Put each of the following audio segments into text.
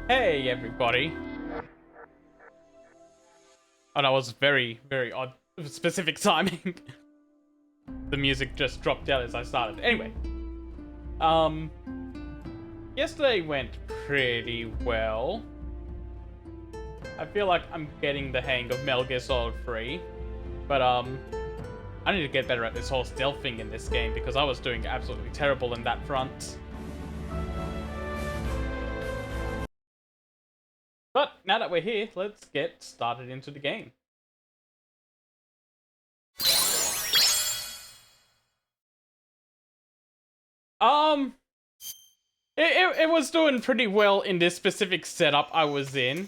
Hey everybody. Oh, that was very, very odd. Specific timing. The music just dropped out as I started. Anyway. Um Yesterday went pretty well. I feel like I'm getting the hang of Metal Gear Solid 3. But I need to get better at this whole stealth thing in this game because I was doing absolutely terrible in that front. But now that we're here, let's get started into the game. Um, it was doing pretty well in this specific setup I was in.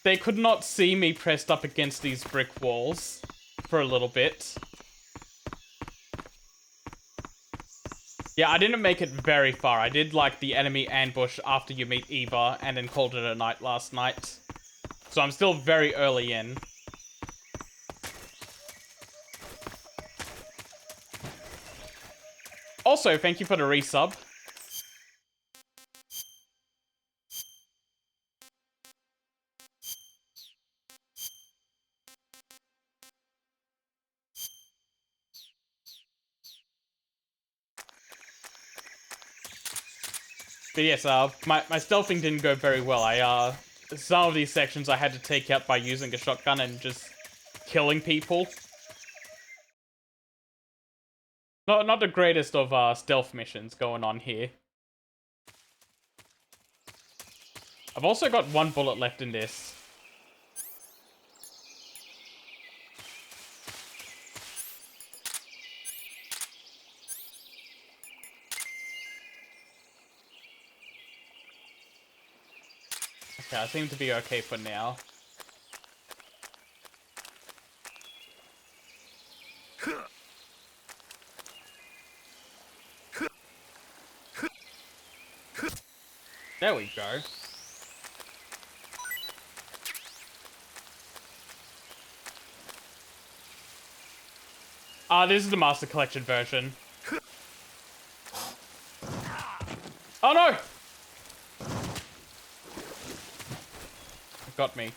They could not see me pressed up against these brick walls for a little bit. Yeah, I didn't make it very far. I did like the enemy ambush after you meet Eva and then called it a night last night. So I'm still very early in. Also, thank you for the resub. But yes, my stealthing didn't go very well. Some of these sections I had to take out by using a shotgun and just killing people. Not the greatest of stealth missions going on here. I've also got one bullet left in this. Okay, I seem to be okay for now. There we go. This is the Master Collection version. Oh no! It got me.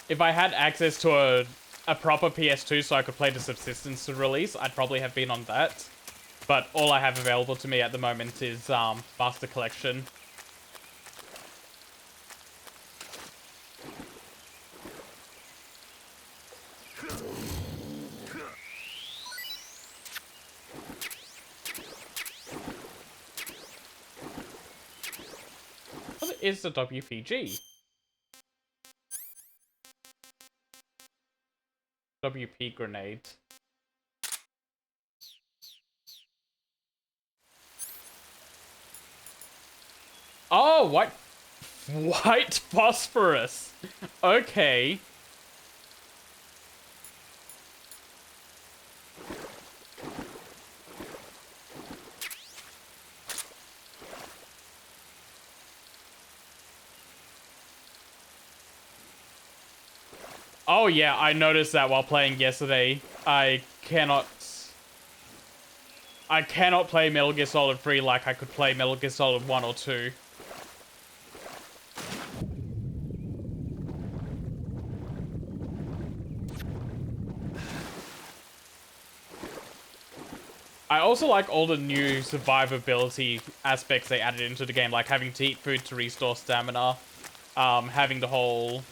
If I had access to a proper PS2 so I could play the Subsistence release, I'd probably have been on that. But all I have available to me at the moment is Master Collection. What is the WPG? WP grenade. Oh, white phosphorus. Okay. Oh yeah, I noticed that while playing yesterday. I cannot play Metal Gear Solid 3 like I could play Metal Gear Solid 1 or 2. I also like all the new survivability aspects they added into the game, like having to eat food to restore stamina, having the whole,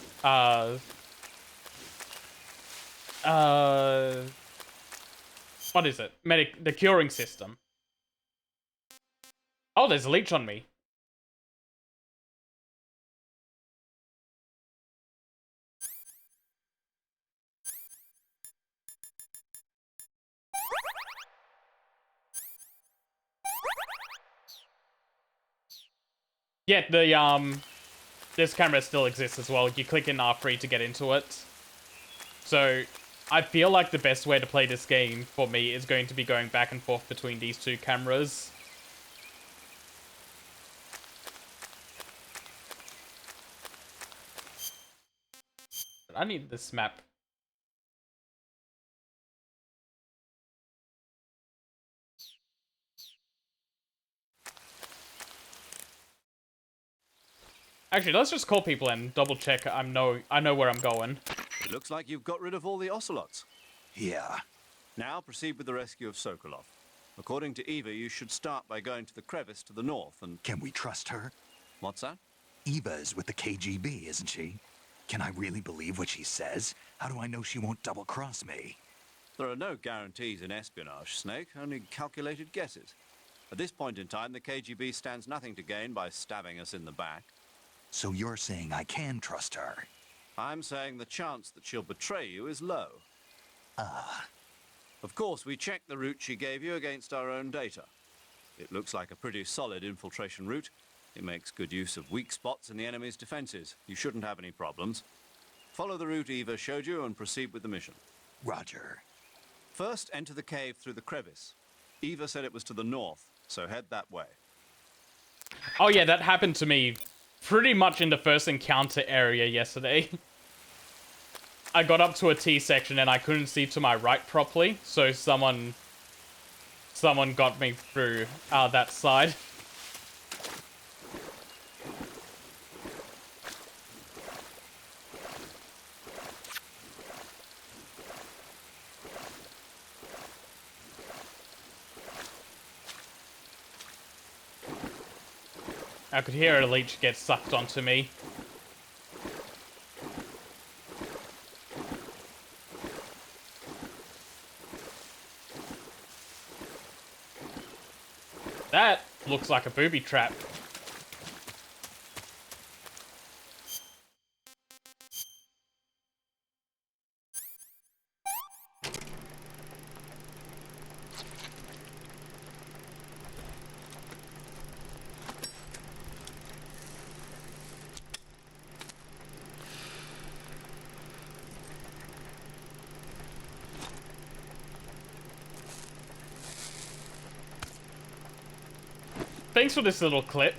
what is it? The curing system. Oh, there's a leech on me. Yeah, this camera still exists as well. You click in R3 to get into it. So, I feel like the best way to play this game for me is going to be going back and forth between these two cameras. I need this map. Actually, let's just call people and double check. I know where I'm going. It looks like you've got rid of all the Ocelots. Yeah. Now proceed with the rescue of Sokolov. According to Eva, you should start by going to the crevice to the north and... Can we trust her? What's that? Eva is with the KGB, isn't she? Can I really believe what she says? How do I know she won't double-cross me? There are no guarantees in espionage, Snake, only calculated guesses. At this point in time, the KGB stands nothing to gain by stabbing us in the back. So you're saying I can trust her? I'm saying the chance that she'll betray you is low. Ah. Of course, we checked the route she gave you against our own data. It looks like a pretty solid infiltration route. It makes good use of weak spots in the enemy's defenses. You shouldn't have any problems. Follow the route Eva showed you and proceed with the mission. Roger. First, enter the cave through the crevice. Eva said it was to the north, so head that way. Oh yeah, that happened to me pretty much in the first encounter area yesterday. I got up to a T section and I couldn't see to my right properly, so someone got me through that side. I could hear a leech get sucked onto me. That looks like a booby trap. Thanks for this little clip.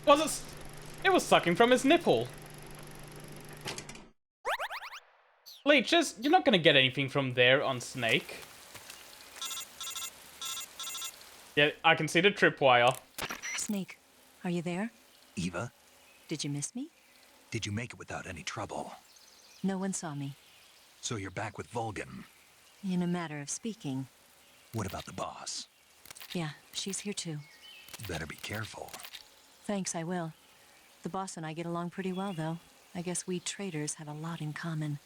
It was sucking from his nipple. Leeches, you're not gonna get anything from there on Snake. Yeah, I can see the tripwire. Snake, are you there? Eva, Did you miss me? did you make it without any trouble? No one saw me. So you're back with Vulcan. In a matter of speaking. What about the boss? Yeah, she's here too. Better be careful. Thanks, I will. The boss and I get along pretty well, though. I guess we traitors have a lot in common.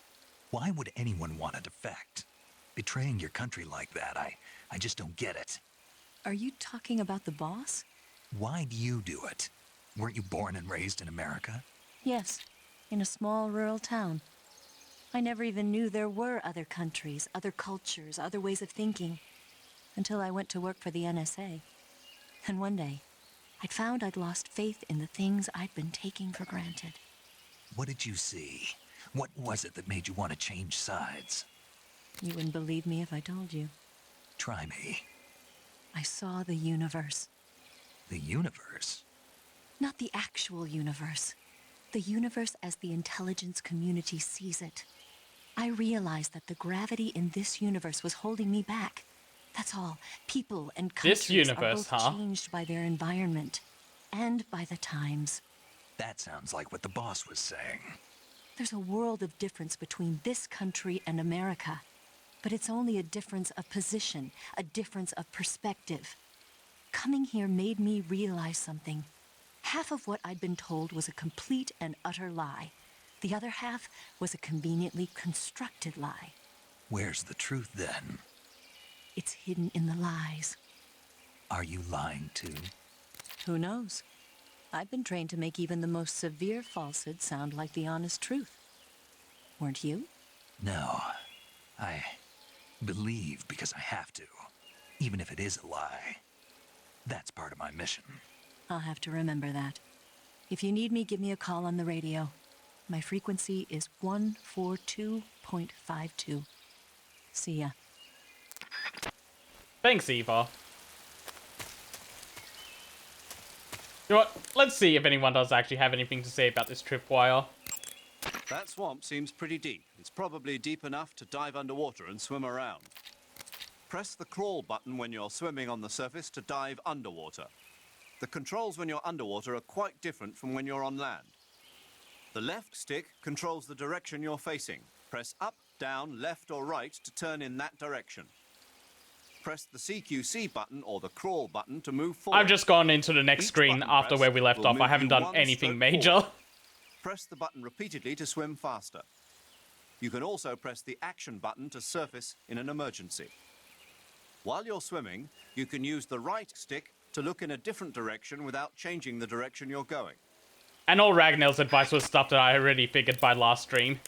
Why would anyone want to defect? Betraying your country like that, I just don't get it. Are you talking about the boss? Why do you do it? Weren't you born and raised in America? Yes, in a small rural town. I never even knew there were other countries, other cultures, other ways of thinking. Until I went to work for the NSA. And one day, I'd found I'd lost faith in the things I'd been taking for granted. What did you see? What was it that made you want to change sides? You wouldn't believe me if I told you. Try me. I saw the universe. The universe? Not the actual universe. The universe as the intelligence community sees it. I realized that the gravity in this universe was holding me back. That's all. People and countries universe, are both huh? changed by their environment and by the times. That sounds like what the boss was saying. There's a world of difference between this country and America. But it's only a difference of position, a difference of perspective. Coming here made me realize something. Half of what I'd been told was a complete and utter lie. The other half was a conveniently constructed lie. Where's the truth then? It's hidden in the lies. Are you lying too? Who knows? I've been trained to make even the most severe falsehood sound like the honest truth. Weren't you? No. I believe because I have to, even if it is a lie. That's part of my mission. I'll have to remember that. If you need me, give me a call on the radio. My frequency is 142.52. See ya. Thanks, Eva. You know what? Let's see if anyone does actually have anything to say about this tripwire. That swamp seems pretty deep. It's probably deep enough to dive underwater and swim around. Press the crawl button when you're swimming on the surface to dive underwater. The controls when you're underwater are quite different from when you're on land. The left stick controls the direction you're facing. Press up, down, left or right to turn in that direction. Press the CQC button or the crawl button to move forward. I've just gone into the next Each screen button after press where we left will off. I move haven't you done one anything stroke major. forward. Press the button repeatedly to swim faster. You can also press the action button to surface in an emergency. While you're swimming, you can use the right stick to look in a different direction without changing the direction you're going. And all Ragnell's advice was stuff that I already figured by last stream.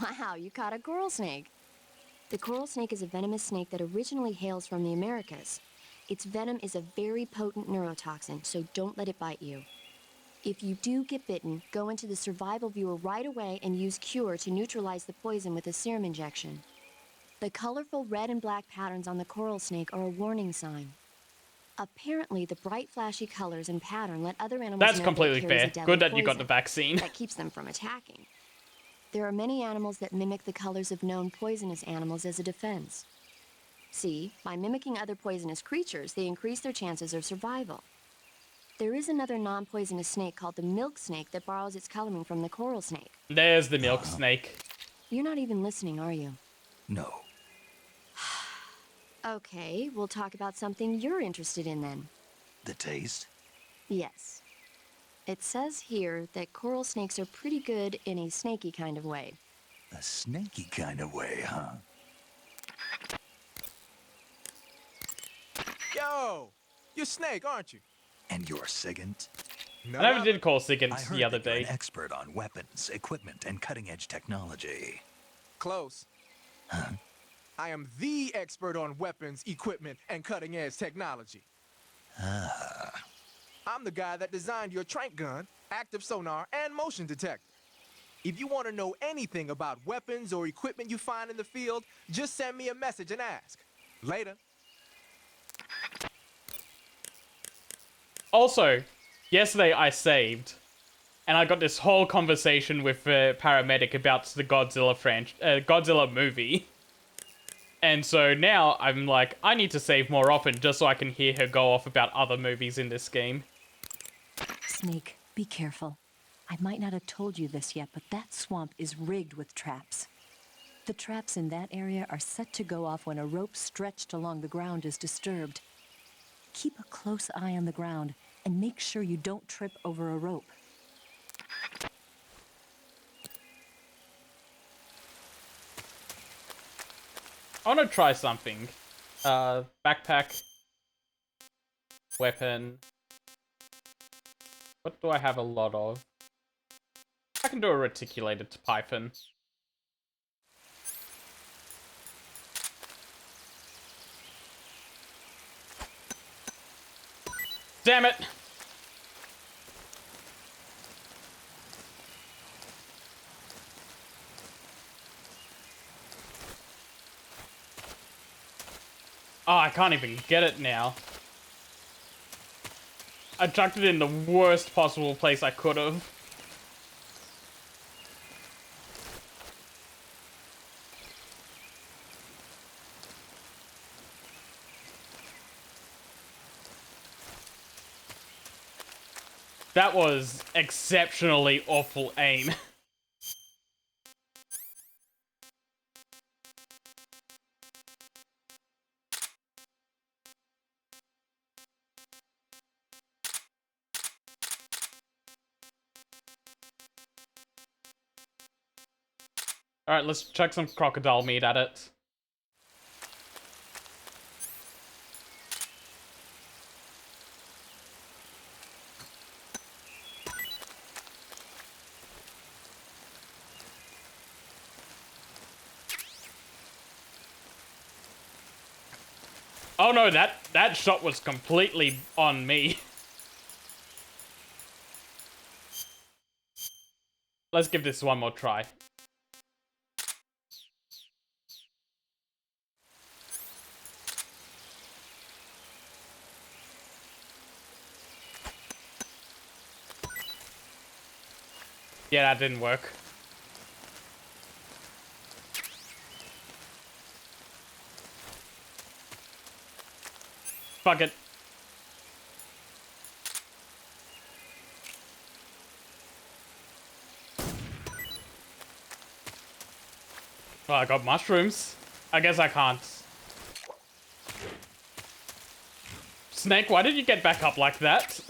Wow, you caught a coral snake. The coral snake is a venomous snake that originally hails from the Americas. Its venom is a very potent neurotoxin, so don't let it bite you. If you do get bitten, go into the survival viewer right away and use Cure to neutralize the poison with a serum injection. The colorful red and black patterns on the coral snake are a warning sign. Apparently, the bright flashy colors and pattern let other animals That's know completely that it carries fair. a deadly Good that you got the poison vaccine. that keeps them from attacking. There are many animals that mimic the colors of known poisonous animals as a defense. See, by mimicking other poisonous creatures, they increase their chances of survival. There is another non-poisonous snake called the milk snake that borrows its coloring from the coral snake. There's the milk snake. You're not even listening, are you? No. Okay, we'll talk about something you're interested in then. The taste? Yes. It says here that coral snakes are pretty good in a snaky kind of way. A snaky kind of way, huh? Yo, you're Snake, aren't you? And you're Sigint? No, I never no. did call I Sigint heard the other that you're day. an expert on weapons, equipment, and cutting-edge technology. Close. Huh? I am the expert on weapons, equipment, and cutting-edge technology. Ah. I'm the guy that designed your trank gun, active sonar, and motion detector. If you want to know anything about weapons or equipment you find in the field, just send me a message and ask. Later. Also, yesterday I saved, and I got this whole conversation with a paramedic about the Godzilla movie. And so now I'm like, I need to save more often just so I can hear her go off about other movies in this game. Snake, be careful. I might not have told you this yet, but that swamp is rigged with traps. The traps in that area are set to go off when a rope stretched along the ground is disturbed. Keep a close eye on the ground and make sure you don't trip over a rope. I want to try something. Backpack. Weapon. What do I have a lot of? I can do a reticulated python. Damn it! Oh, I can't even get it now. I chucked it in the worst possible place I could have. That was exceptionally awful aim. Alright, let's chuck some crocodile meat at it. Oh no, that shot was completely on me. Let's give this one more try. Yeah, that didn't work. Fuck it. Well, I got mushrooms. I guess I can't. Snake, why did you get back up like that?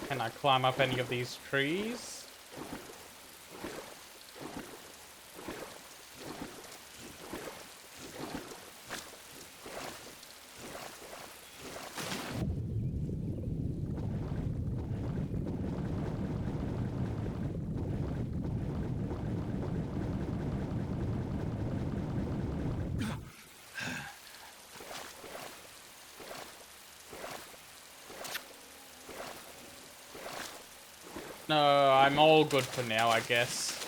Can I climb up any of these trees? No, I'm all good for now, I guess.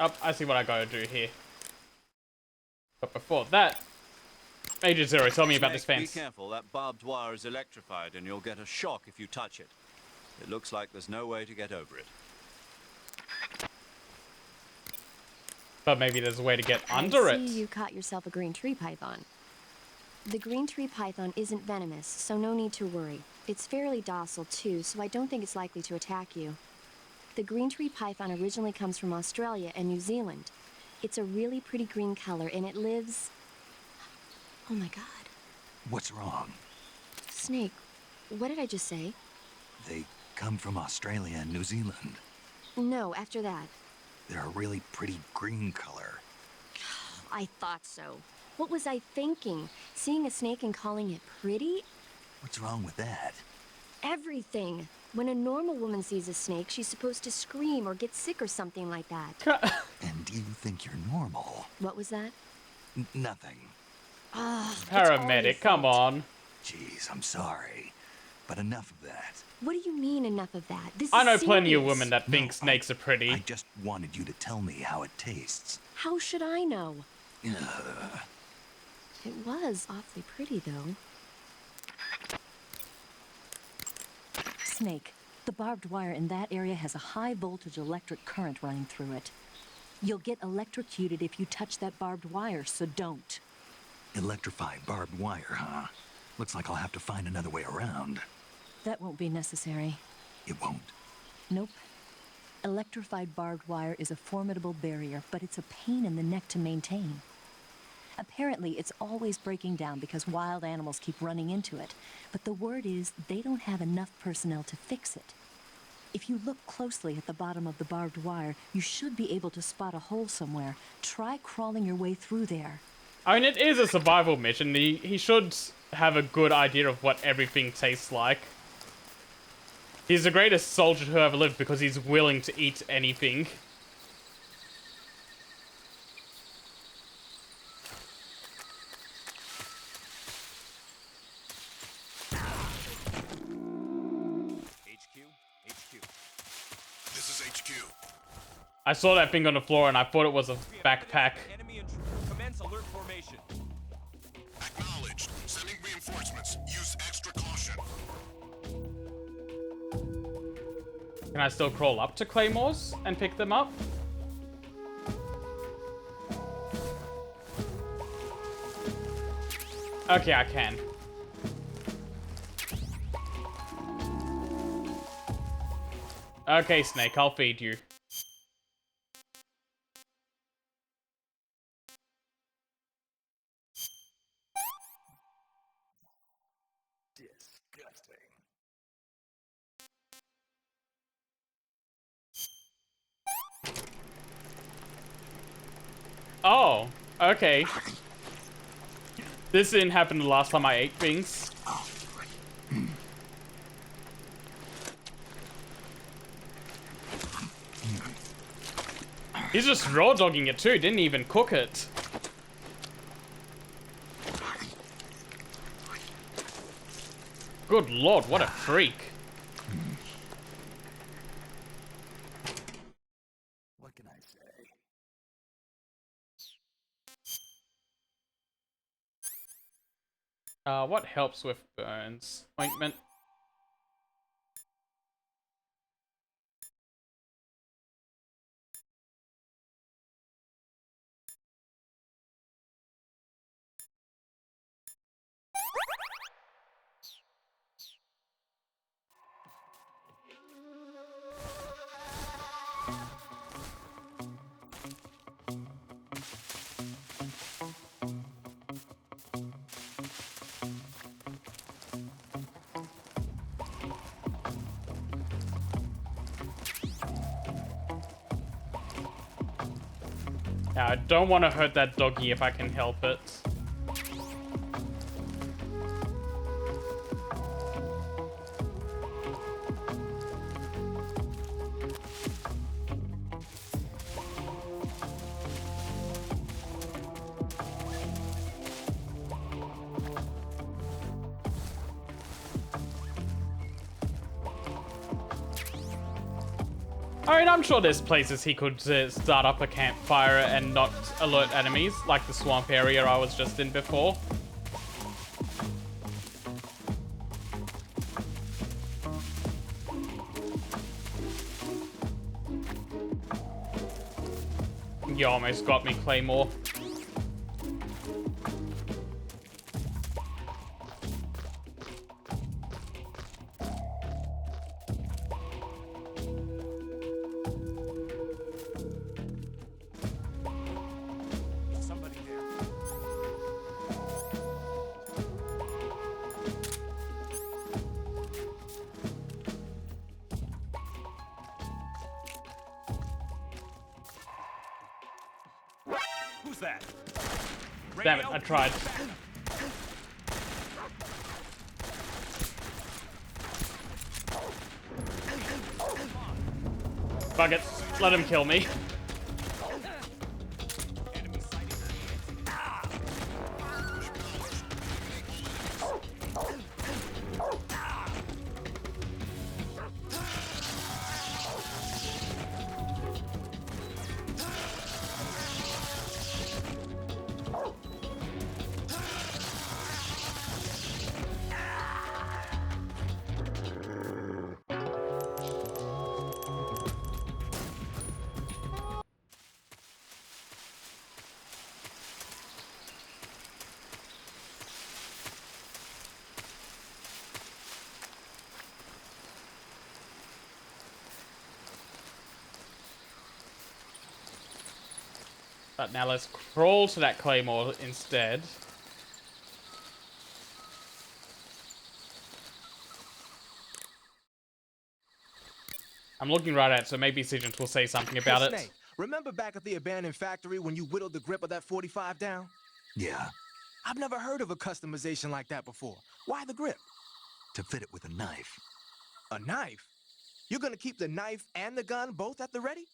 Oh, I see what I gotta do here. But before that, Agent Zero, tell me about this Snake, fence. Be careful, that barbed wire is electrified and you'll get a shock if you touch it. It looks like there's no way to get over it. But maybe there's a way to get under I it. see you caught yourself a green tree python. The green tree python isn't venomous, so no need to worry. It's fairly docile too, so I don't think it's likely to attack you. The green tree python originally comes from Australia and New Zealand. It's a really pretty green color and it lives... Oh my god. What's wrong? Snake, what did I just say? They come from Australia and New Zealand. No, after that. They're a really pretty green color. I thought so. What was I thinking? Seeing a snake and calling it pretty? What's wrong with that? Everything. When a normal woman sees a snake, she's supposed to scream or get sick or something like that. And you think you're normal? What was that? Nothing. Ah, Paramedic, come on. Jeez, I'm sorry. But enough of that. What do you mean enough of that? This I is know plenty of serious. women that think snakes are pretty. I just wanted you to tell me how it tastes. How should I know? Ugh. It was awfully pretty, though. Snake, the barbed wire in that area has a high voltage electric current running through it. You'll get electrocuted if you touch that barbed wire, so don't. Electrified barbed wire, huh? Looks like I'll have to find another way around. That won't be necessary. It won't. Nope. Electrified barbed wire is a formidable barrier, but it's a pain in the neck to maintain. Apparently, it's always breaking down because wild animals keep running into it, but the word is they don't have enough personnel to fix it. If you look closely at the bottom of the barbed wire, you should be able to spot a hole somewhere. Try crawling your way through there. I mean, it is a survival mission. He should have a good idea of what everything tastes like. He's the greatest soldier who ever lived because he's willing to eat anything. This is HQ. I saw that thing on the floor and I thought it was a backpack. Enemy intruder. Commence alert formation. Acknowledged. Sending reinforcements. Use extra caution. Can I still crawl up to claymores and pick them up? Okay, I can. Okay, Snake, I'll feed you. Oh, okay. This didn't happen the last time I ate things. He's just raw dogging it too, didn't even cook it. Good lord, what a freak. What can I say? What helps with burns? Ointment. Now, I don't want to hurt that doggy if I can help it. I mean, I'm sure there's places he could start up a campfire and not alert enemies, like the swamp area I was just in before. You almost got me, Claymore. Somebody there. Who's that? Damn it, I tried. Fuck it, let him kill me. But now let's crawl to that Claymore instead. I'm looking right at it, so maybe Sigint will say something about Hey, it. Snake, remember back at the abandoned factory when you whittled the grip of that 45 down? Yeah, I've never heard of a customization like that before. Why the grip? to fit it with a knife. A knife? You're gonna keep the knife and the gun both at the ready?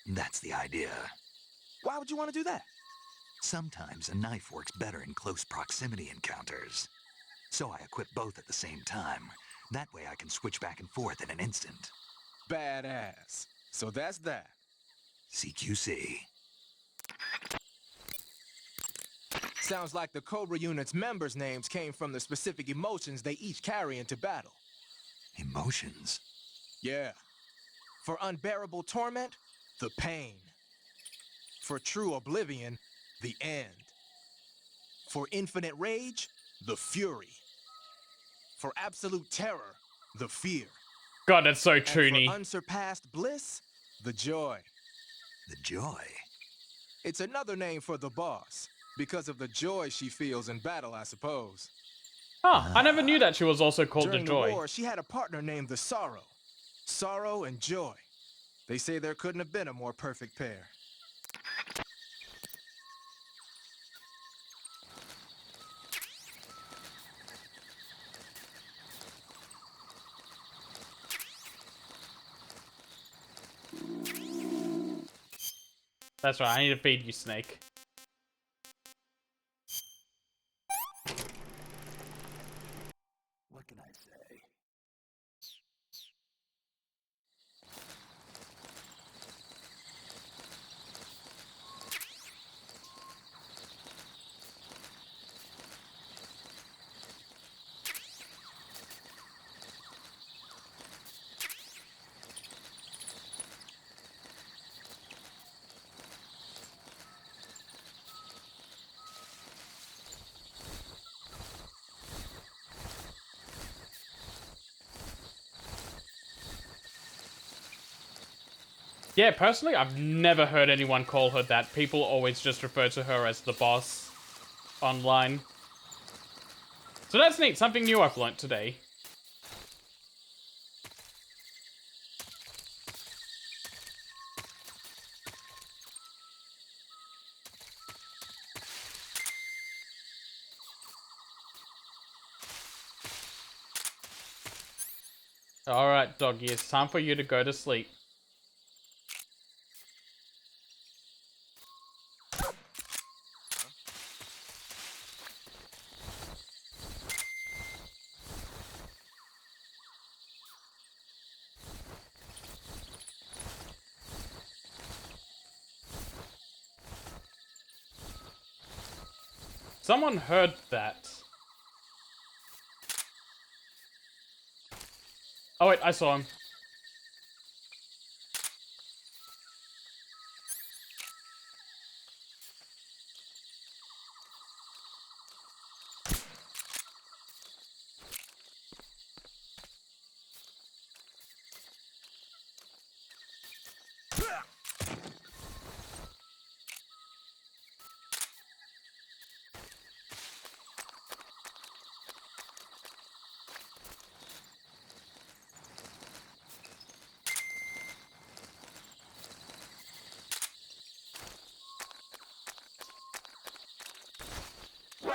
That's the idea. Why would you want to do that? Sometimes a knife works better in close proximity encounters. So I equip both at the same time. That way I can switch back and forth in an instant. Badass. So that's that. CQC. Sounds like the Cobra unit's members' names came from the specific emotions they each carry into battle. Emotions? Yeah. For unbearable torment, the pain. For true oblivion, the end. For infinite rage, the fury. For absolute terror, the fear. God, that's so And toony. for unsurpassed bliss, the joy. The joy. It's another name for the boss, because of the joy she feels in battle, I suppose. Huh, I never knew that she was also called During the Joy. war, she had a partner named the Sorrow. Sorrow and joy. They say there couldn't have been a more perfect pair. That's right, I need to feed you, Snake. What can I say? Yeah, personally, I've never heard anyone call her that. People always just refer to her as the boss online. So that's neat. Something new I've learnt today. Alright, doggy, it's time for you to go to sleep. Someone heard that. Oh wait, I saw him.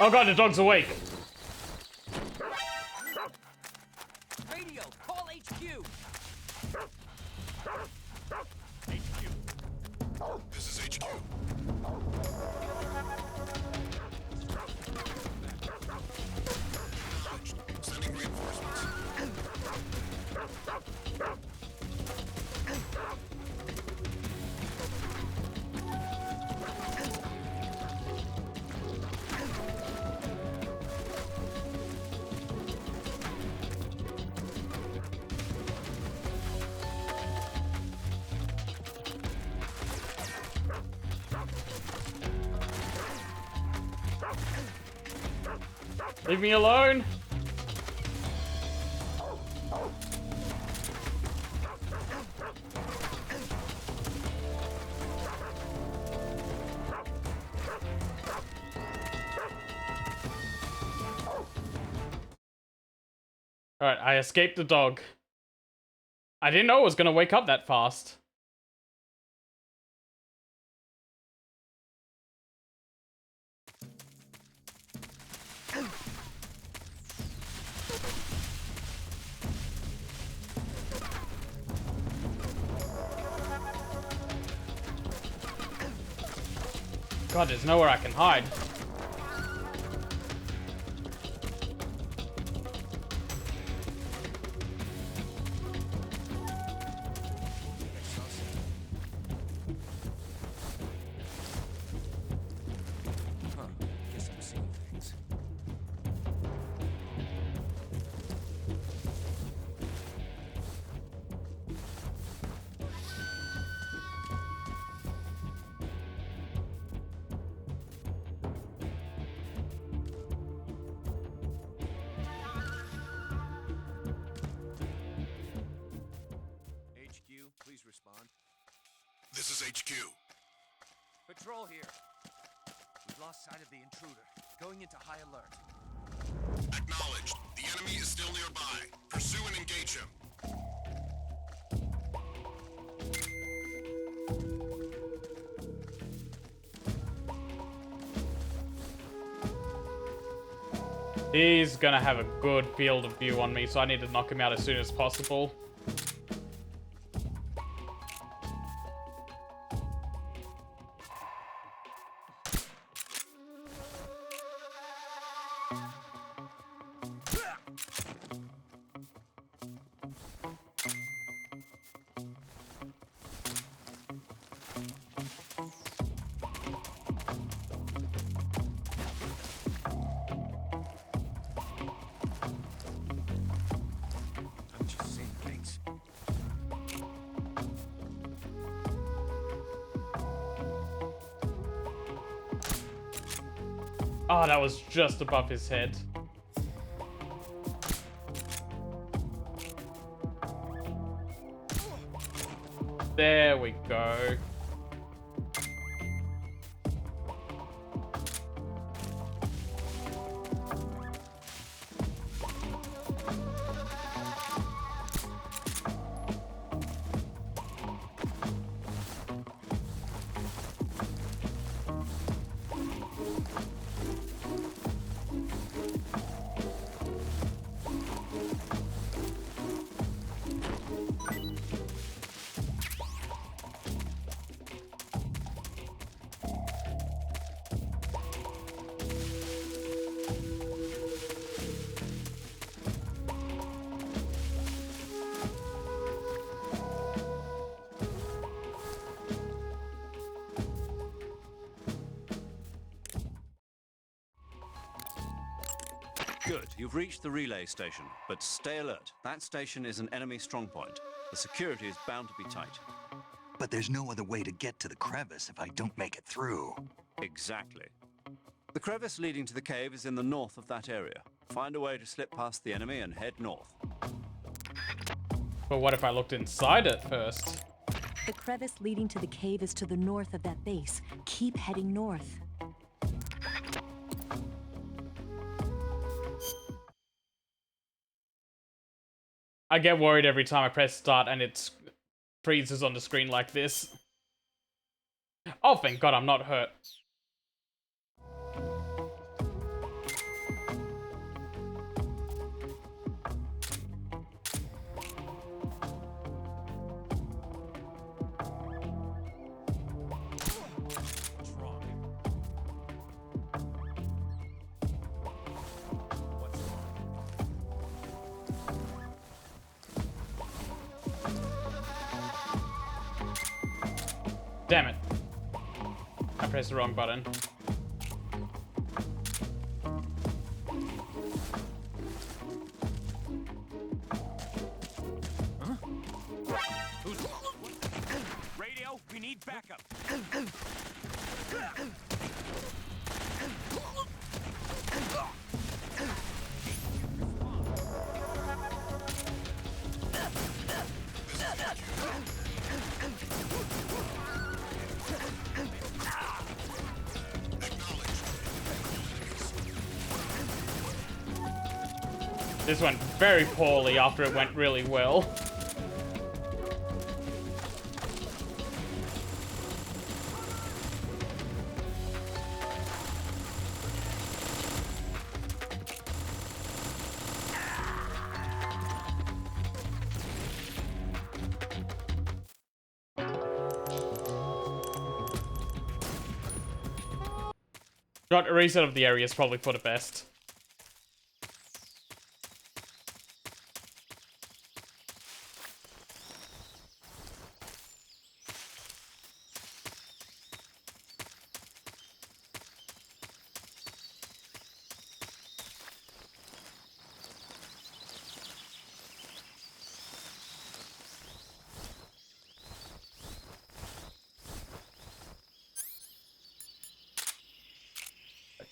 Oh god, the dog's awake. Radio, call HQ. This is HQ. Acknowledged. Sending reinforcements. Leave me alone. Alright, I escaped the dog. I didn't know it was gonna wake up that fast. God, there's nowhere I can hide. Huh, guess I'm seeing things. HQ, please respond. This is HQ. Patrol here. We've lost sight of the intruder. Going into high alert. Acknowledged. The enemy is still nearby. Pursue and engage him. He's gonna have a good field of view on me, so I need to knock him out as soon as possible. Oh, that was just above his head. There we go. Good, you've reached the relay station, but stay alert. That station is an enemy strongpoint. The security is bound to be tight. But there's no other way to get to the crevice if I don't make it through. Exactly. The crevice leading to the cave is in the north of that area. Find a way to slip past the enemy and head north. But what if I looked inside it first? The crevice leading to the cave is to the north of that base. Keep heading north. I get worried every time I press start and it freezes on the screen like this. Oh, thank God I'm not hurt. What's wrong? What's Damn it. I pressed the wrong button. Radio, we need backup. This went very poorly after it went really well. Got a reset of the area is probably for the best.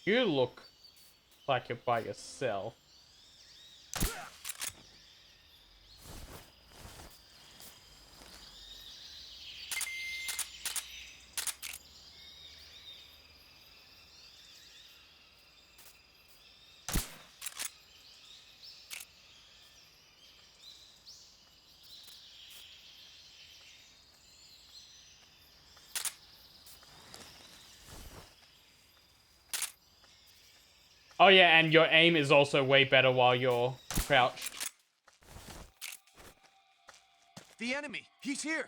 You look like you're by yourself. Oh yeah, and your aim is also way better while you're crouched. The enemy, he's here.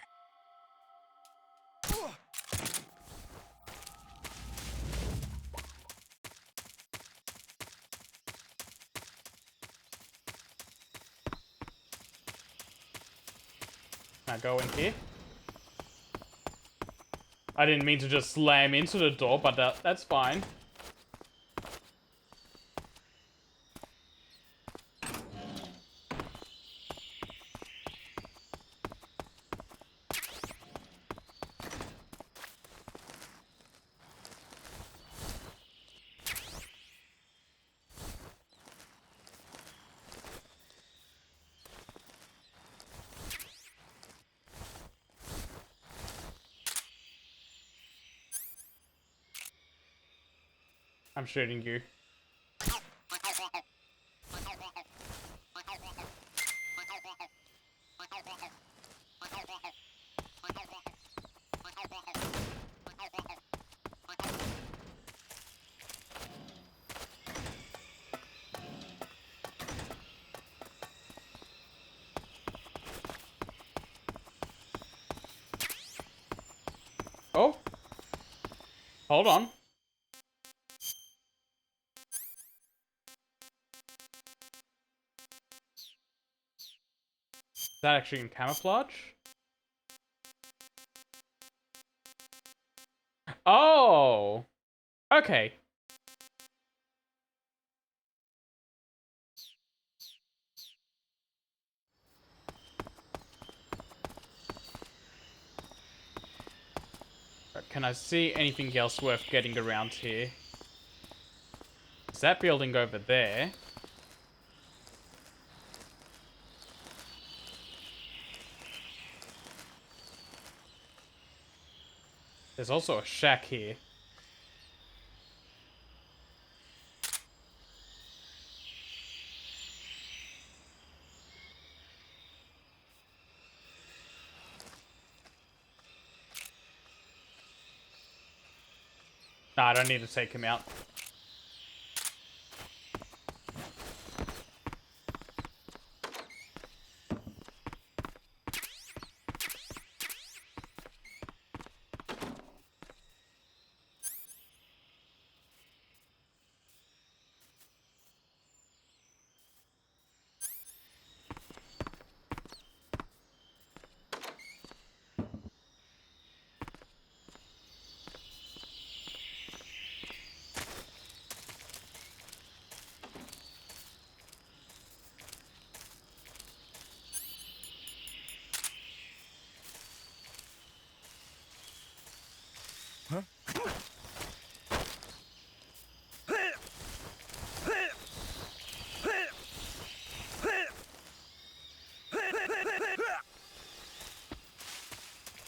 Now go in here. I didn't mean to just slam into the door, but that's fine. I'm shooting you. Oh. Hold on. Is that actually in camouflage? Oh! Okay. Can I see anything else worth getting around here? Is that building over there? There's also a shack here. Nah, I don't need to take him out.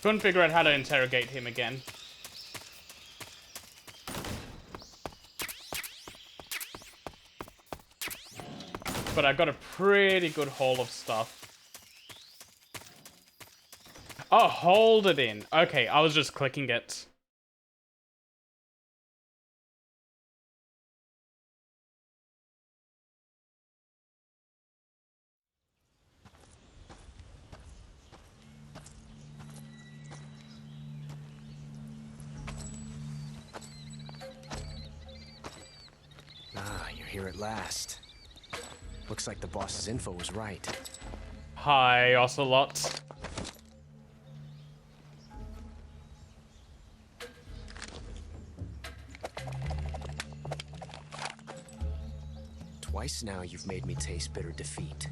Couldn't figure out how to interrogate him again. But I got a pretty good haul of stuff. Oh, hold it in. Okay, I was just clicking it. Ah, you're here at last. Looks like the boss's info was right. Hi, Ocelot. Twice now you've made me taste bitter defeat.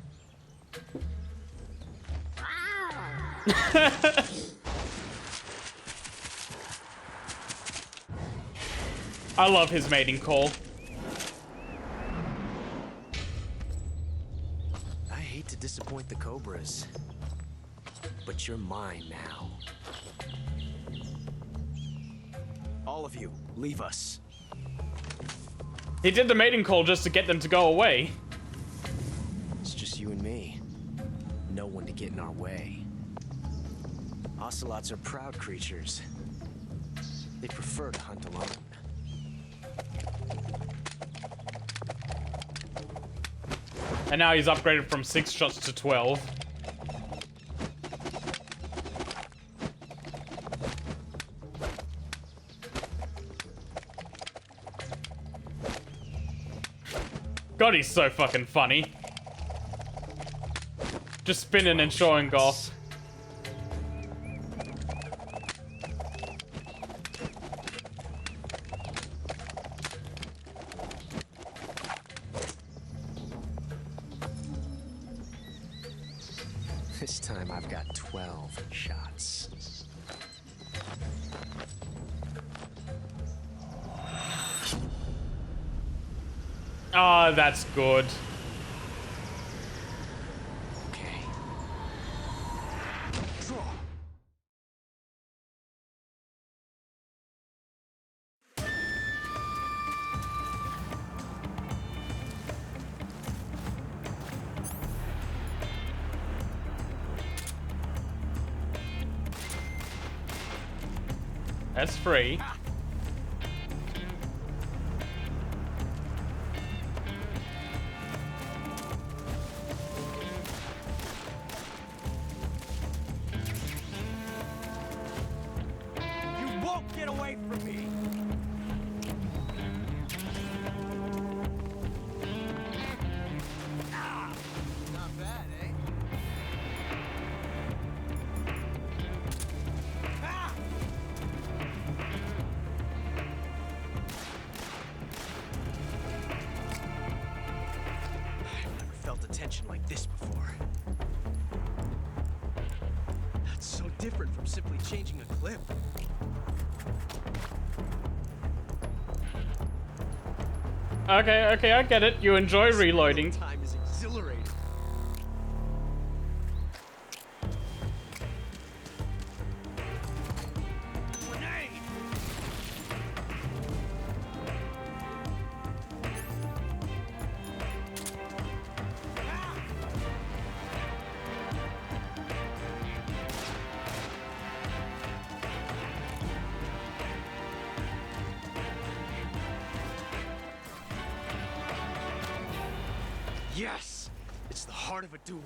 I love his mating call. I hate to disappoint the Cobras, but you're mine now. All of you, leave us. He did the mating call just to get them to go away. It's just you and me. No one to get in our way. Ocelots are proud creatures. They prefer to hunt alone. And now he's upgraded from 6 shots to 12. God, he's so fucking funny. Just spinning and showing off. This time I've got 12 shots. Ah, that's good. Okay. Draw. That's free. You won't get away from me! Not bad, eh? I've never felt a tension like this before. That's so different from simply changing a clip. Okay, I get it. You enjoy reloading. Time is exhilarating. Grenade! Yes! It's the heart of a duel.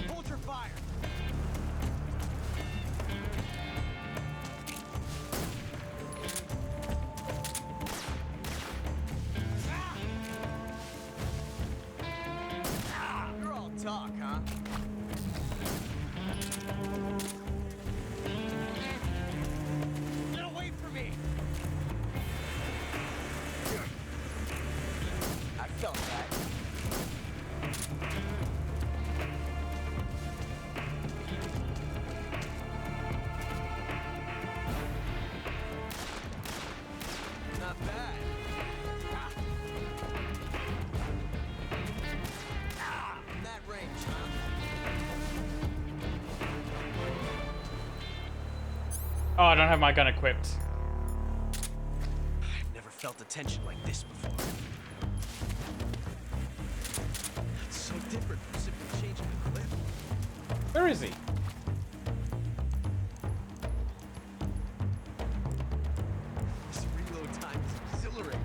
Hold your fire! You're all talk, huh? Get away from me! I felt that. Not bad. In that range, huh? Oh, I don't have my gun equipped. I've never felt a tension like this before. It's so different from simply changing the clip. Where is he? This reload time is exhilarating.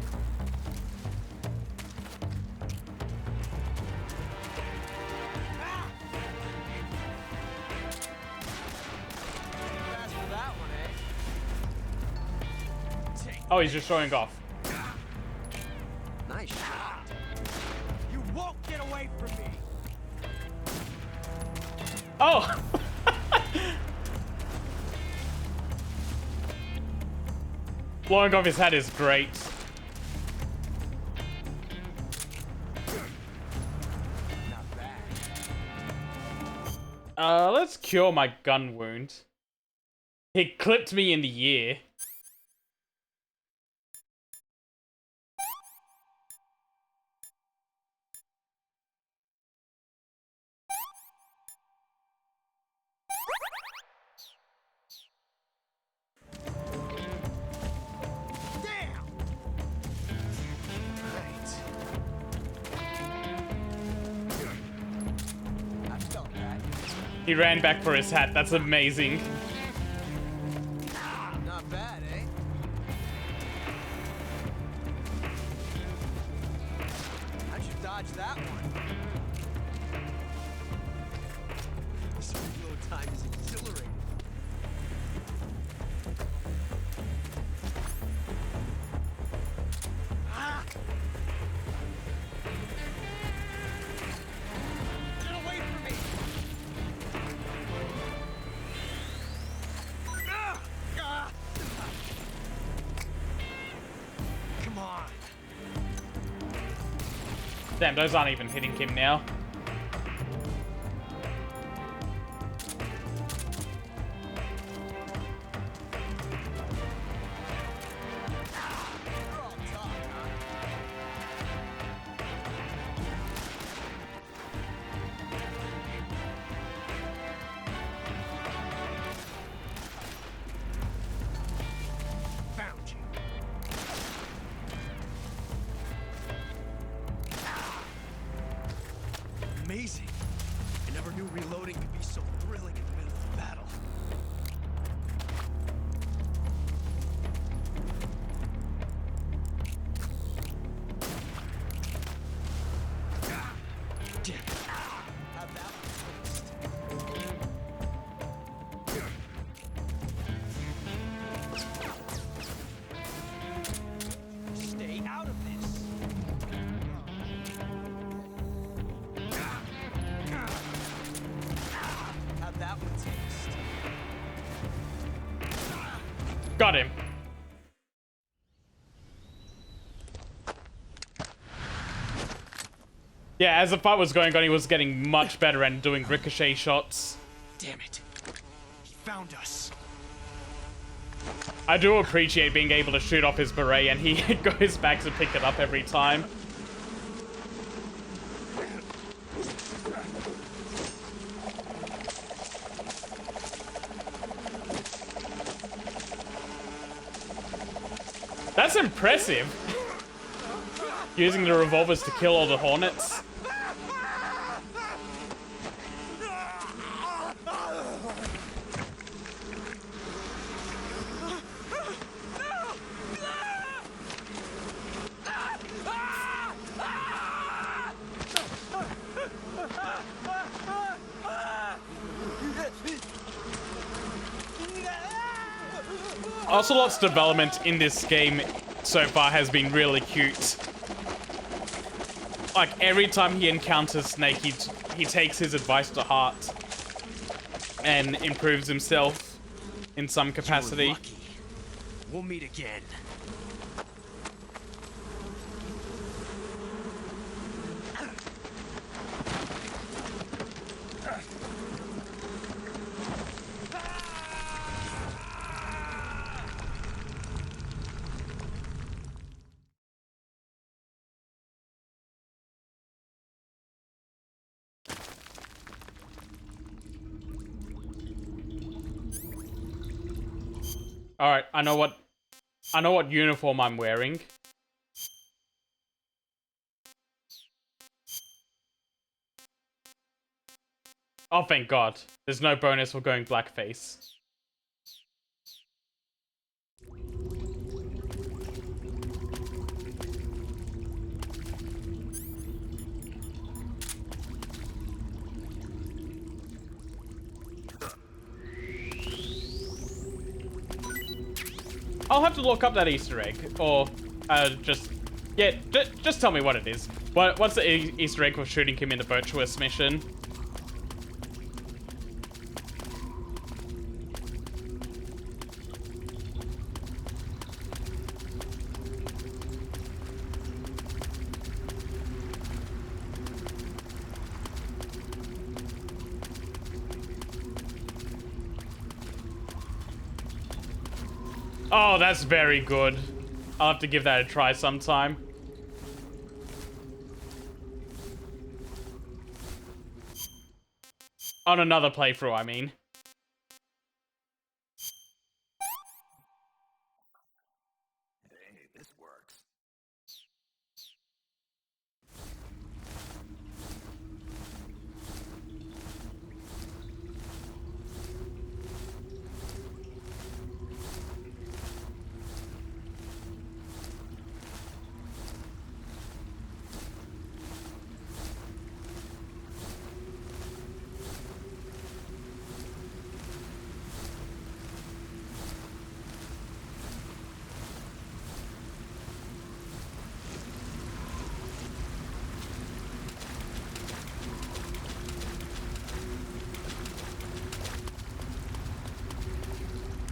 Fast for that one, eh? Take Oh, he's just showing off. nice shot. You won't get away from me. Oh! Blowing off his hat is great. Not bad. Let's cure my gun wound. He clipped me in the ear. Damn! Right. I felt that. He ran back for his hat. That's amazing. Not bad, eh? How'd you dodge that one? This reload time is exhilarating. Ah! Get away from me! Ah! Ah! Come on. Damn, those aren't even hitting him now. You're all talk, huh? amazing. I never knew reloading could be so thrilling in the middle of a battle. Damn it. Have that one fixed. Stay out of this. Have that one fixed. Got him. Yeah, as the fight was going on, he was getting much better and doing ricochet shots. Damn it. He found us. I do appreciate being able to shoot off his beret and he goes back to pick it up every time. That's impressive. Using the revolvers to kill all the hornets. Ocelot's development in this game so far has been really cute. Like, every time he encounters Snake, he takes his advice to heart and improves himself in some capacity. You were lucky. We'll meet again. All right, I know what uniform I'm wearing. Oh, thank God. There's no bonus for going blackface. I'll have to look up that Easter egg, or just tell me what it is. What's the Easter egg for shooting him in the virtuous mission? Oh, that's very good. I'll have to give that a try sometime. On another playthrough, I mean. Hey, this works.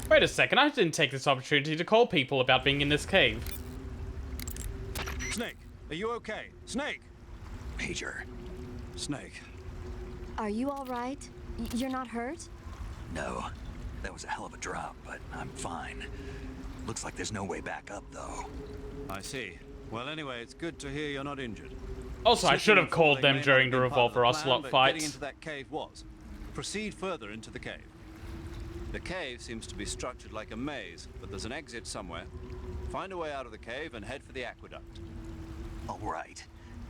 Wait a second, I didn't take this opportunity to call people about being in this cave. Snake, are you okay? Snake! Major. Snake. Are you all right? You're not hurt? No. That was a hell of a drop, but I'm fine. Looks like there's no way back up, though. I see. Well, anyway, it's good to hear you're not injured. Also, I should have called them May not during have the been part of Revolver plan, Ocelot but fight. Getting into that cave was. Proceed further into the cave. The cave seems to be structured like a maze, but there's an exit somewhere. Find a way out of the cave and head for the aqueduct. All right.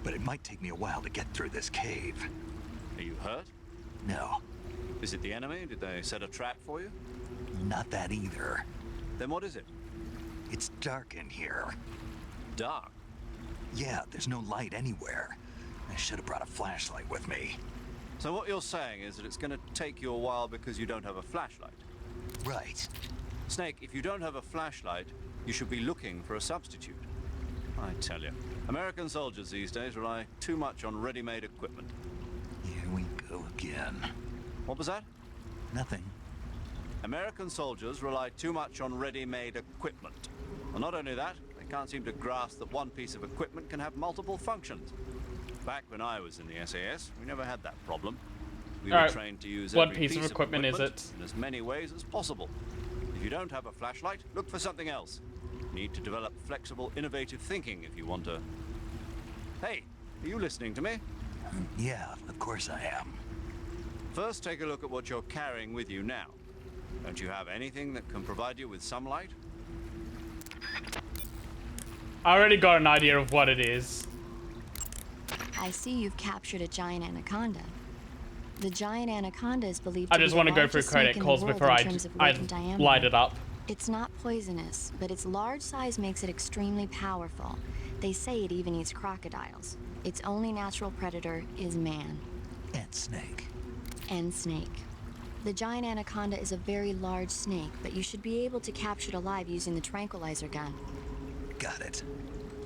But it might take me a while to get through this cave. Are you hurt? No, Is it the enemy? Did they set a trap for you? not that either. Then what is it? It's dark in here. Dark. Yeah, there's no light anywhere. I should have brought a flashlight with me. So what you're saying is that it's going to take you a while because you don't have a flashlight. Right. Snake, if you don't have a flashlight, you should be looking for a substitute. I tell you, American soldiers these days rely too much on ready-made equipment. Here we go again. What was that? Nothing. American soldiers rely too much on ready-made equipment. And not only that, they can't seem to grasp that one piece of equipment can have multiple functions. Back when I was in the SAS, we never had that problem. We were Alright, trained to use what every piece of equipment is it? in as many ways as possible. If you don't have a flashlight, look for something else. You need to develop flexible, innovative thinking if you want to... Hey, are you listening to me? Yeah, of course I am. First, take a look at what you're carrying with you now. Don't you have anything that can provide you with some light? I already got an idea of what it is. I see you've captured a giant anaconda. The giant anaconda is believed I to be just the want to go through largest snake credit in the calls world before in terms of weight and I diameter. light it up. It's not poisonous, but its large size makes it extremely powerful. They say it even eats crocodiles. Its only natural predator is man. And snake. And snake. The giant anaconda is a very large snake, but you should be able to capture it alive using the tranquilizer gun. Got it.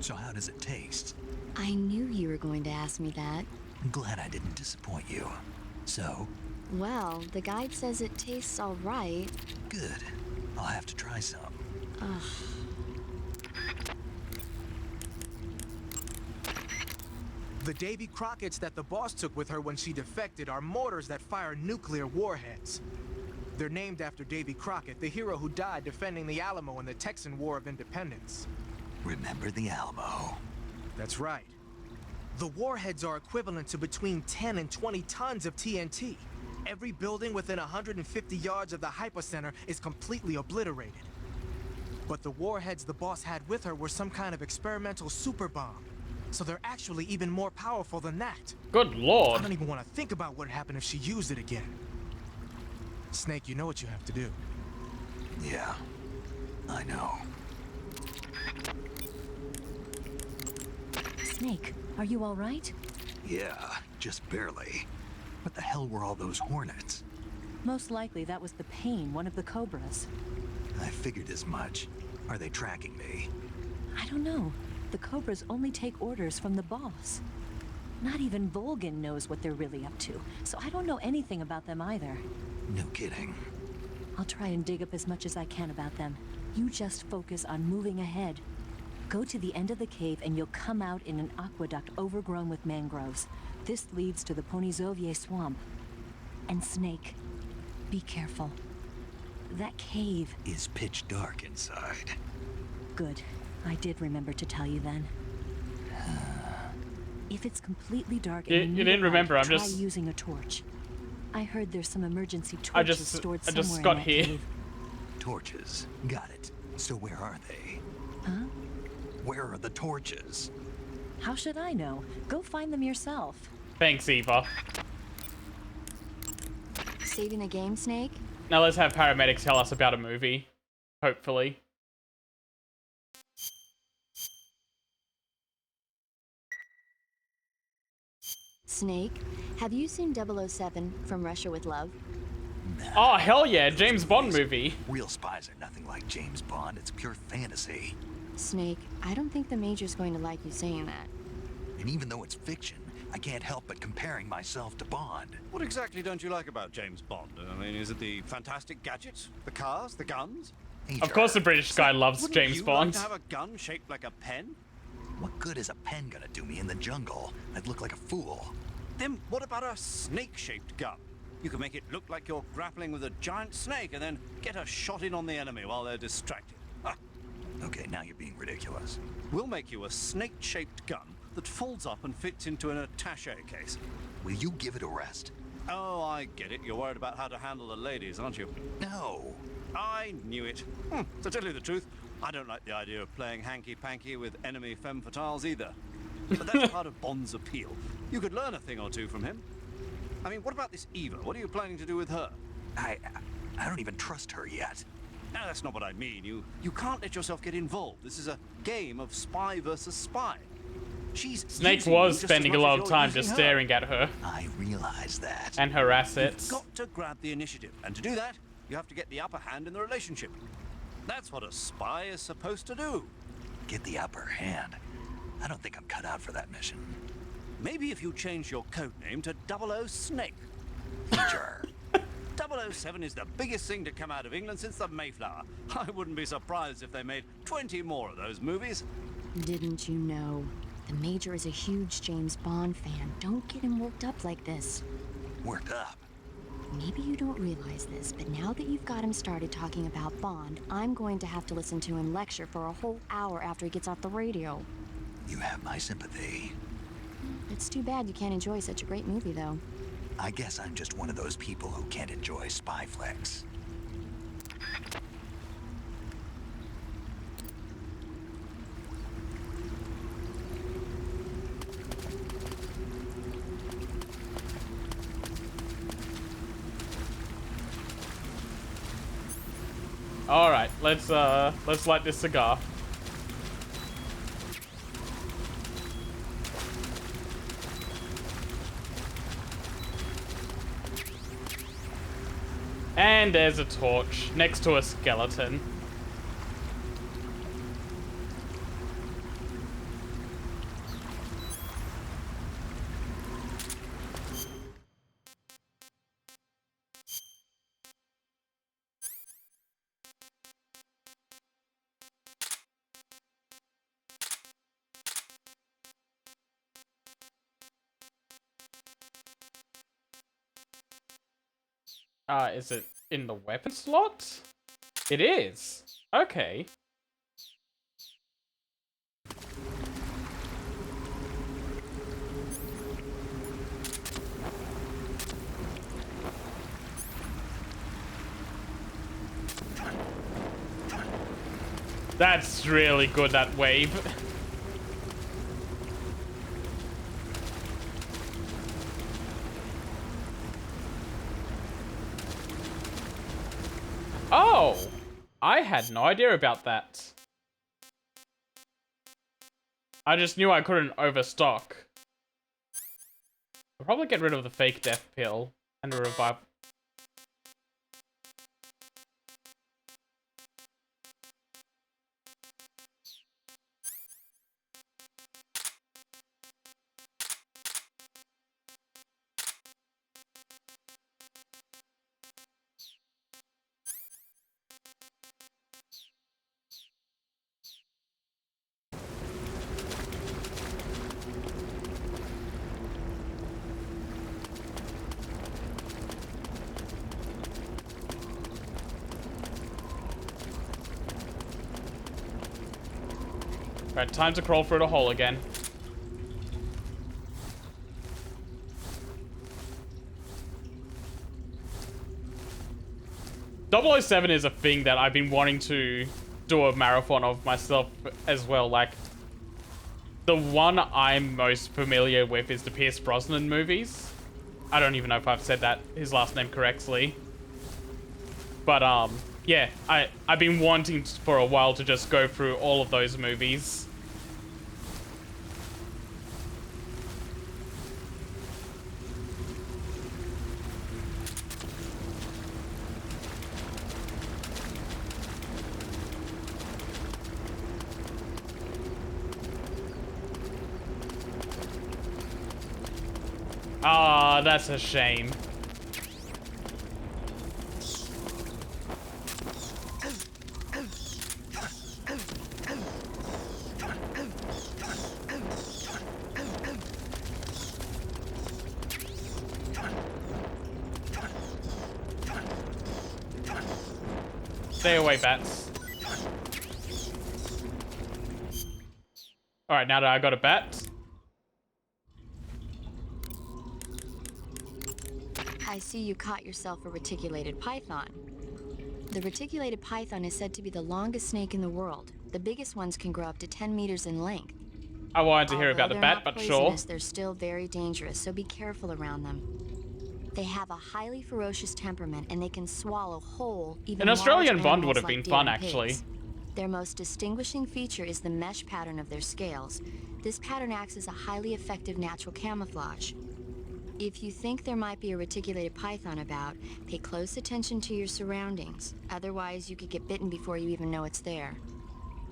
So how does it taste? I knew you were going to ask me that. I'm glad I didn't disappoint you. So, Well, the guide says it tastes all right. good. I'll have to try some. Ugh. The Davy Crockett's that the boss took with her when she defected are mortars that fire nuclear warheads. They're named after Davy Crockett, the hero who died defending the Alamo in the Texan War of Independence. Remember the Alamo. That's right. The warheads are equivalent to between 10 and 20 tons of TNT. Every building within 150 yards of the hypocenter is completely obliterated. But the warheads the boss had with her were some kind of experimental super bomb. So they're actually even more powerful than that. Good I lord. don't even want to think about what would happen if she used it again. Snake, you know what you have to do. Yeah, I know. Snake, are you all right? Yeah, just barely. What the hell were all those hornets? Most likely that was the pain, one of the cobras. I figured as much. Are they tracking me? I don't know. The cobras only take orders from the boss. Not even Volgin knows what they're really up to, so I don't know anything about them either. No kidding. I'll try and dig up as much as I can about them. You just focus on moving ahead. Go to the end of the cave and you'll come out in an aqueduct overgrown with mangroves. This leads to the Ponyzovier swamp. And Snake, be careful. That cave... Is pitch dark inside. Good. I did remember to tell you then. If it's completely dark and You need didn't a light, remember, I'm try just- using a torch. I heard there's some emergency I torches just stored I somewhere just in got that here. cave. Torches. Got it. So where are they? Huh? Where are the torches? How should I know? Go find them yourself. Thanks, Eva. Saving the game, Snake? Now let's have paramedics tell us about a movie. Hopefully. Snake, have you seen 007 From Russia with Love? Oh, hell yeah, James Bond movie. Real spies are nothing like James Bond. It's pure fantasy. Snake, I don't think the Major's going to like you saying that. And even though it's fiction, I can't help but comparing myself to Bond. What exactly don't you like about James Bond? I mean, is it the fantastic gadgets? The cars? The guns? Of course the British guy loves Wouldn't James you Bond. like to have a gun shaped like a pen? What good is a pen gonna do me in the jungle? I'd look like a fool. Then what about a snake-shaped gun? You can make it look like you're grappling with a giant snake and then get a shot in on the enemy while they're distracted. Ah, Okay, now you're being ridiculous. we'll make you a snake-shaped gun that folds up and fits into an attaché case. Will you give it a rest? Oh, I get it. You're worried about how to handle the ladies, aren't you? No. I knew it. To tell you the truth, I don't like the idea of playing hanky-panky with enemy femme fatales either. But that's part of Bond's appeal. You could learn a thing or two from him. I mean, what about this Eva? What are you planning to do with her? I don't even trust her yet. No, that's not what I mean. You can't let yourself get involved. This is a game of spy versus spy. She's Snake using you was just as spending a much lot as of you're time using just her. staring at her I realize that. and her assets. You've got to grab the initiative, and to do that, you have to get the upper hand in the relationship. That's what a spy is supposed to do. Get the upper hand. I don't think I'm cut out for that mission. Maybe if you change your code name to 00 Snake. Sure. 007 is the biggest thing to come out of England since the Mayflower. I wouldn't be surprised if they made 20 more of those movies. Didn't you know? The Major is a huge James Bond fan. Don't get him worked up like this. Worked up. Maybe you don't realize this, but now that you've got him started talking about Bond, I'm going to have to listen to him lecture for a whole hour after he gets off the radio. You have my sympathy. It's too bad you can't enjoy such a great movie, though. I guess I'm just one of those people who can't enjoy spy flicks. All right, let's light this cigar. And there's a torch next to a skeleton. Is it in the weapon slot? It is. Okay. That's really good, that wave. Oh! I had no idea about that. I just knew I couldn't overstock. I'll probably get rid of the fake death pill and revive. Right, time to crawl through the hole again. .007 is a thing that I've been wanting to do a marathon of myself as well. Like, the one I'm most familiar with is the Pierce Brosnan movies. I don't even know if I've said that his last name correctly. But yeah, I've been wanting for a while to just go through all of those movies. Ah, that's a shame. Stay away, bats. Alright, now that I got a bat. I see you caught yourself a reticulated python. The reticulated python is said to be the longest snake in the world. The biggest ones can grow up to 10 meters in length. I wanted to hear Although about the they're bat, not but poisonous, sure. They're still very dangerous, so be careful around them. They have a highly ferocious temperament, and they can swallow whole, even An Australian large Bond would animals have like been deer fun, and actually. pigs. Their most distinguishing feature is the mesh pattern of their scales. This pattern acts as a highly effective natural camouflage. If you think there might be a reticulated python about, pay close attention to your surroundings. Otherwise, you could get bitten before you even know it's there.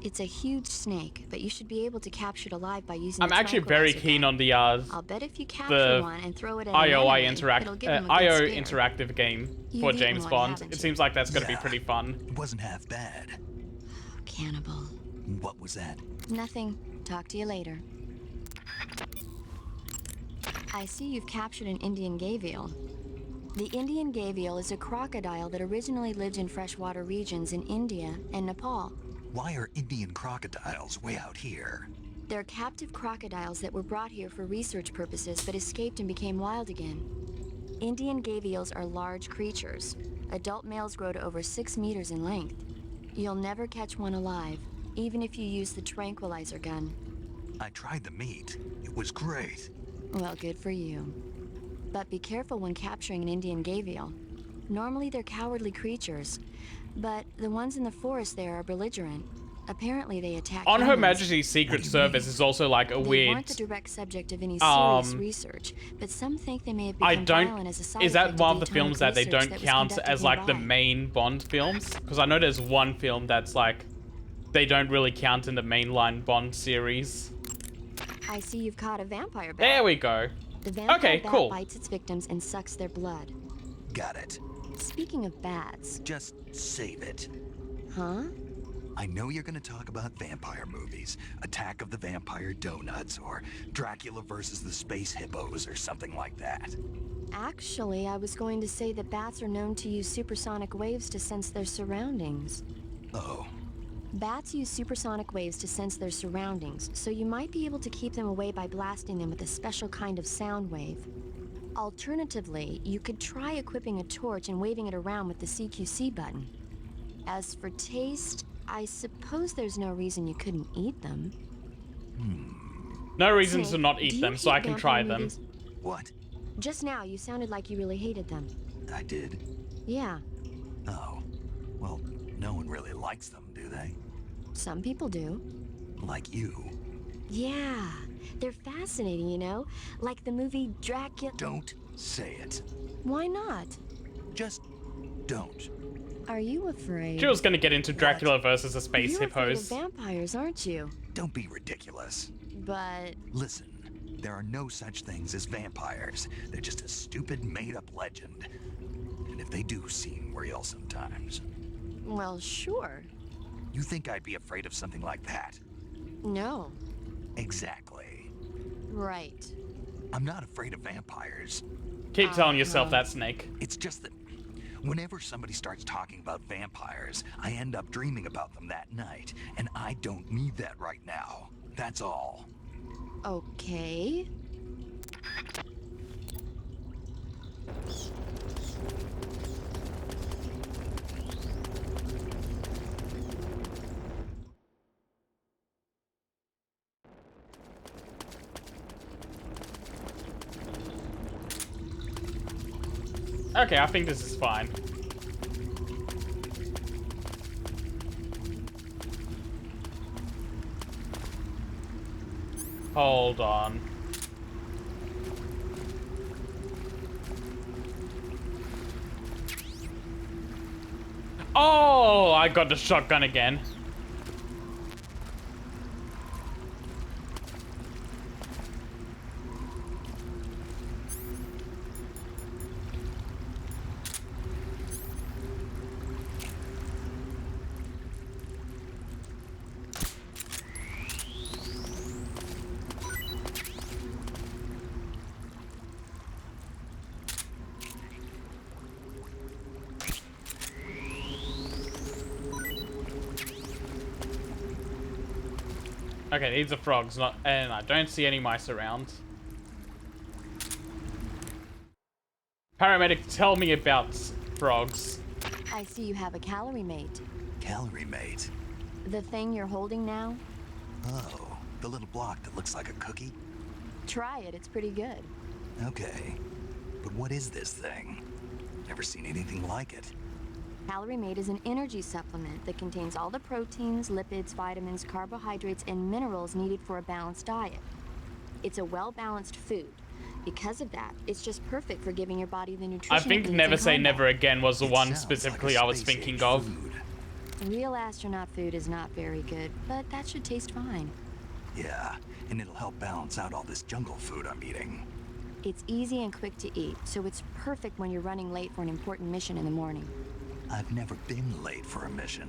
It's a huge snake, but you should be able to capture it alive by using I'm the actually very tranquilizer keen gun. on the I'll bet if you capture one and throw it at an IO enemy, it'll give him a good IO scare. interactive game You've for eaten James one, Bond. haven't It you? seems like that's gonna be Yeah. pretty fun. It wasn't half bad. Cannibal. What was that? Nothing. Talk to you later. I see you've captured an Indian gavial. The Indian gavial is a crocodile that originally lived in freshwater regions in India and Nepal. Why are Indian crocodiles way out here? They're captive crocodiles that were brought here for research purposes but escaped and became wild again. Indian gavials are large creatures. Adult males grow to over 6 meters in length. You'll never catch one alive, even if you use the tranquilizer gun. I tried the meat. It was great. Well, good for you. But be careful when capturing an Indian gavial. Normally they're cowardly creatures, but the ones in the forest there are belligerent. Apparently they attack On Her humans. Majesty's Secret Service is also like a They weird. weren't the direct subject of any serious research, but some think they may have become violent as a side Is that effect one of of the atomic films that they research don't that was count conducted as like the nearby. main Bond films? Because I know there's one film that's like they don't really count in the mainline Bond series. I see you've caught a vampire bat. There we go. The vampire Okay, bat cool. bites its victims and sucks their blood. Got it. Speaking of bats, Just save it. huh? I know you're gonna talk about vampire movies, Attack of the Vampire Donuts, or Dracula versus the Space Hippos, or something like that. Actually, I was going to say that bats are known to use supersonic waves to sense their surroundings. Oh, Bats use supersonic waves to sense their surroundings, so you might be able to keep them away by blasting them with a special kind of sound wave. Alternatively, you could try equipping a torch and waving it around with the CQC button. As for taste, I suppose there's no reason you couldn't eat them. No reason Snake, to not do eat you them, so hate I can vampire try them. movies? what? Just now, you sounded like you really hated them. I did? Yeah, Oh. Well, no one really likes them, do they? some people do. Like you. Yeah, they're fascinating, you know? Like the movie Dracula. Don't say it. Why not? Just don't. Are you afraid? She was gonna get into Dracula versus the Space You're afraid of Hippos. vampires, aren't you? Don't be ridiculous. But Listen, there are no such things as vampires. They're just a stupid, made-up legend. And if they do seem real sometimes. well, sure. You think I'd be afraid of something like that? No. Exactly. Right. I'm not afraid of vampires. Keep telling yourself that, Snake. It's just that whenever somebody starts talking about vampires, I end up dreaming about them that night, and I don't need that right now. That's all. Okay. Okay, I think this is fine. Hold on. Oh, I got the shotgun again. Okay, these are frogs, not, and I don't see any mice around. Paramedic, tell me about frogs. I see you have a calorie mate. Calorie mate. The thing you're holding now? Oh, the little block that looks like a cookie? Try it, it's pretty good. Okay. But what is this thing? Never seen anything like it. Calorie Mate is an energy supplement that contains all the proteins, lipids, vitamins, carbohydrates, and minerals needed for a balanced diet. It's a well-balanced food. Because of that, it's just perfect for giving your body the nutrition I it think needs Never in Say combat. Never Again was the It one sounds specifically like a I was space-age thinking of. food. Real astronaut food is not very good, but that should taste fine. Yeah, and it'll help balance out all this jungle food I'm eating. It's easy and quick to eat, so it's perfect when you're running late for an important mission in the morning. I've never been late for a mission.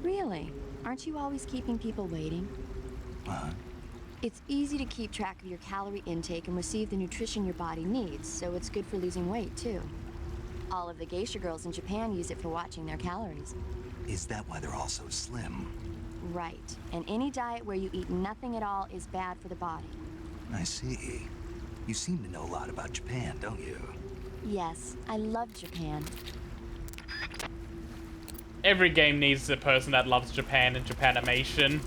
Really? Aren't you always keeping people waiting? Huh? It's easy to keep track of your calorie intake and receive the nutrition your body needs, so it's good for losing weight, too. All of the geisha girls in Japan use it for watching their calories. Is that why they're all so slim? Right. And any diet where you eat nothing at all is bad for the body. I see. You seem to know a lot about Japan, don't you? Yes, I love Japan. Every game needs a person that loves Japan and Japanimation.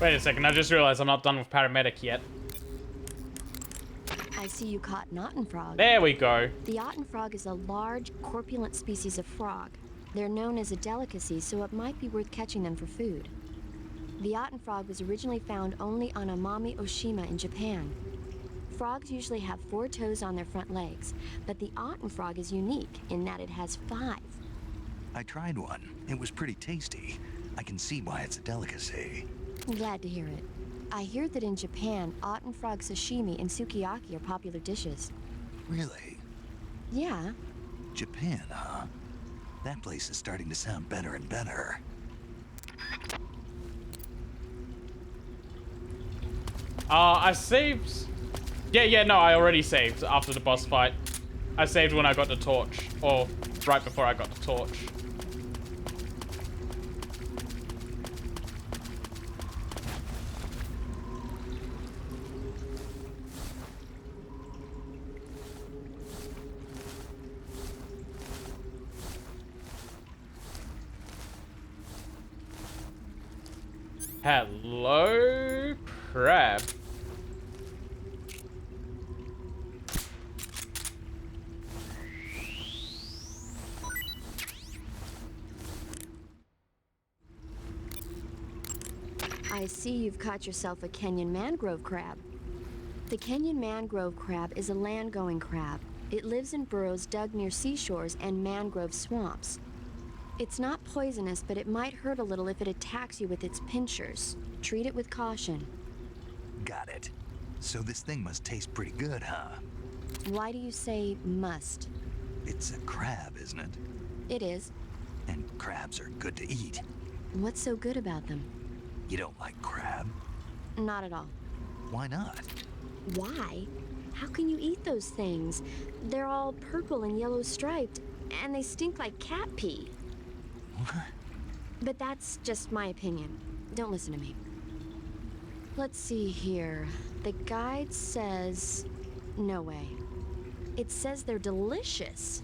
Wait a second, I just realized I'm not done with paramedic yet. I see you caught an otten frog. There we go. The otten frog is a large, corpulent species of frog. They're known as a delicacy, so it might be worth catching them for food. The otten frog was originally found only on Amami Oshima in Japan. Frogs usually have 4 toes on their front legs, but the otten frog is unique in that it has 5. I tried one. It was pretty tasty. I can see why it's a delicacy. I'm glad to hear it. I hear that in Japan, otten frog sashimi and sukiyaki are popular dishes. Really? Yeah. Japan, huh? That place is starting to sound better and better. I saved... Yeah, no, I already saved after the boss fight. I saved when I got the torch. Or right before I got the torch. Hello, crab. I see you've caught yourself a Kenyan mangrove crab. The Kenyan mangrove crab is a land-going crab. It lives in burrows dug near seashores and mangrove swamps. It's not poisonous, but it might hurt a little if it attacks you with its pinchers. Treat it with caution. Got it. So this thing must taste pretty good, huh? Why do you say must? It's a crab, isn't it? It is. And crabs are good to eat. What's so good about them? You don't like crab? Not at all. Why not? Why? How can you eat those things? They're all purple and yellow striped, and they stink like cat pee. What? But that's just my opinion. Don't listen to me. Let's see here. The guide says... No way. It says they're delicious.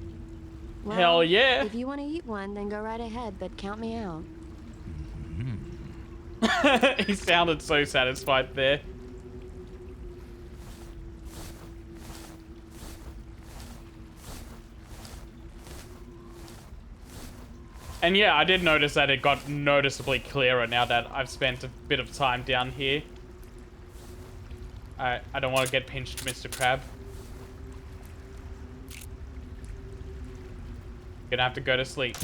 Well, Hell yeah. If you want to eat one, then go right ahead, but count me out. He sounded so satisfied there. And yeah, I did notice that it got noticeably clearer now that I've spent a bit of time down here. I don't want to get pinched, Mr. Crab. Gonna have to go to sleep.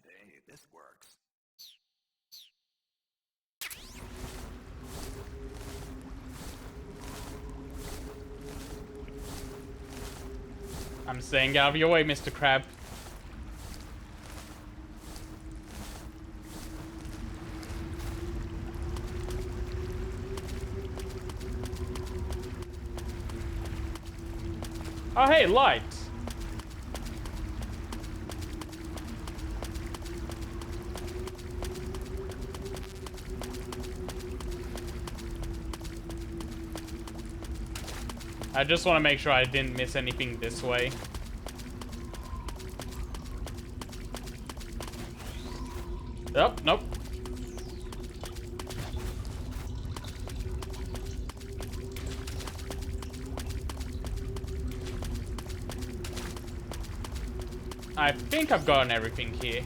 Hey, this works. I'm staying out of your way, Mr. Crab. Oh, hey, light. I just want to make sure I didn't miss anything this way. Oh, nope. I think I've gotten everything here.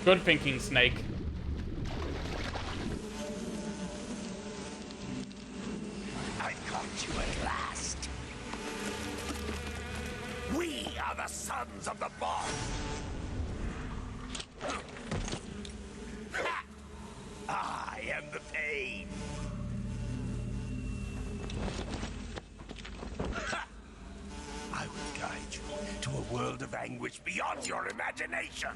Good thinking, Snake. I caught you at last. We are the sons of the boss. I am the pain. I will guide you to a world of anguish beyond your imagination.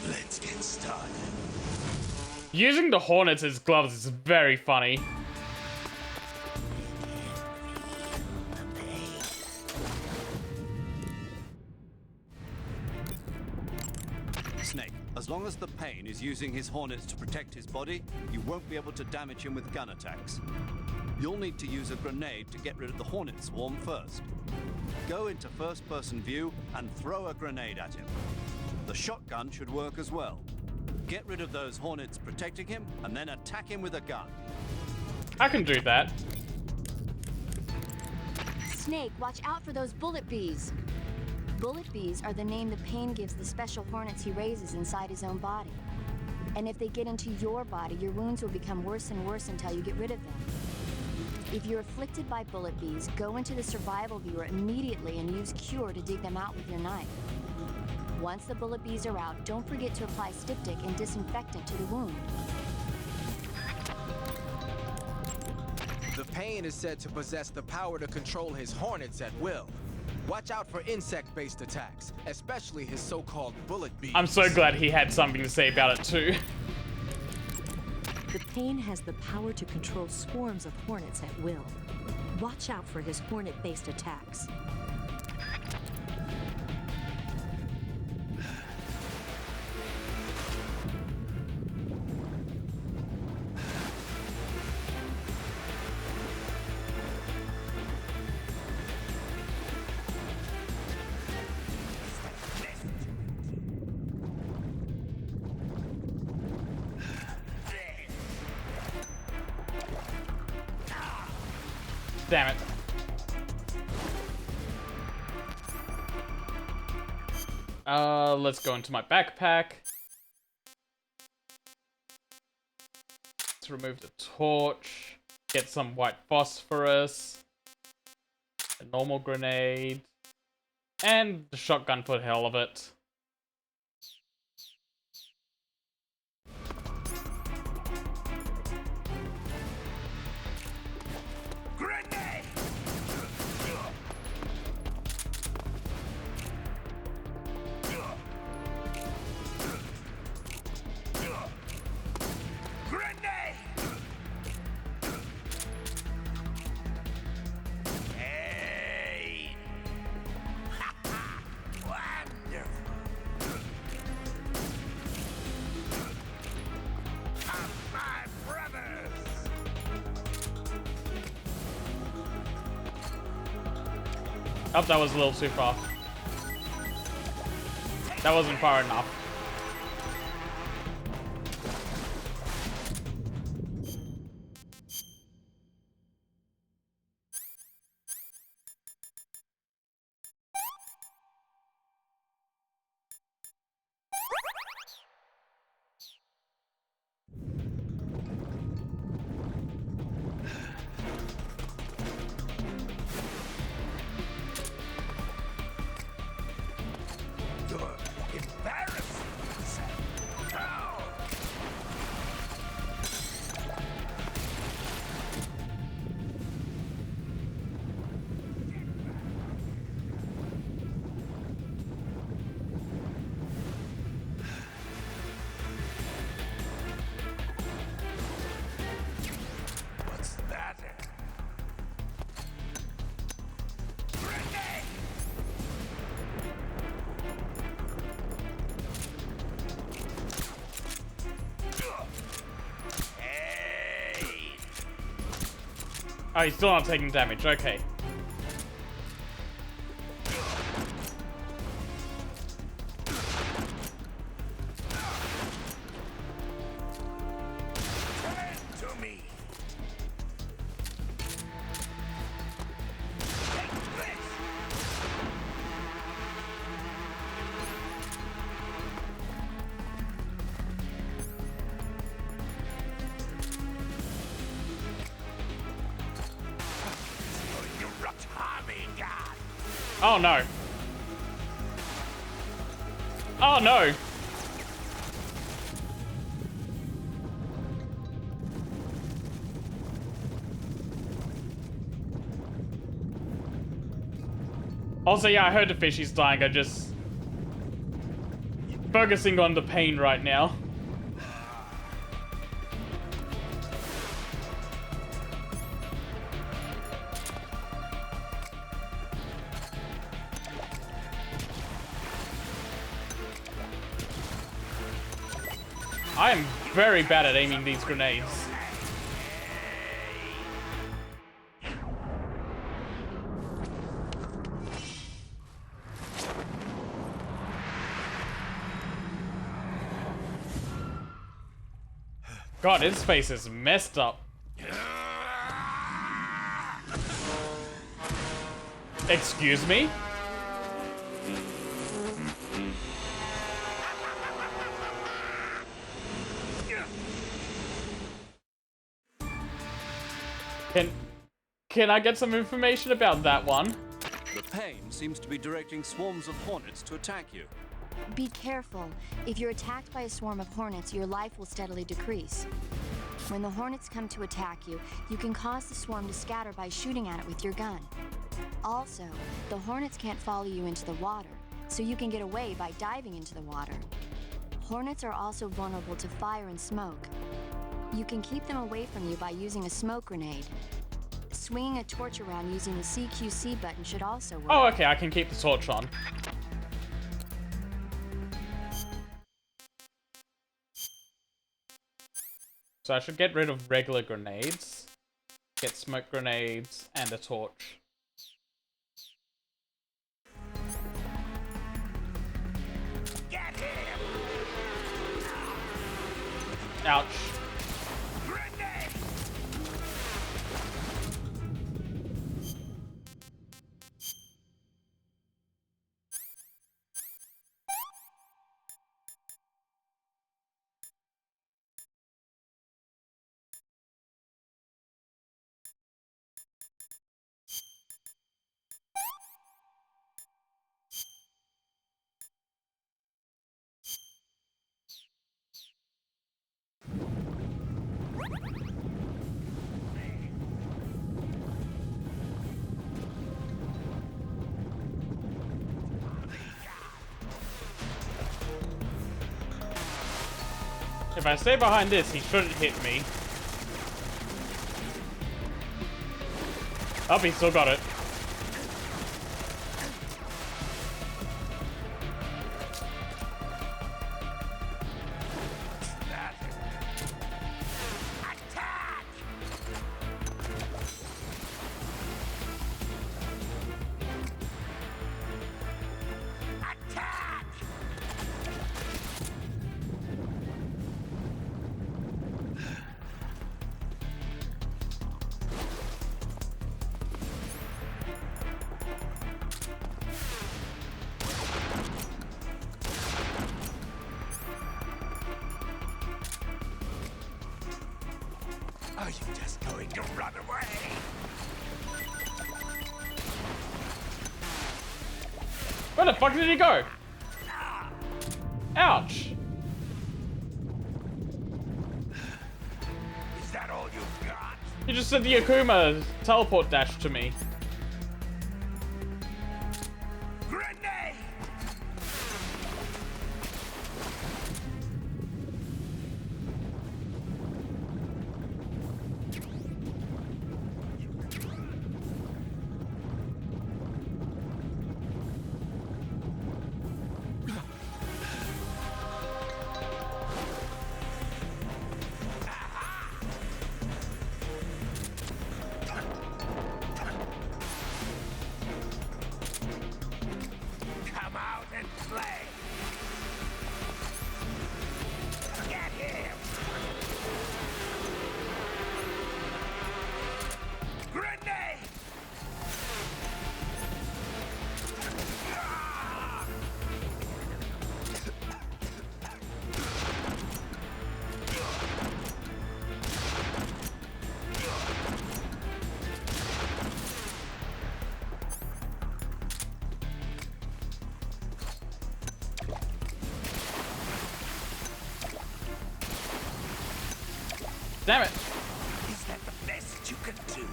Let's get started. Using the Hornets as gloves is very funny. Snake, as long as the Pain is using his hornets to protect his body, you won't be able to damage him with gun attacks. You'll need to use a grenade to get rid of the hornet swarm first. Go into first-person view and throw a grenade at him. The shotgun should work as well. Get rid of those hornets protecting him, and then attack him with a gun. I can do that. Snake, watch out for those bullet bees. Bullet bees are the name the Pain gives the special hornets he raises inside his own body. And if they get into your body, your wounds will become worse and worse until you get rid of them. If you're afflicted by bullet bees, go into the survival viewer immediately and use Cure to dig them out with your knife. Once the bullet bees are out, don't forget to apply styptic and disinfectant to the wound. The Pain is said to possess the power to control his hornets at will. Watch out for insect-based attacks, especially his so-called bullet bees. I'm so glad he had something to say about it too. The Pain has the power to control swarms of hornets at will. Watch out for his hornet-based attacks. Damn it. Let's go into my backpack. Let's remove the torch. Get some white phosphorus. A normal grenade. And the shotgun for the hell of it. Grenade! Grenade! Hey! Wonderful! Come, my brothers! Oh, that was a little too far. That wasn't far enough. Oh, he's still not taking damage. Okay. To me. Oh no. Oh no. Also, yeah, I heard the fish is dying. I just focusing on the pain right now. I am very bad at aiming these grenades. God, his face is messed up. Excuse me? Can I get some information about that one? The pain seems to be directing swarms of hornets to attack you. Be careful. If you're attacked by a swarm of hornets, your life will steadily decrease. When the hornets come to attack you, you can cause the swarm to scatter by shooting at it with your gun. Also, the hornets can't follow you into the water, so you can get away by diving into the water. Hornets are also vulnerable to fire and smoke. You can keep them away from you by using a smoke grenade. Swinging a torch around using the CQC button should also work. Oh, okay, I can keep the torch on. So I should get rid of regular grenades, get smoke grenades, and a torch. Get him! Ouch. Grenade! If I stay behind this, he shouldn't hit me. Oh, he still got it. Are you just going to run away? Where the fuck did he go? Ouch. Is that all you've got? He just said the Akuma teleport dash to me. Grenade! Damn it. Is that the best you can do?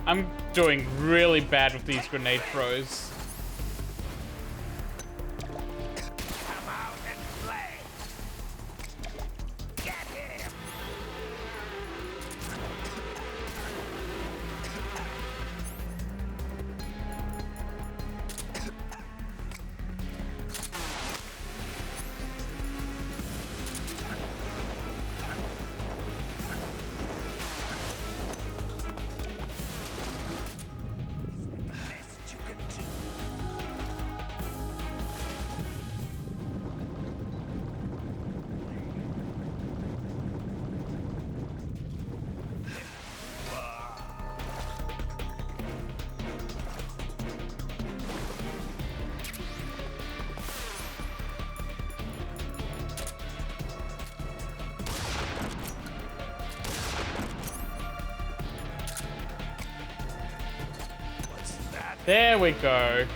I'm doing really bad with these grenade throws. Come out and play. Get him. Best you can do. What's that? There we go.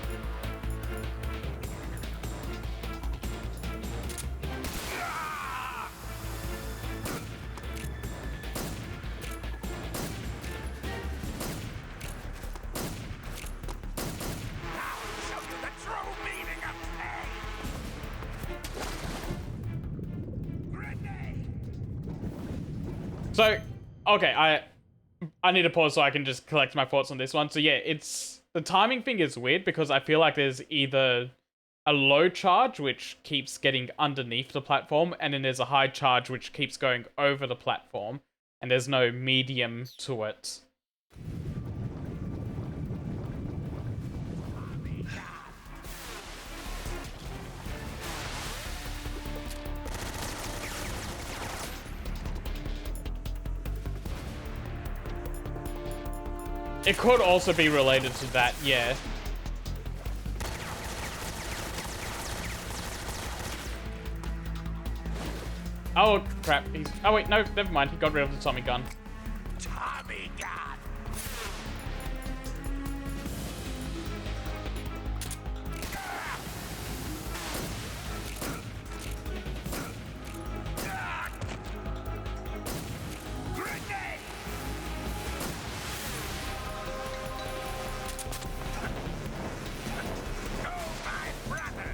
Show you the true meaning of pain. Grenade. So, okay, I need to pause so I can just collect my thoughts on this one. So yeah, it's the timing thing is weird because I feel like there's either a low charge which keeps getting underneath the platform, and then there's a high charge which keeps going over the platform, and there's no medium to it. It could also be related to that, yeah. Oh crap, he's... Oh wait, no, never mind, he got rid of the Tommy gun. Tommy gun. Grenade. Oh, my brother.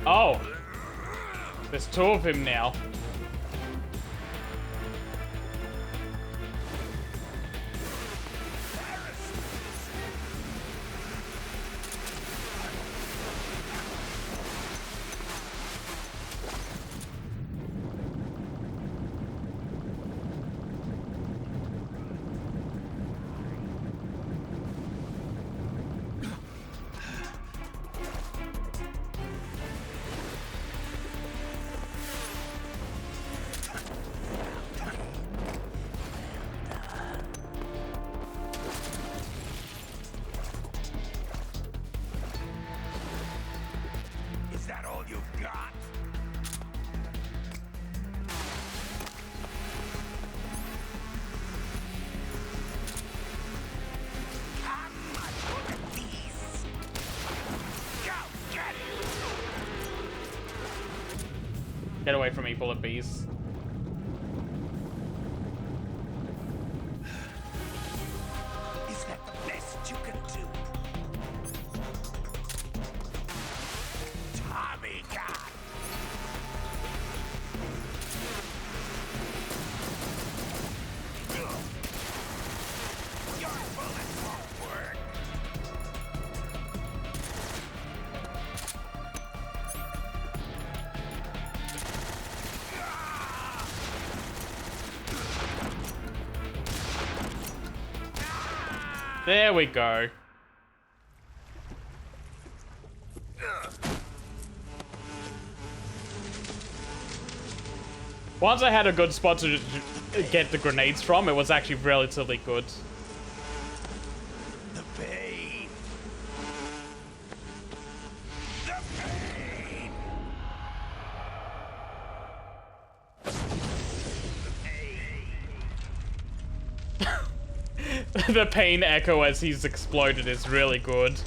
Oh! There's two of him now. Is that all you've got? How much for these? Go get it! Get away from me, bullet bees. Is that the best you can do? Tommy gun! Your bullets won't work! There we go. Once I had a good spot to get the grenades from, it was actually relatively good. The pain. The pain. The pain echo as he's exploded is really good.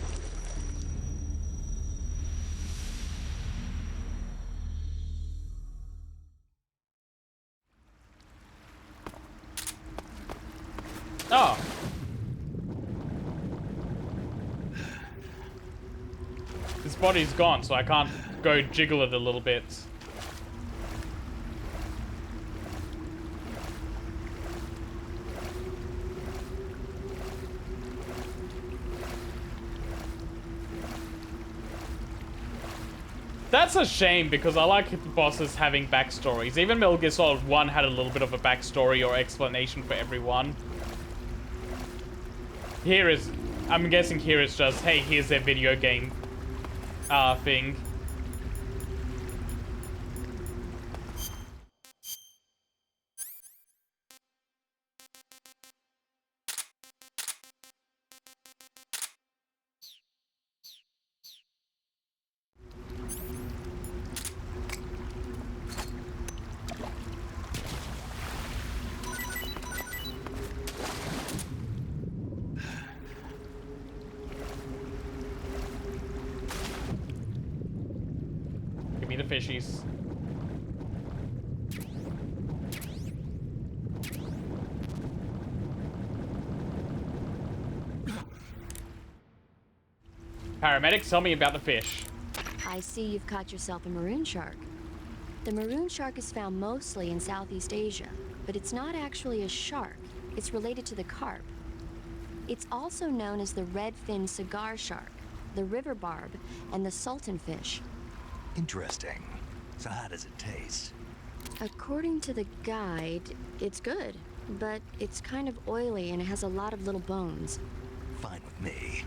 Oh. His body's gone, so I can't go jiggle it a little bit. That's a shame, because I like the bosses having backstories. Even Metal Gear Solid 1 had a little bit of a backstory or explanation for everyone. Here is... I'm guessing here it's just, hey, here's their video game thing. Give me the fishies. Paramedics, tell me about the fish. I see you've caught yourself a maroon shark. The maroon shark is found mostly in Southeast Asia, but it's not actually a shark. It's related to the carp. It's also known as the red-finned cigar shark, the river barb, and the sultan fish. Interesting. So how does it taste? According to the guide, it's good, but it's kind of oily and it has a lot of little bones. Fine with me.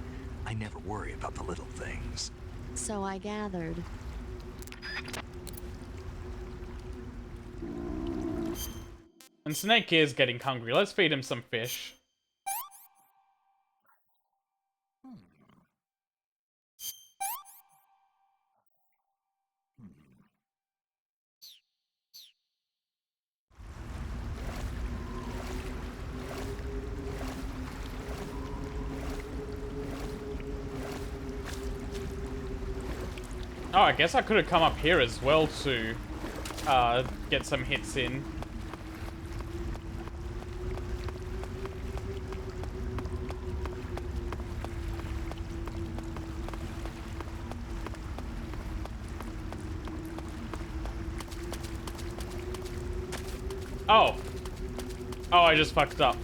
I never worry about the little things. So I gathered. And Snake is getting hungry. Let's feed him some fish. Oh, I guess I could have come up here as well to get some hits in. Oh. Oh, I just fucked up.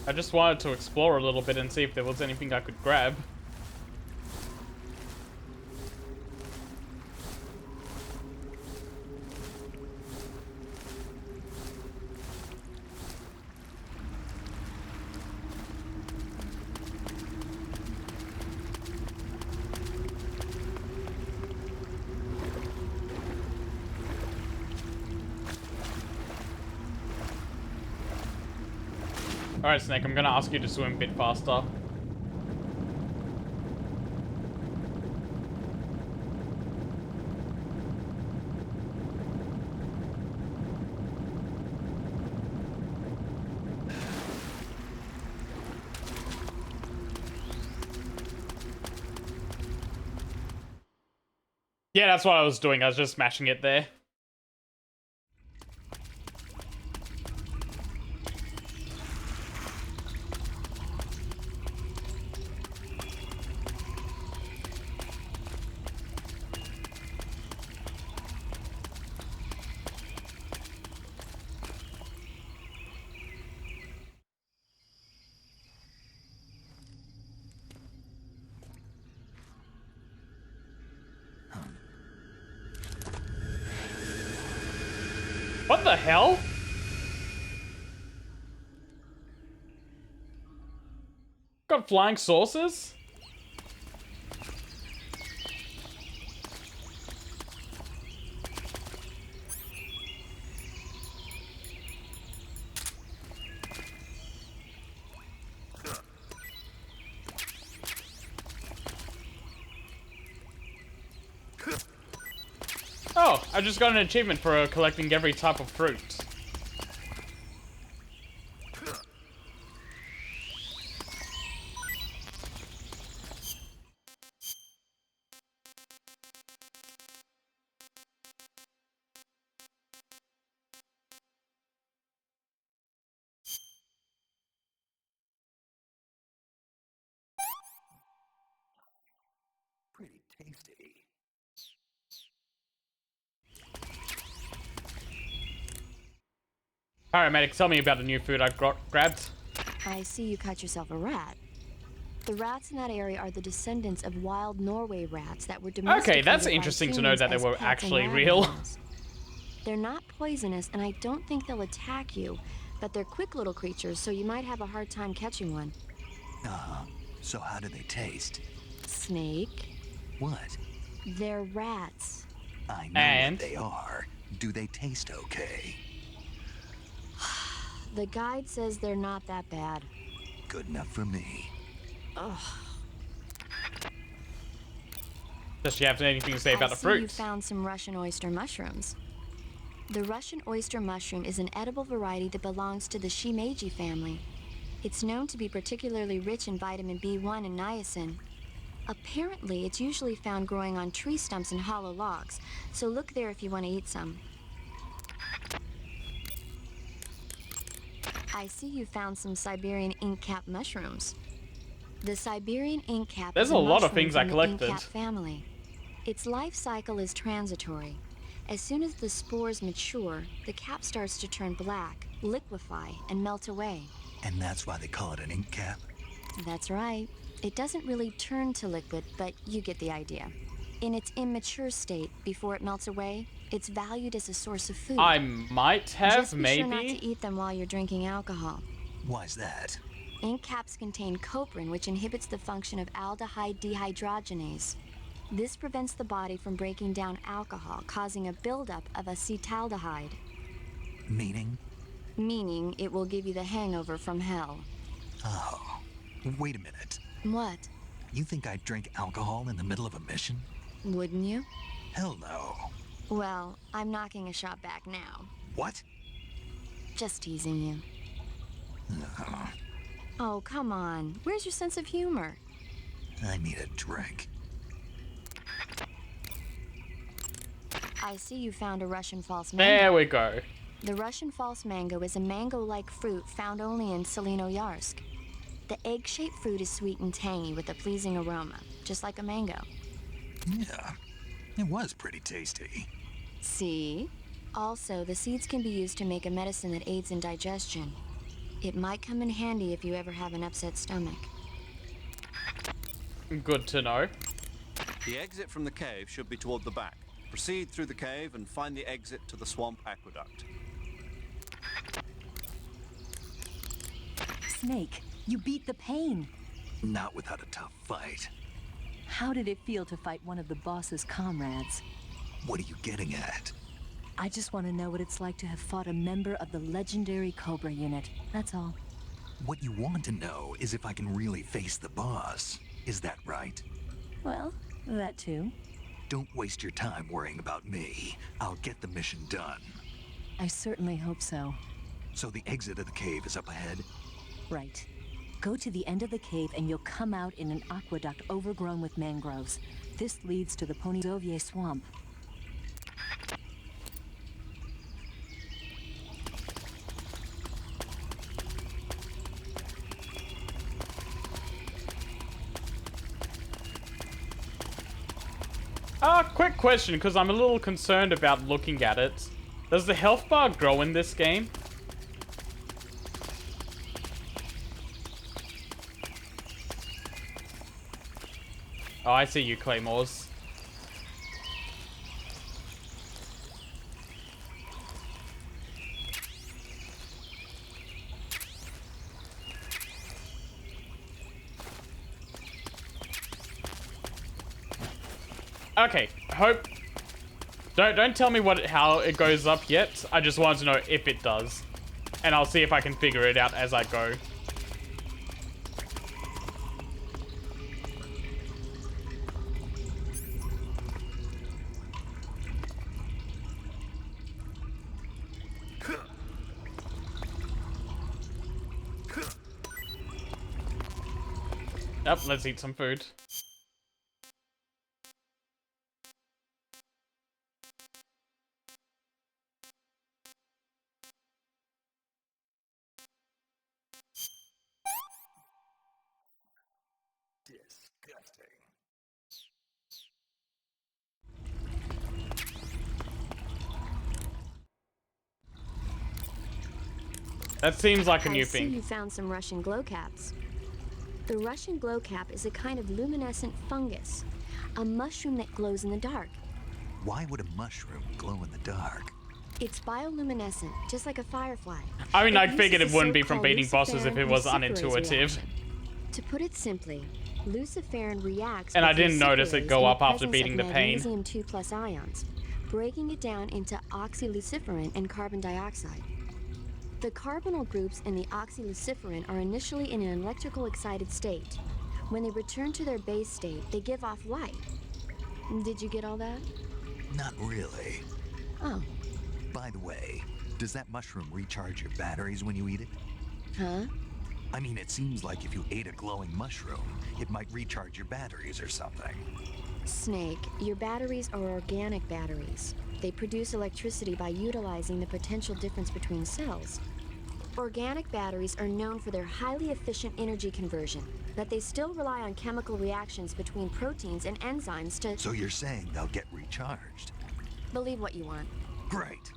I just wanted to explore a little bit and see if there was anything I could grab. Alright, Snake, I'm gonna ask you to swim a bit faster. Yeah, that's what I was doing. I was just smashing it there. the hell? Got flying saucers? Oh, I just got an achievement for collecting every type of fruit. Pretty tasty. Paramedic, tell me about the new food I grabbed. I see you caught yourself a rat. The rats in that area are the descendants of wild Norway rats that were domesticated Okay, that's by interesting to know humans that they as were pets and actually lab real. animals. They're not poisonous, and I don't think they'll attack you, but they're quick little creatures, so you might have a hard time catching one. Uh-huh. So how do they taste? Snake, What? they're rats. I know And? what they are. Do they taste okay? The guide says they're not that bad. Good enough for me. Ugh. Does she have anything to say about I the see you fruit? found some Russian oyster mushrooms. The Russian oyster mushroom is an edible variety that belongs to the shimeji family. It's known to be particularly rich in vitamin B1 and niacin. Apparently, it's usually found growing on tree stumps and hollow logs, so look there if you want to eat some. I see you found some Siberian inkcap mushrooms. The Siberian inkcap There's is a lot of mushroom things I from the collected. inkcap family. Its life cycle is transitory. As soon as the spores mature, the cap starts to turn black, liquefy, and melt away. And that's why they call it an ink cap? That's right. It doesn't really turn to liquid, but you get the idea. In its immature state, before it melts away, it's valued as a source of food. I might have, Just be maybe. sure not to eat them while you're drinking alcohol. Why's that? Ink caps contain coprin, which inhibits the function of aldehyde dehydrogenase. This prevents the body from breaking down alcohol, causing a buildup of acetaldehyde. Meaning? Meaning it will give you the hangover from hell. Oh. Wait a minute. What? You think I'd drink alcohol in the middle of a mission? Wouldn't you? Hell no. Well, I'm knocking a shot back now. What? Just teasing you. No. Oh, come on. Where's your sense of humor? I need a drink. I see you found a Russian false mango. There we go. The Russian false mango is a mango-like fruit found only in Selinoyarsk. The egg-shaped fruit is sweet and tangy with a pleasing aroma, just like a mango. Yeah. It was pretty tasty. See? Also, the seeds can be used to make a medicine that aids in digestion. It might come in handy if you ever have an upset stomach. Good to know. The exit from the cave should be toward the back. Proceed through the cave and find the exit to the swamp aqueduct. Snake, you beat the pain. Not without a tough fight. How did it feel to fight one of the boss's comrades? What are you getting at? I just want to know what it's like to have fought a member of the legendary Cobra unit. That's all. What you want to know is if I can really face the boss. Is that right? Well, that too. Don't waste your time worrying about me. I'll get the mission done. I certainly hope so. So the exit of the cave is up ahead? Right. Go to the end of the cave and you'll come out in an aqueduct overgrown with mangroves. This leads to the Ponizovye swamp. Quick question, because I'm a little concerned about looking at it. Does the health bar grow in this game? Oh, I see you, Claymores. Okay, hope... Don't tell me how it goes up yet. I just wanted to know if it does. And I'll see if I can figure it out as I go. Yep, let's eat some food. Disgusting. That seems like a I new see thing. you found some Russian glow caps. The Russian glow cap is a kind of luminescent fungus, a mushroom that glows in the dark. Why would a mushroom glow in the dark? It's bioluminescent, just like a firefly. I mean, I It figured uses it a wouldn't be from so-called beating bosses if it was luciferase unintuitive. reaction. To put it simply, luciferin reacts And I with didn't notice it luciferase go in up the after presence beating of the pain. magnesium 2+ ions, breaking it down into oxyluciferin and carbon dioxide. The carbonyl groups in the oxyluciferin are initially in an electrical excited state. When they return to their base state, they give off light. Did you get all that? Not really. Oh, By the way, does that mushroom recharge your batteries when you eat it? huh? I mean, it seems like if you ate a glowing mushroom, it might recharge your batteries or something. Snake, your batteries are organic batteries. They produce electricity by utilizing the potential difference between cells. Organic batteries are known for their highly efficient energy conversion, but they still rely on chemical reactions between proteins and enzymes to So you're saying they'll get recharged? believe what you want. Great.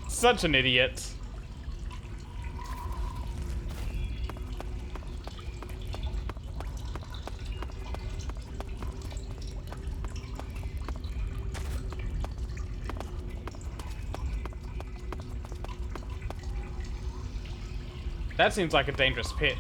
Such an idiot. That seems like a dangerous pit.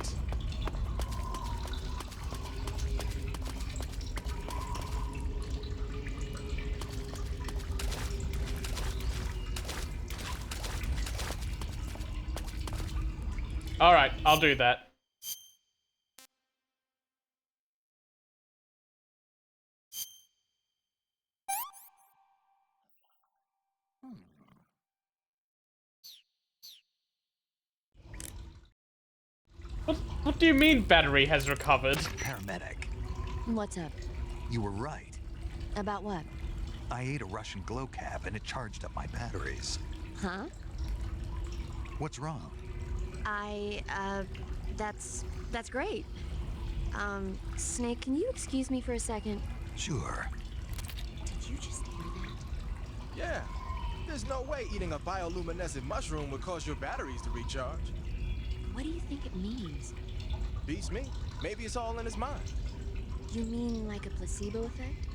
Alright, I'll do that. What do you mean battery has recovered? Paramedic, What's up? you were right. About what? I ate a Russian glow cap and it charged up my batteries. Huh? What's wrong? That's great. Snake, can you excuse me for a second? Sure. Did you just hear that? Yeah. There's no way eating a bioluminescent mushroom would cause your batteries to recharge. What do you think it means? Beats me. Maybe it's all in his mind. You mean like a placebo effect?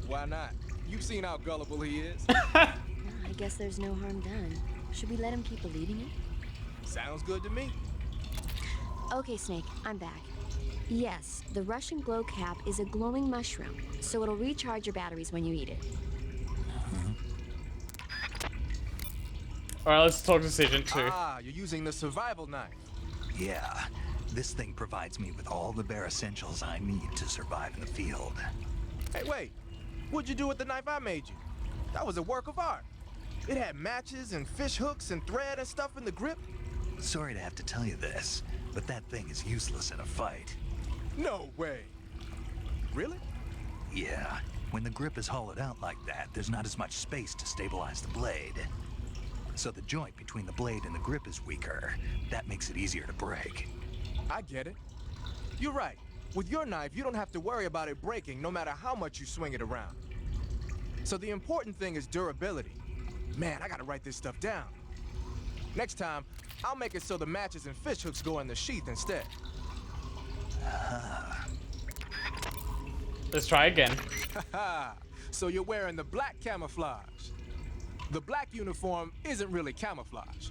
Why not? You've seen how gullible he is. No, I guess there's no harm done. Should we let him keep believing it? Sounds good to me. Okay, Snake, I'm back. Yes, the Russian glow cap is a glowing mushroom, so it'll recharge your batteries when you eat it. Alright, let's talk decision 2. Ah, you're using the survival knife. Yeah, this thing provides me with all the bare essentials I need to survive in the field. Hey, wait. What'd you do with the knife I made you? That was a work of art. It had matches and fish hooks and thread and stuff in the grip. Sorry to have to tell you this, but that thing is useless in a fight. No way. Really? Yeah, when the grip is hollowed out like that, there's not as much space to stabilize the blade. So the joint between the blade and the grip is weaker. That makes it easier to break. I get it. You're right. With your knife, you don't have to worry about it breaking no matter how much you swing it around. So the important thing is durability. Man, I gotta write this stuff down. Next time, I'll make it so the matches and fish hooks go in the sheath instead. Let's try again. Haha, so you're wearing the black camouflage. The black uniform isn't really camouflage.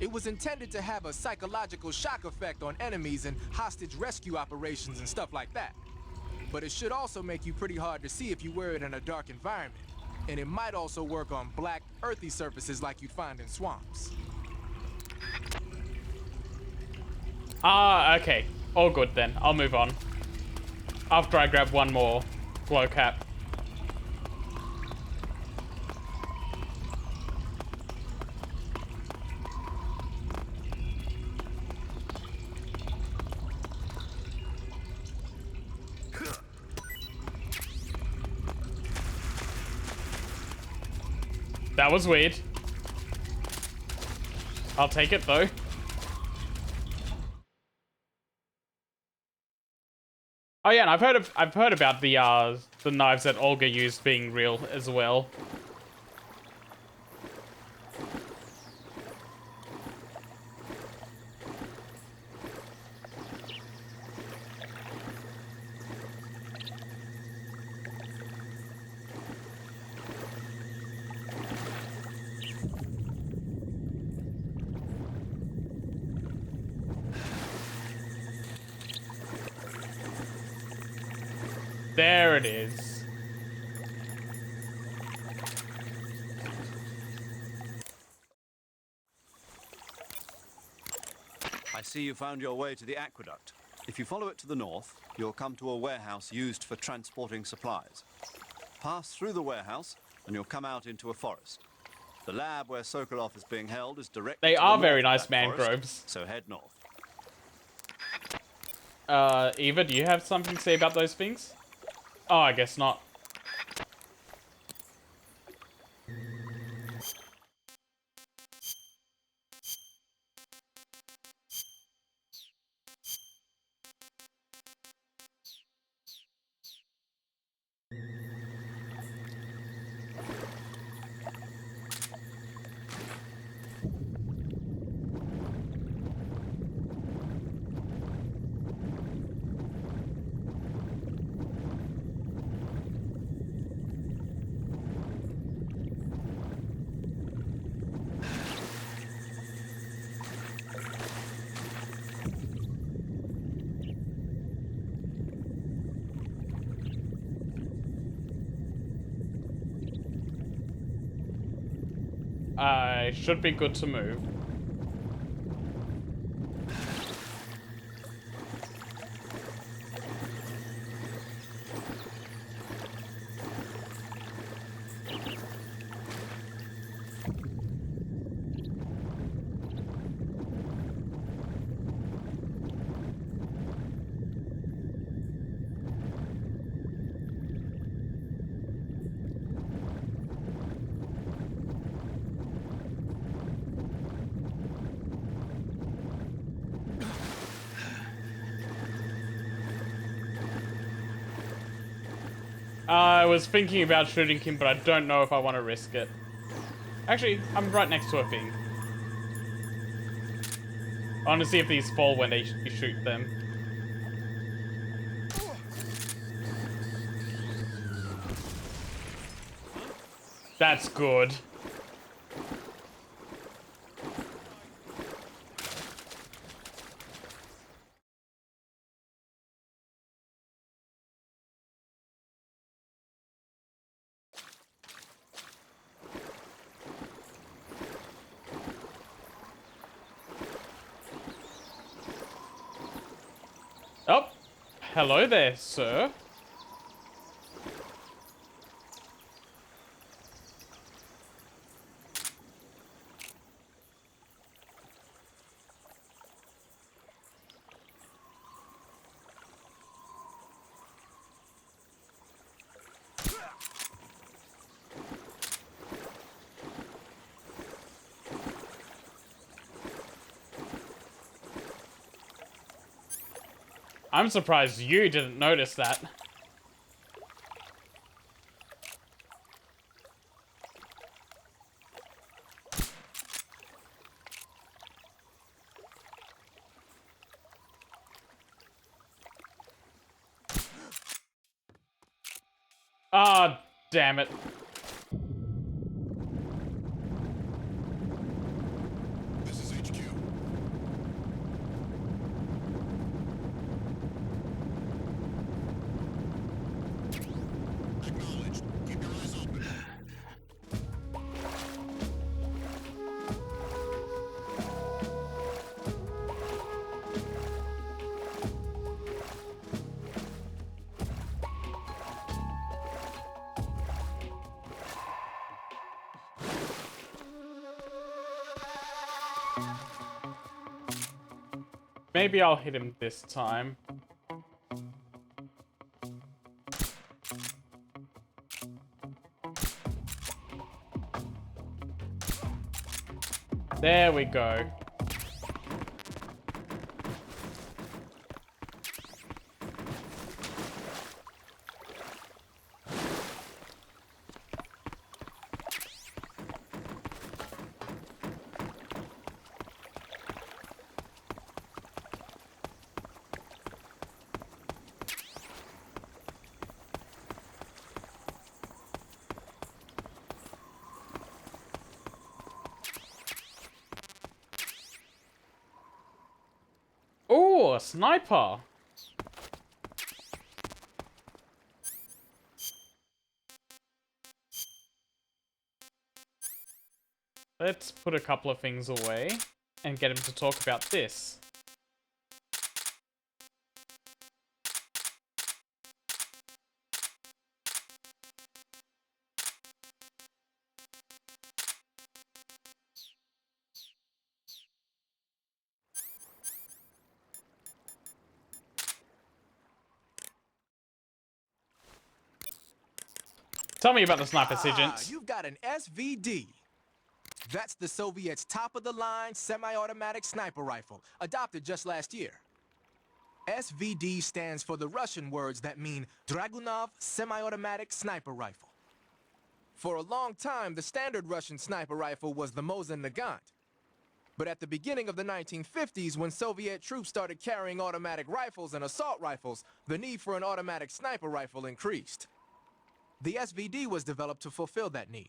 It was intended to have a psychological shock effect on enemies in hostage rescue operations and stuff like that. but it should also make you pretty hard to see if you wear it in a dark environment. And it might also work on black, earthy surfaces like you'd find in swamps. Ah, okay. All good then. I'll move on. After I grab one more glow cap. That was weird. I'll take it though. Oh yeah, and I've heard about the knives that Olga used being real as well. There it is. I see you found your way to the aqueduct. If you follow it to the north, you'll come to a warehouse used for transporting supplies. Pass through the warehouse, and you'll come out into a forest. The lab where Sokolov is being held is directly They to are the very north of nice that forest, mangroves. so head north. Eva, do you have something to say about those things? Oh, I guess not. I should be good to move. I was thinking about shooting him, but I don't know if I want to risk it. Actually, I'm right next to a thing. I want to see if these fall when you shoot them. That's good. Oh, hello there, sir. I'm surprised you didn't notice that. Ah, damn it. This is HQ. Maybe I'll hit him this time. There we go. Oh, a sniper. Let's put a couple of things away and get him to talk about this. Tell me about the sniper, Sergeant. You've got an SVD. That's the Soviets' top-of-the-line semi-automatic sniper rifle, adopted just last year. SVD stands for the Russian words that mean Dragunov Semi-Automatic Sniper Rifle. For a long time, the standard Russian sniper rifle was the Mosin Nagant. But at the beginning of the 1950s, when Soviet troops started carrying automatic rifles and assault rifles, the need for an automatic sniper rifle increased. The SVD was developed to fulfill that need.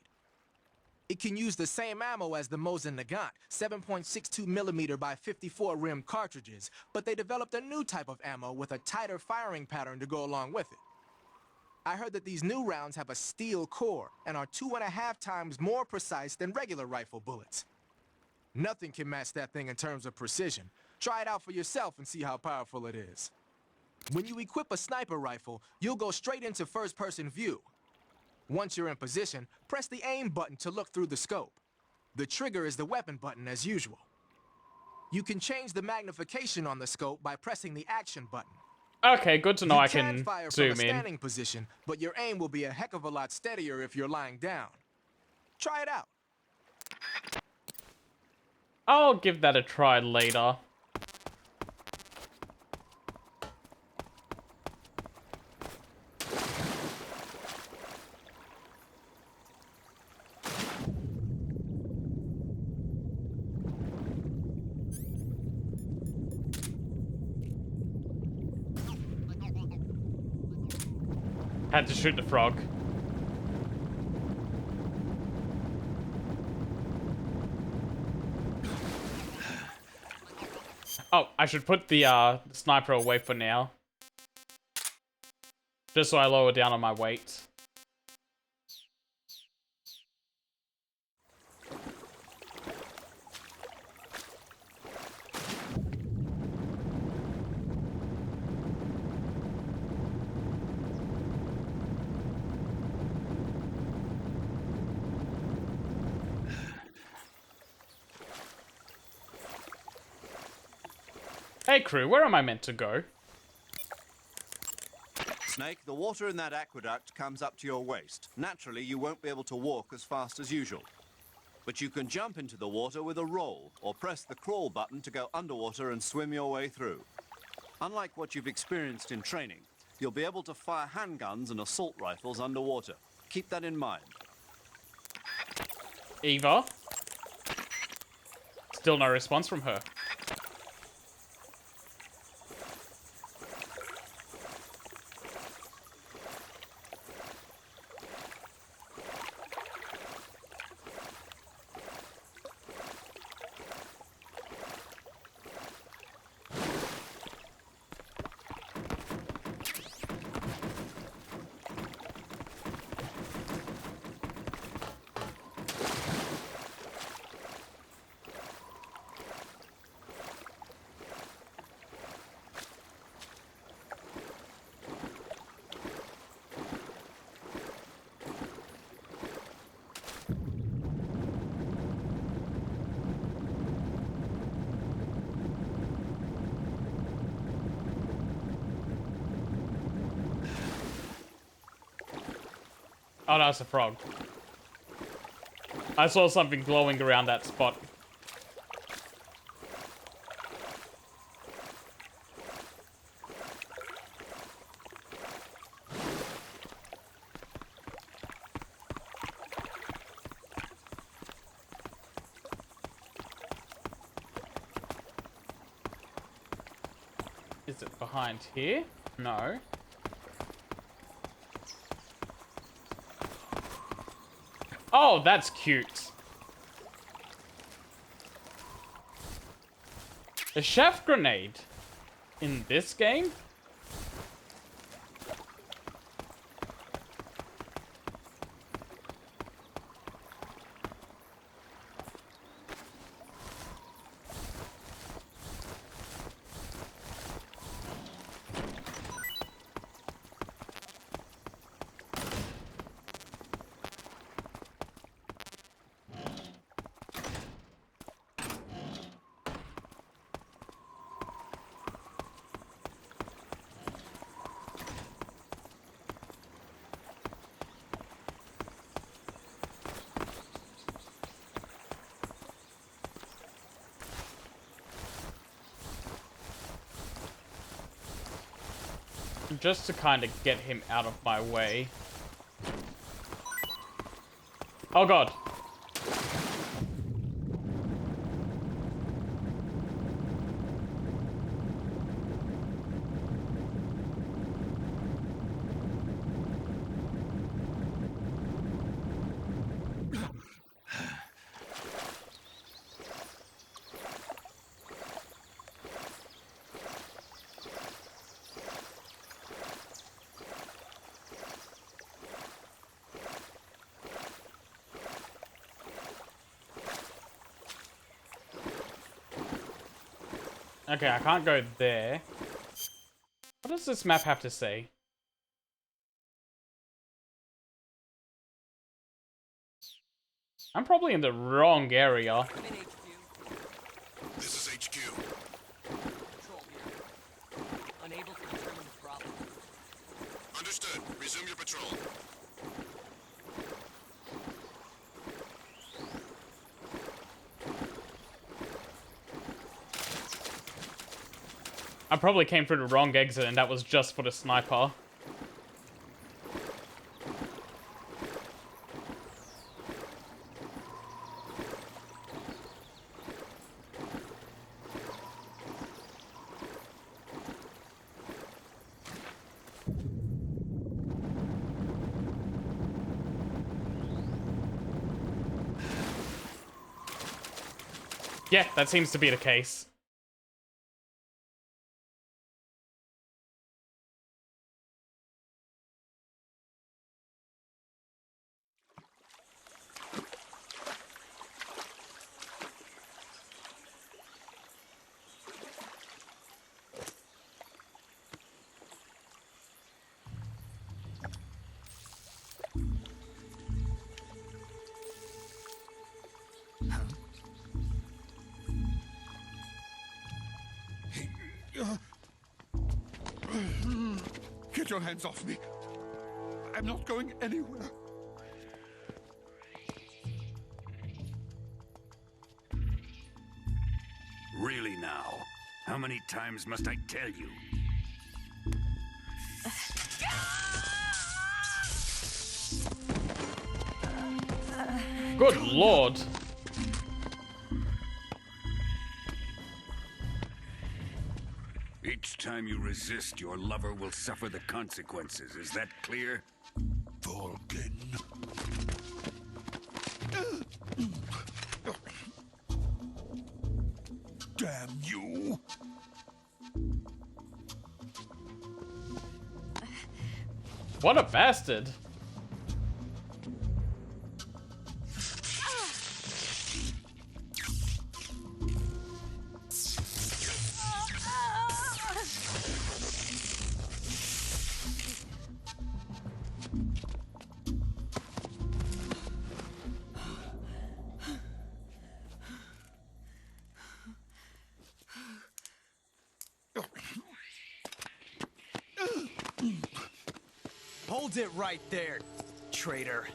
It can use the same ammo as the Mosin Nagant, 7.62mm by 54 rim cartridges, but they developed a new type of ammo with a tighter firing pattern to go along with it. I heard that these new rounds have a steel core and are 2.5 times more precise than regular rifle bullets. Nothing can match that thing in terms of precision. Try it out for yourself and see how powerful it is. When you equip a sniper rifle, you'll go straight into first-person view. Once you're in position, press the aim button to look through the scope. The trigger is the weapon button as usual. You can change the magnification on the scope by pressing the action button. Okay, good to know I You can can fire from zoom a in. standing position, but your aim will be a heck of a lot steadier if you're lying down. Try it out. I'll give that a try later. Had to shoot the frog. Oh, I should put the sniper away for now. Just so I lower down on my weight. Hey crew, where am I meant to go? Snake, the water in that aqueduct comes up to your waist. Naturally, you won't be able to walk as fast as usual. But you can jump into the water with a roll, or press the crawl button to go underwater and swim your way through. Unlike what you've experienced in training, you'll be able to fire handguns and assault rifles underwater. Keep that in mind. Eva? Still no response from her. Oh, no, it's a frog. I saw something glowing around that spot. Is it behind here? No. Oh, that's cute. A chef grenade in this game? Just to kind of get him out of my way. Oh god. Okay, I can't go there. What does this map have to say? I'm probably in the wrong area. I'm in HQ. This is HQ. Patrol here. Unable to determine the problem. Understood. Resume your patrol. I probably came through the wrong exit and that was just for the sniper. Yeah, that seems to be the case. Get your hands off me. I'm not going anywhere. Really now? How many times must I tell you? Good lord. Each time you resist, your lover will suffer the consequences. Is that clear? Vulcan. Damn you! What a bastard. Hold it right there. traitor.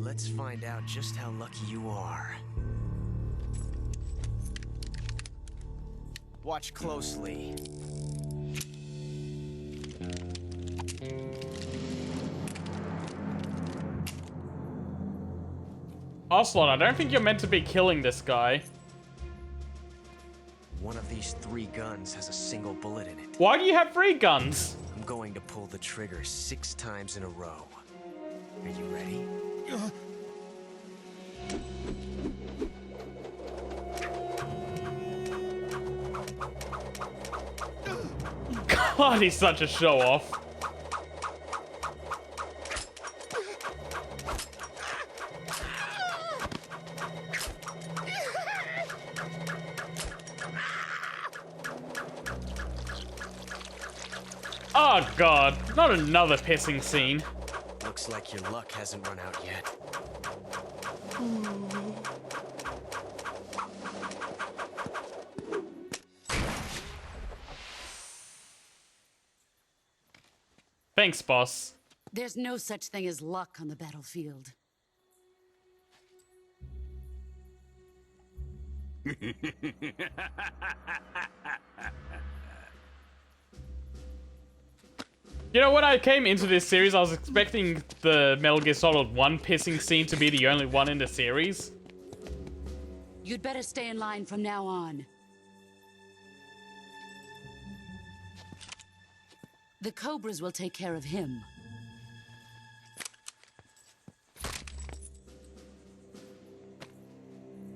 Let's find out just how lucky you are. Watch closely. Ocelot, I don't think you're meant to be killing this guy. One of these 3 guns has a single bullet in it. Why do you have 3 guns? I'm going to pull the trigger 6 times in a row. Are you ready? God, he's such a show-off. Oh God, not another pissing scene. Looks like your luck hasn't run out yet. Thanks, boss. There's no such thing as luck on the battlefield. You know, when I came into this series, I was expecting the Metal Gear Solid 1 pissing scene to be the only one in the series. You'd better stay in line from now on. The Cobras will take care of him.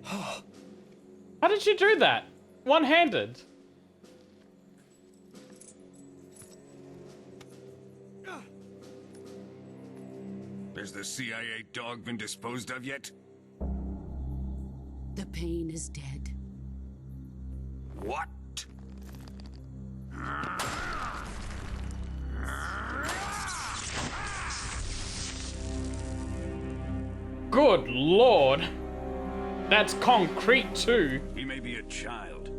How did she do that? One-handed. Has the CIA dog been disposed of yet? The pain is dead. What? Good lord. That's concrete too. He may be a child,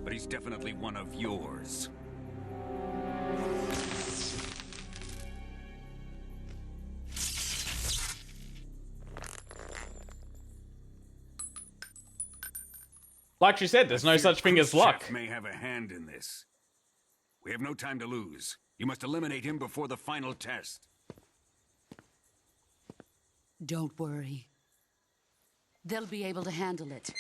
but he's definitely one of yours. Like she said, there's no such thing as luck. Khrushchev may have a hand in this. We have no time to lose. You must eliminate him before the final test. Don't worry. They'll be able to handle it.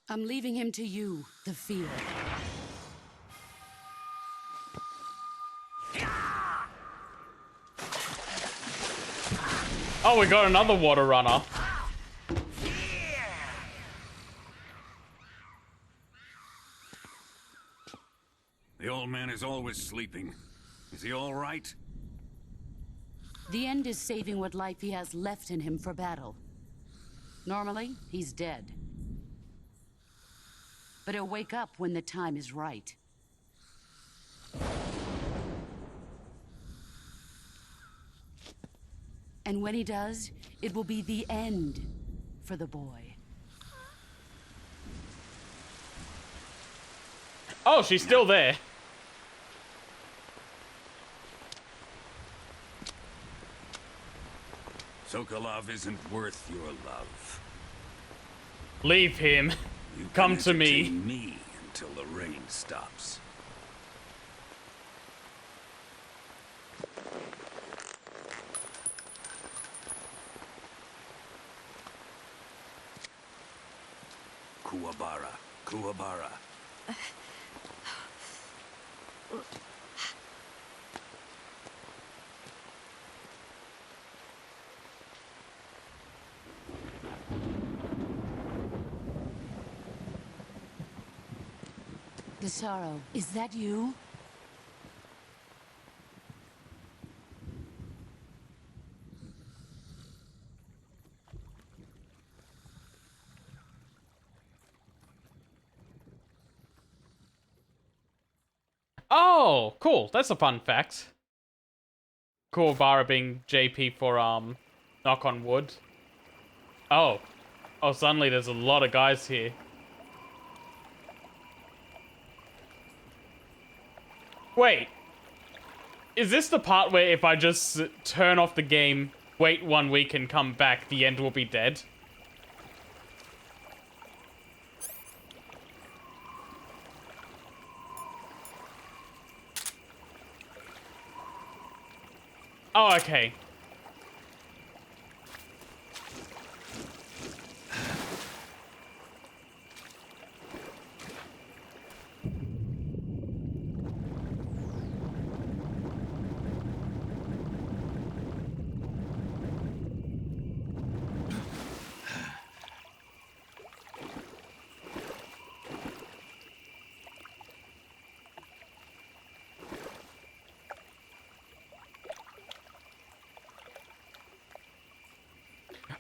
I'm leaving him to you, the field. Oh, we got another water runner. The old man is always sleeping. Is he all right? The end is saving what life he has left in him for battle. Normally, he's dead. But he'll wake up when the time is right. And when he does, it will be the end for the boy. Oh, she's still there. Sokolov isn't worth your love. Leave him. You Come can to me. entertain me until the rain stops. Kuwabara, Kuwabara. Gisaro, is that you? Oh, cool. That's a fun fact. Kuwabara being JP for, knock on wood. Oh. Oh, suddenly there's a lot of guys here. Wait. Is this the part where if I just turn off the game, wait 1 week and come back, the end will be dead? Oh, okay.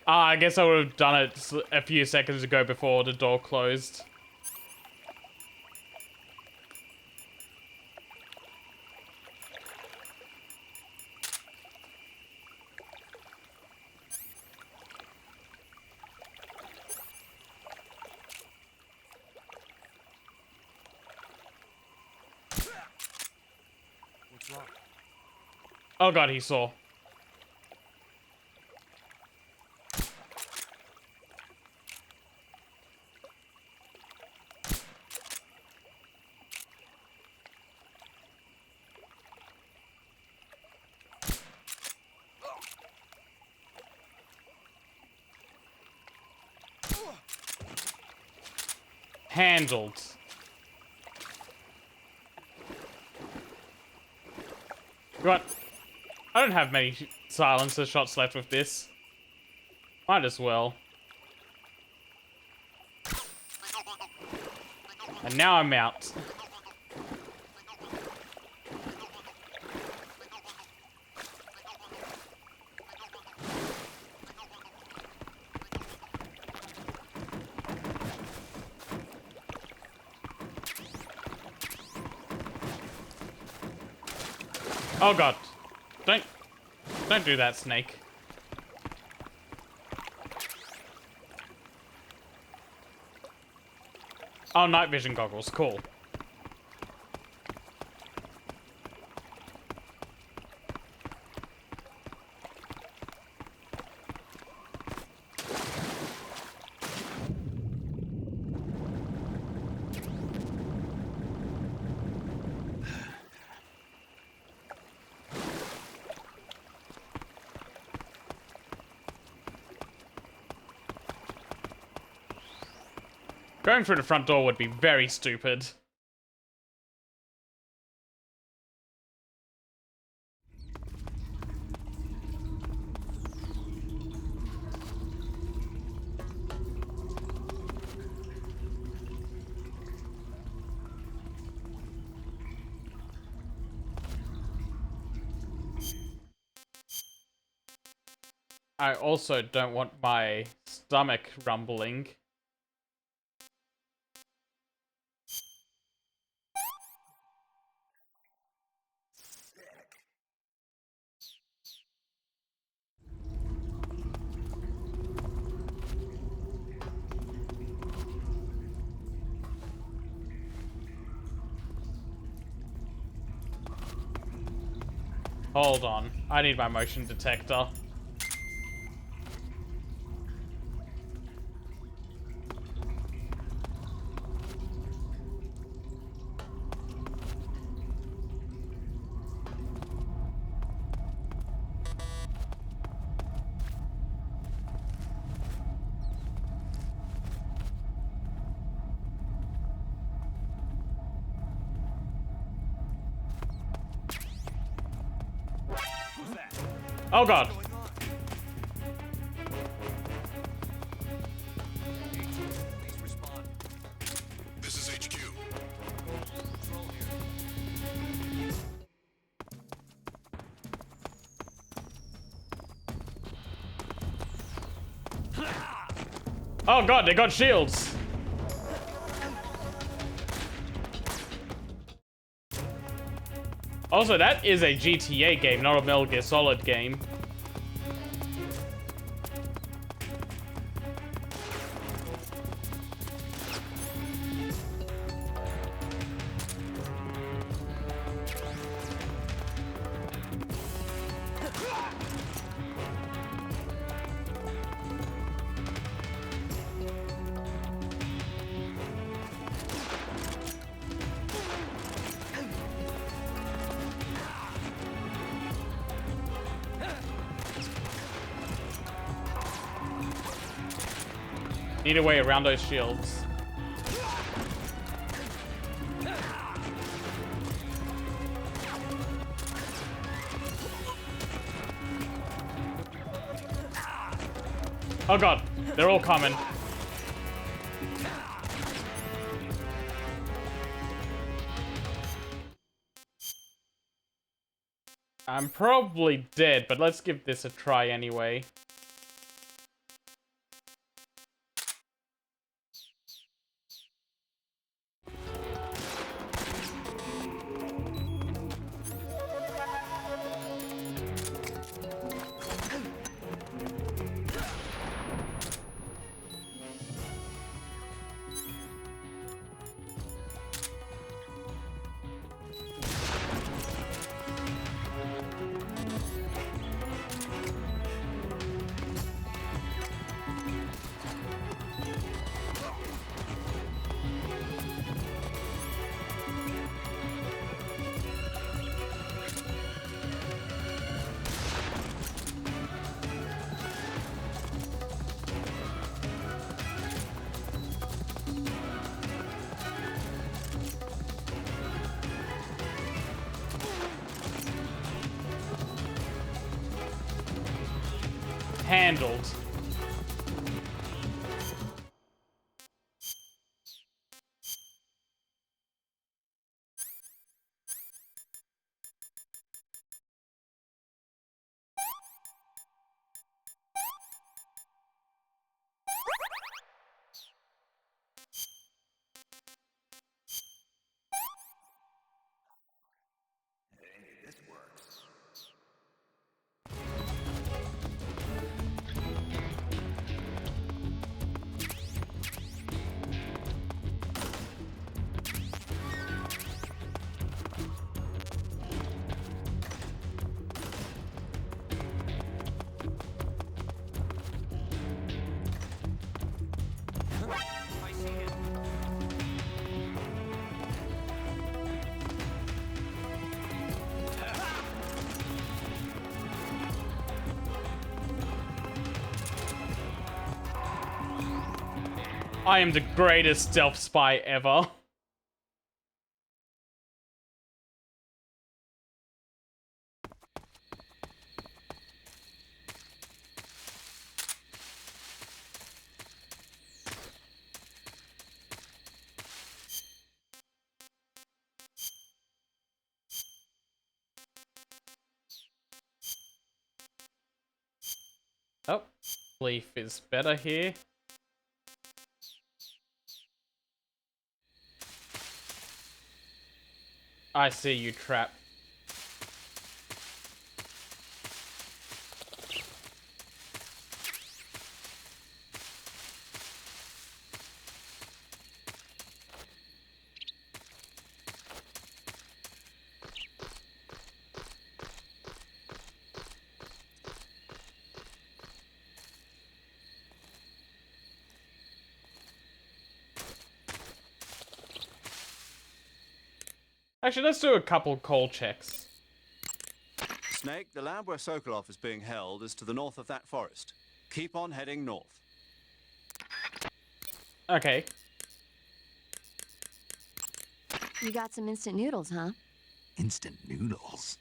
I guess I would have done it a few seconds ago before the door closed. What's wrong? Oh god, he saw. Handled. What? I don't have many silencer shots left with this. Might as well. And now I'm out. Oh god. Don't do that, Snake. Oh, night vision goggles, cool. Going through the front door would be very stupid. I also don't want my stomach rumbling. Hold on. I need my motion detector. Oh god. This is HQ. Oh god, they got shields. Also, that is a GTA game, not a Metal Gear Solid game. Need a way around those shields. Oh god, they're all coming. I'm probably dead, but let's give this a try anyway. Handled. I am the greatest stealth spy ever. Oh, leaf is better here. I see you, Trap. Actually, let's do a couple call checks. Snake, the lab where Sokolov is being held is to the north of that forest. Keep on heading north. Okay. You got some instant noodles, huh? Instant noodles?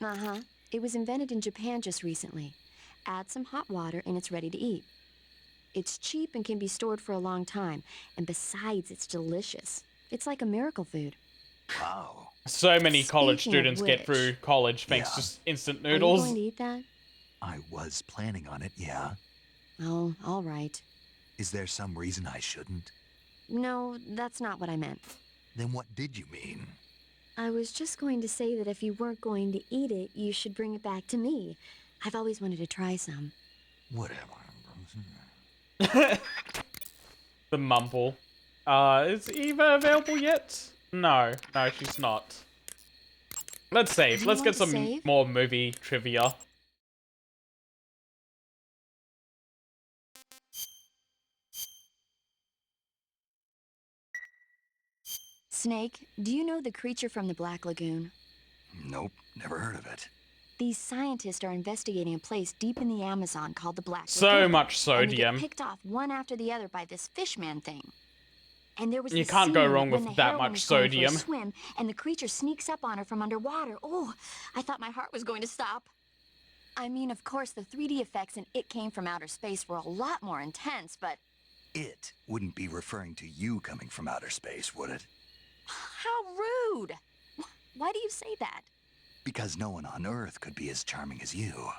Uh-huh. It was invented in Japan just recently. Add some hot water and it's ready to eat. It's cheap and can be stored for a long time. And besides, it's delicious. It's like a miracle food. Wow. So many college Speaking of students get which- through college thanks Yeah. to instant Are you noodles. going to eat that? I was planning on it, yeah. Oh, all right. Is there some reason I shouldn't? No, that's not what I meant. Then what did you mean? I was just going to say that if you weren't going to eat it, you should bring it back to me. I've always wanted to try some. Whatever. The mumble. Is Eva available yet? No, she's not. Let's save. Do you Let's want get to some save? more movie trivia. Snake, do you know the creature from the Black Lagoon? Nope, never heard of it. These scientists are investigating a place deep in the Amazon called the Black So Lagoon. much And they sodium. get picked off one after the other by this fishman thing. And there was You this can't go scene wrong when with the that heroine much is going sodium. For a swim, and the creature sneaks up on her from underwater. Oh, I thought my heart was going to stop. I mean, of course, the 3D effects in It Came from Outer Space were a lot more intense, but It wouldn't be referring to you coming from outer space, would it? how rude! Why do you say that? Because no one on Earth could be as charming as you.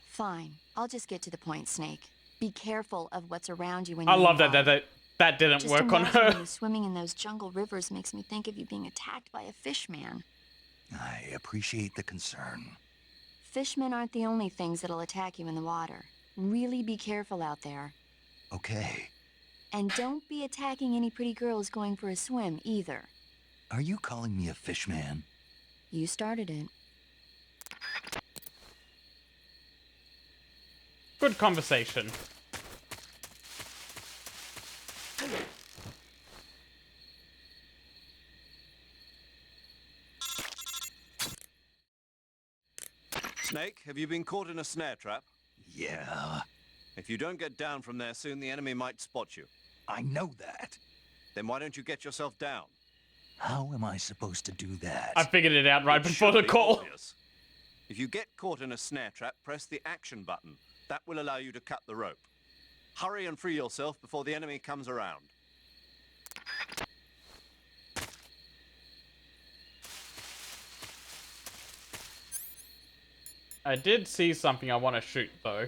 Fine, I'll just get to the point, Snake. Be careful of what's around you when I you're love in that didn't Just work on imagining her. you swimming in those jungle rivers makes me think of you being attacked by a fishman. I appreciate the concern. Fishmen aren't the only things that'll attack you in the water. Really be careful out there. Okay. And don't be attacking any pretty girls going for a swim, either. Are you calling me a fishman? You started it. Good conversation. Snake, have you been caught in a snare trap? Yeah, If you don't get down from there soon, the enemy might spot you. I know that. Then why don't you get yourself down? How am I supposed to do that? I figured it out right It before should the be call. obvious. If you get caught in a snare trap, press the action button. That will allow you to cut the rope. Hurry and free yourself before the enemy comes around. I did see something I want to shoot, though.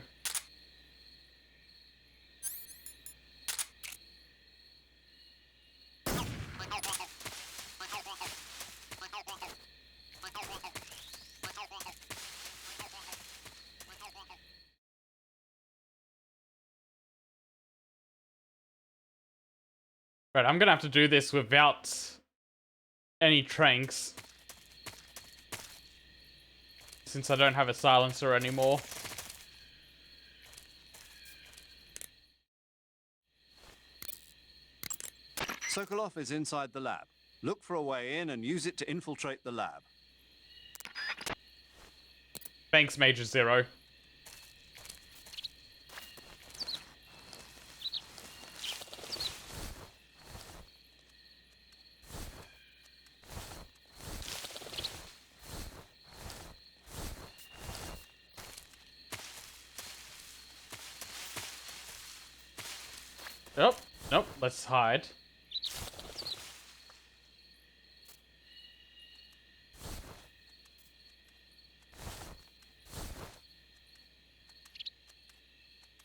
Right, I'm gonna have to do this without any tranks. Since I don't have a silencer anymore. Sokolov is inside the lab. Look for a way in and use it to infiltrate the lab. Thanks, Major Zero. Nope, nope, let's hide.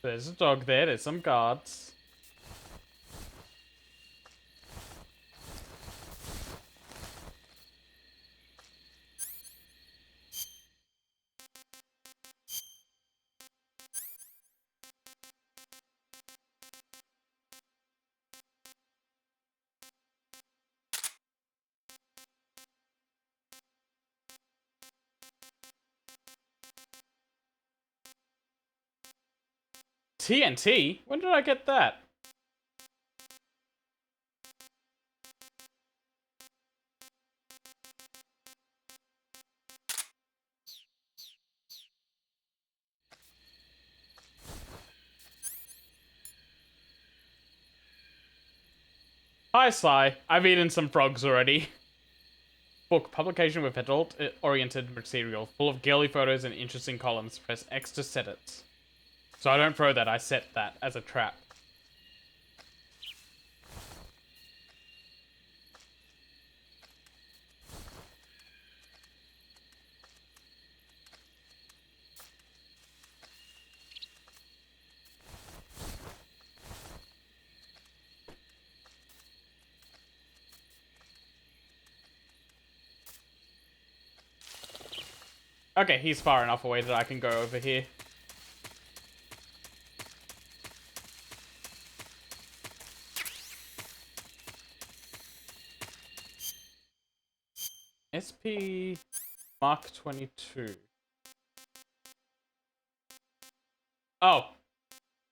There's a dog there, there's some guards. TNT? When did I get that? Hi, Sly. I've eaten some frogs already. Book, publication with adult-oriented material, full of girly photos and interesting columns. Press X to set it. So I don't throw that, I set that as a trap. Okay, he's far enough away that I can go over here. SP Mark 22. Oh.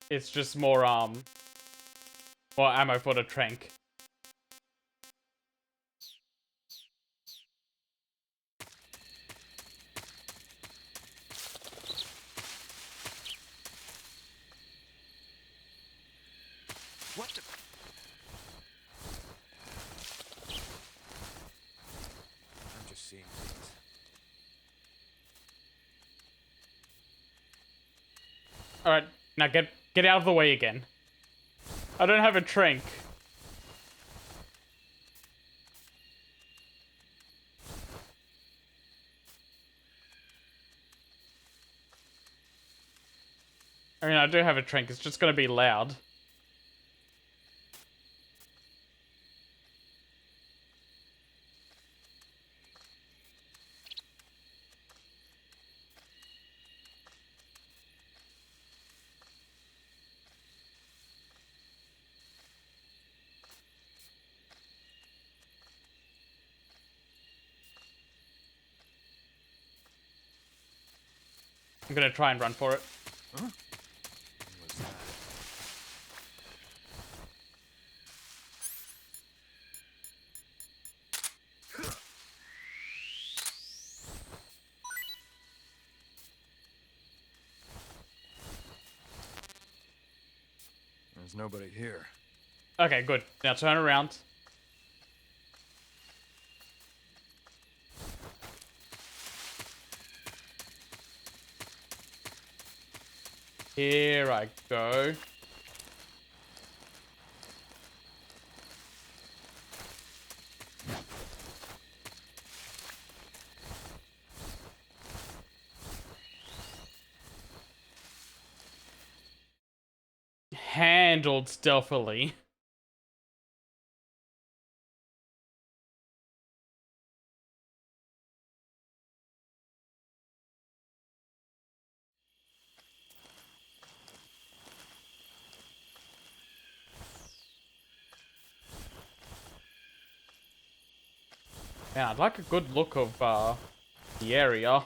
It's just more ammo for the trank. What the? I'm just seeing things. Alright, now get out of the way again. I don't have a trank. I mean, I do have a trank, it's just gonna be loud. I'm gonna try and run for it. Huh? What was that? There's nobody here. Okay, good. Now turn around. Here I go. Handled stealthily. Yeah, I'd like a good look of the area.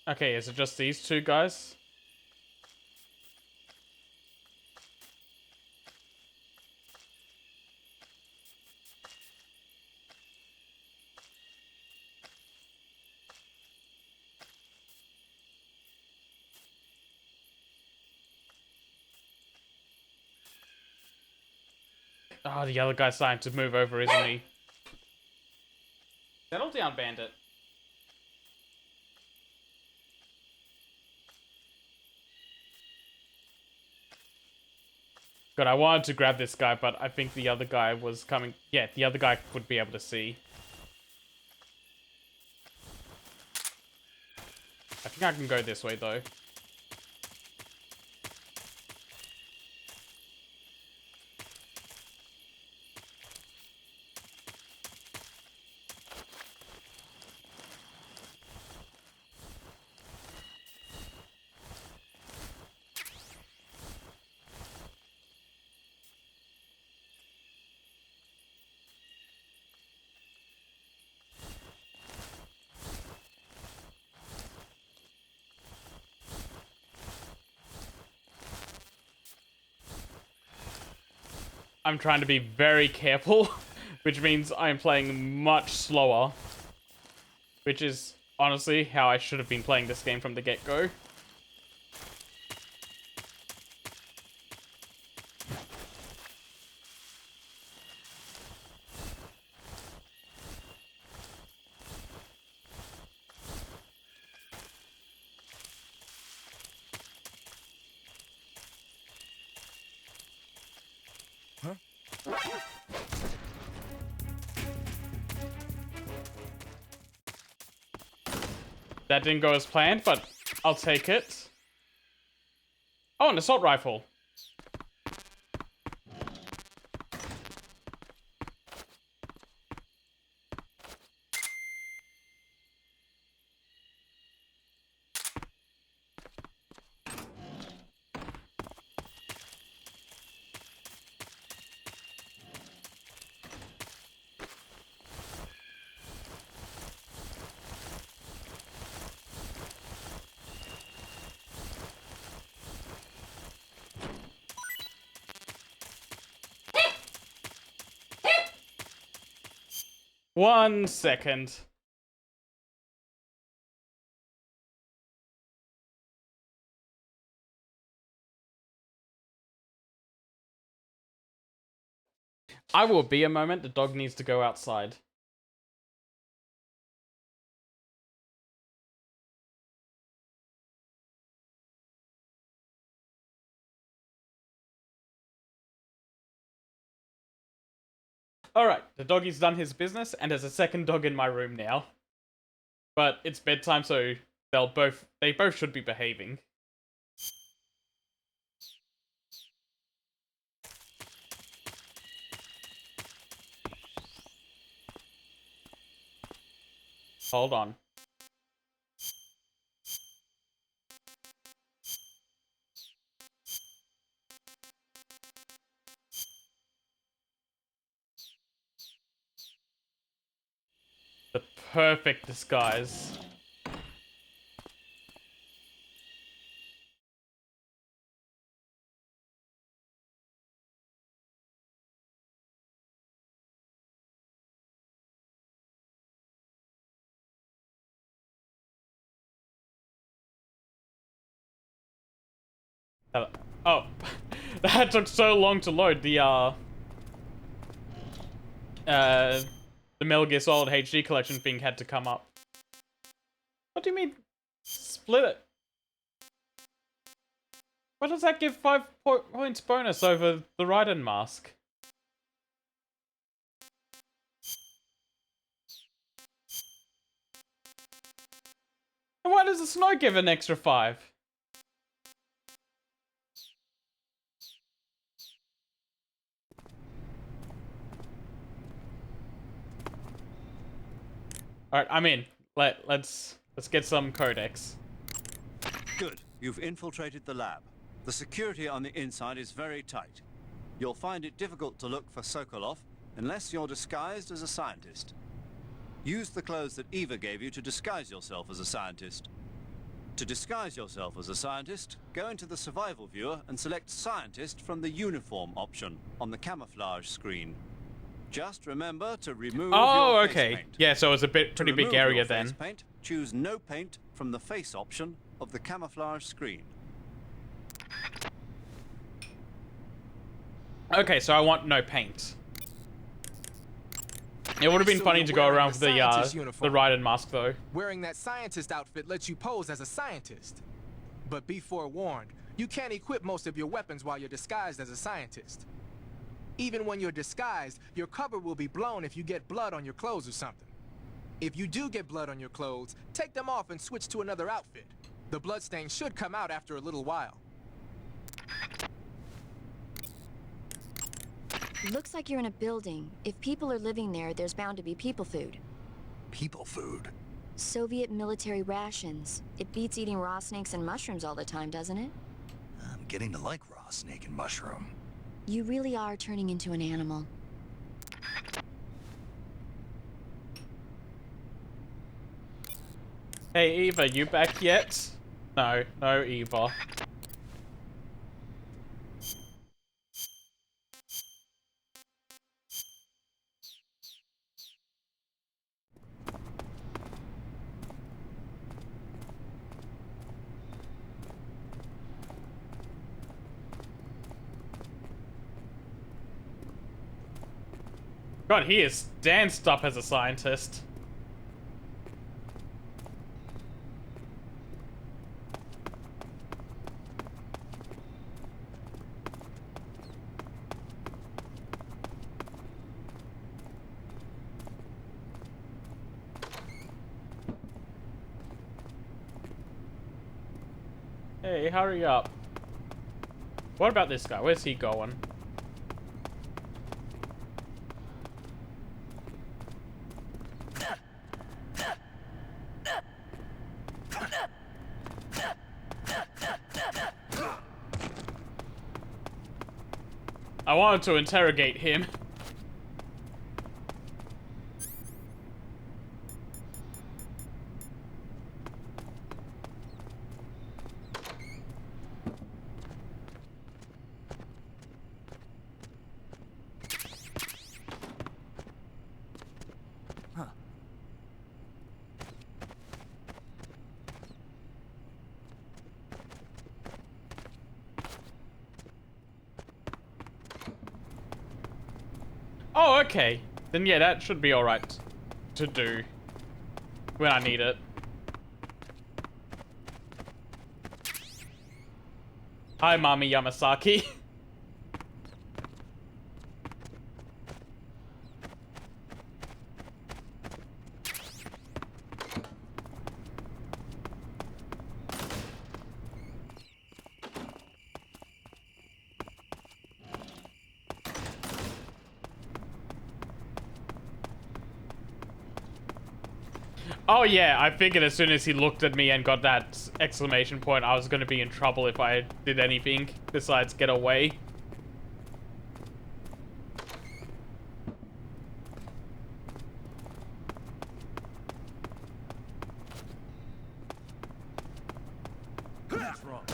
Okay, is it just these two guys? Oh, the other guy's starting to move over, isn't he? Settle down, bandit. Good, I wanted to grab this guy, but I think the other guy was coming. Yeah, the other guy would be able to see. I think I can go this way, though. I'm trying to be very careful, which means I'm playing much slower. Which is, honestly, how I should have been playing this game from the get-go. That didn't go as planned, but I'll take it. Oh, an assault rifle. One second. I will be a moment. The dog needs to go outside. Alright, the doggy's done his business, and there's a second dog in my room now. But it's bedtime, so they both should be behaving. Hold on. The perfect disguise. Oh, that took so long to load. The Metal Gear Solid HD collection thing had to come up. What do you mean, split it? What does that give 5 points bonus over the Raiden mask? And why does the snow give an extra 5? Alright, I'm in. Let's get some codex. Good. You've infiltrated the lab. The security on the inside is very tight. You'll find it difficult to look for Sokolov unless you're disguised as a scientist. Use the clothes that Eva gave you to disguise yourself as a scientist. To disguise yourself as a scientist, go into the survival viewer and select Scientist from the uniform option on the camouflage screen. Just remember to remove your face paint. Yeah, so it's a pretty big area then. Face paint, choose No Paint from the face option of the camouflage screen. Okay, so I want no paint. It would have been funny to go around with the Raiden mask, though. Wearing that scientist outfit lets you pose as a scientist. But be forewarned, you can't equip most of your weapons while you're disguised as a scientist. Even when you're disguised, your cover will be blown if you get blood on your clothes or something. If you do get blood on your clothes, take them off and switch to another outfit. The bloodstain should come out after a little while. Looks like you're in a building. If people are living there, there's bound to be people food. People food? Soviet military rations. It beats eating raw snakes and mushrooms all the time, doesn't it? I'm getting to like raw snake and mushroom. You really are turning into an animal. Hey, Eva, you back yet? No, no, Eva. God, he is danced up as a scientist. Hey, hurry up. What about this guy? Where's he going? I wanted to interrogate him. Oh, okay. Then yeah, that should be alright to do when I need it. Hi, Mami Yamasaki. Oh yeah, I figured as soon as he looked at me and got that exclamation point, I was gonna be in trouble if I did anything besides get away. What's wrong?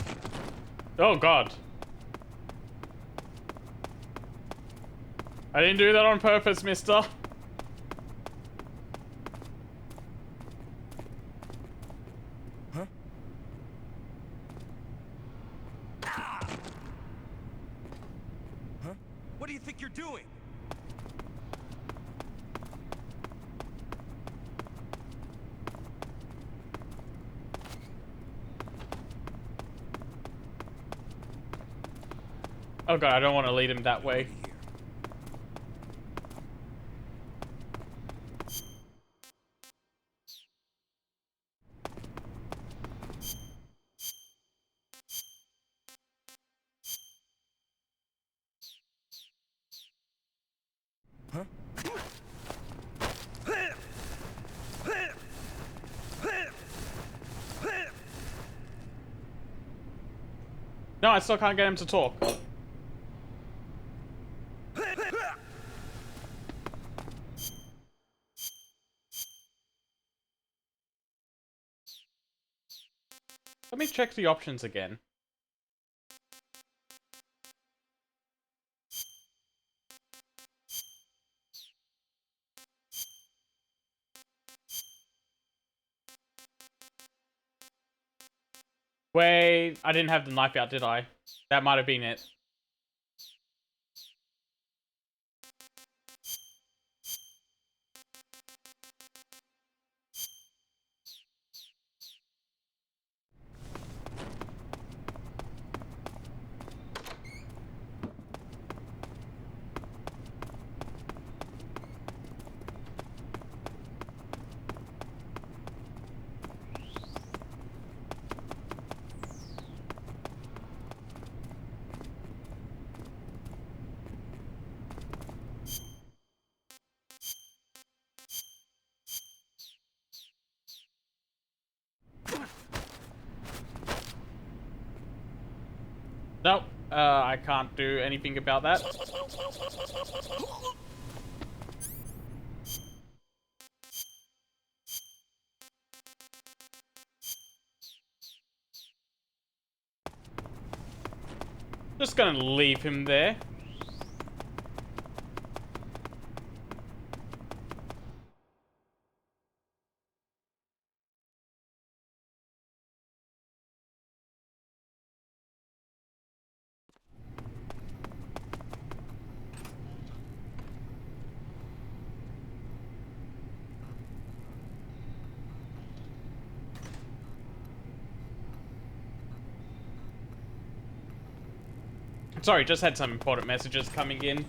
Oh god. I didn't do that on purpose, mister. What do you think you're doing? Oh god, I don't want to lead him that way. No, I still can't get him to talk. Let me check the options again. Wait, I didn't have the knife out, did I? That might have been it. Nope, I can't do anything about that. Just gonna leave him there. Sorry, just had some important messages coming in.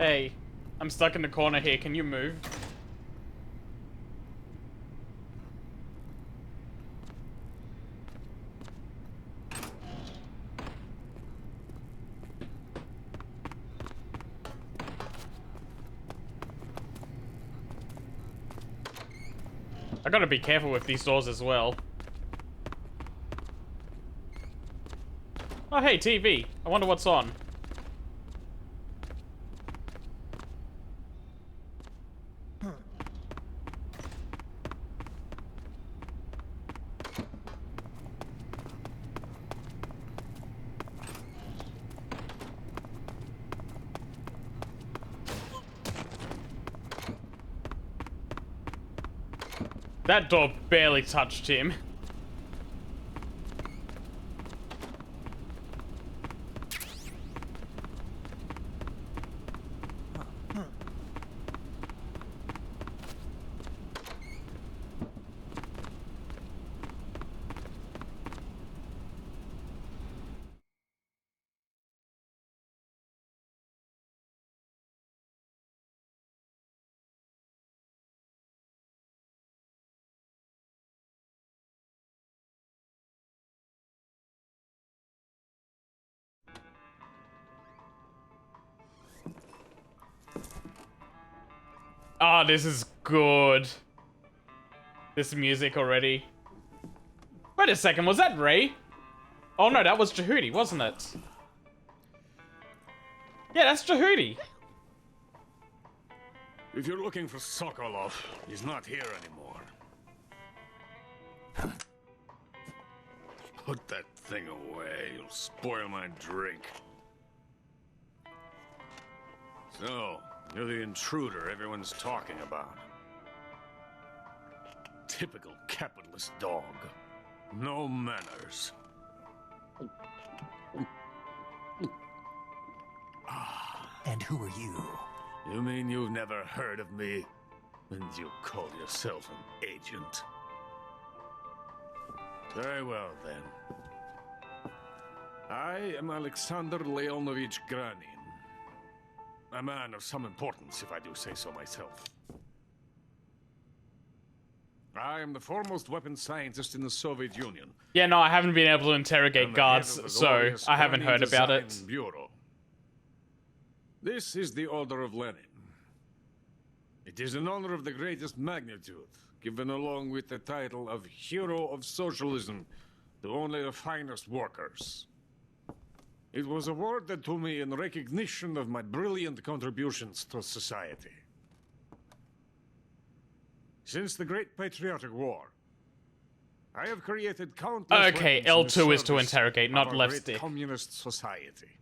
Hey, I'm stuck in the corner here. Can you move? I gotta be careful with these doors as well. Oh, hey, TV. I wonder what's on. That door barely touched him. Oh, this is good. This music already. Wait a second, was that Ray? Oh no, that was Jehudi, wasn't it? Yeah, that's Jehudi. If you're looking for Sokolov, he's not here anymore. Put that thing away. You'll spoil my drink. So, you're the intruder everyone's talking about. Typical capitalist dog. No manners. And who are you? You mean you've never heard of me? And you call yourself an agent? Very well, then. I am Alexander Leonovich Granin. A man of some importance, if I do say so myself. I am the foremost weapons scientist in the Soviet Union. Yeah, no, I haven't been able to interrogate And the guards, head of the so glorious I haven't Granin heard about it. Design Bureau. This is the Order of Lenin. It is an honor of the greatest magnitude, given along with the title of Hero of Socialism to only the finest workers. It was awarded to me in recognition of my brilliant contributions to society. Since the Great Patriotic War, I have created countless Okay, weapons in the L2 is to service interrogate, of not our left great stick. communist society.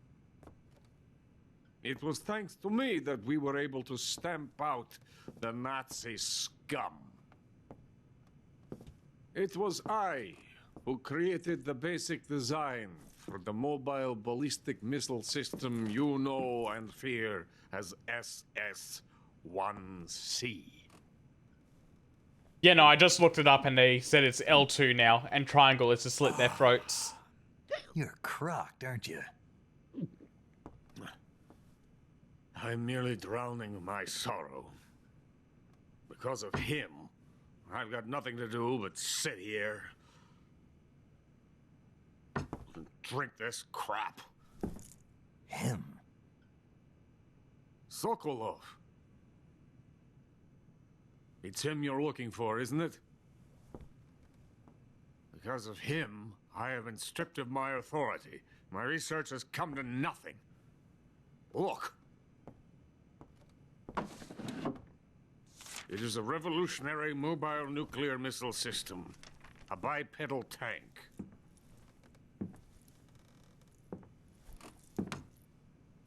It was thanks to me that we were able to stamp out the Nazi scum. It was I who created the basic design for the mobile ballistic missile system you know and fear as SS-1C. Yeah, no, I just looked it up and they said it's L2 now, and triangle is to slit their throats. You're crocked, aren't you? I'm merely drowning my sorrow. Because of him, I've got nothing to do but sit here and drink this crap. Him? Sokolov. It's him you're looking for, isn't it? Because of him, I have been stripped of my authority. My research has come to nothing. Look. It is a revolutionary mobile nuclear missile system. A bipedal tank.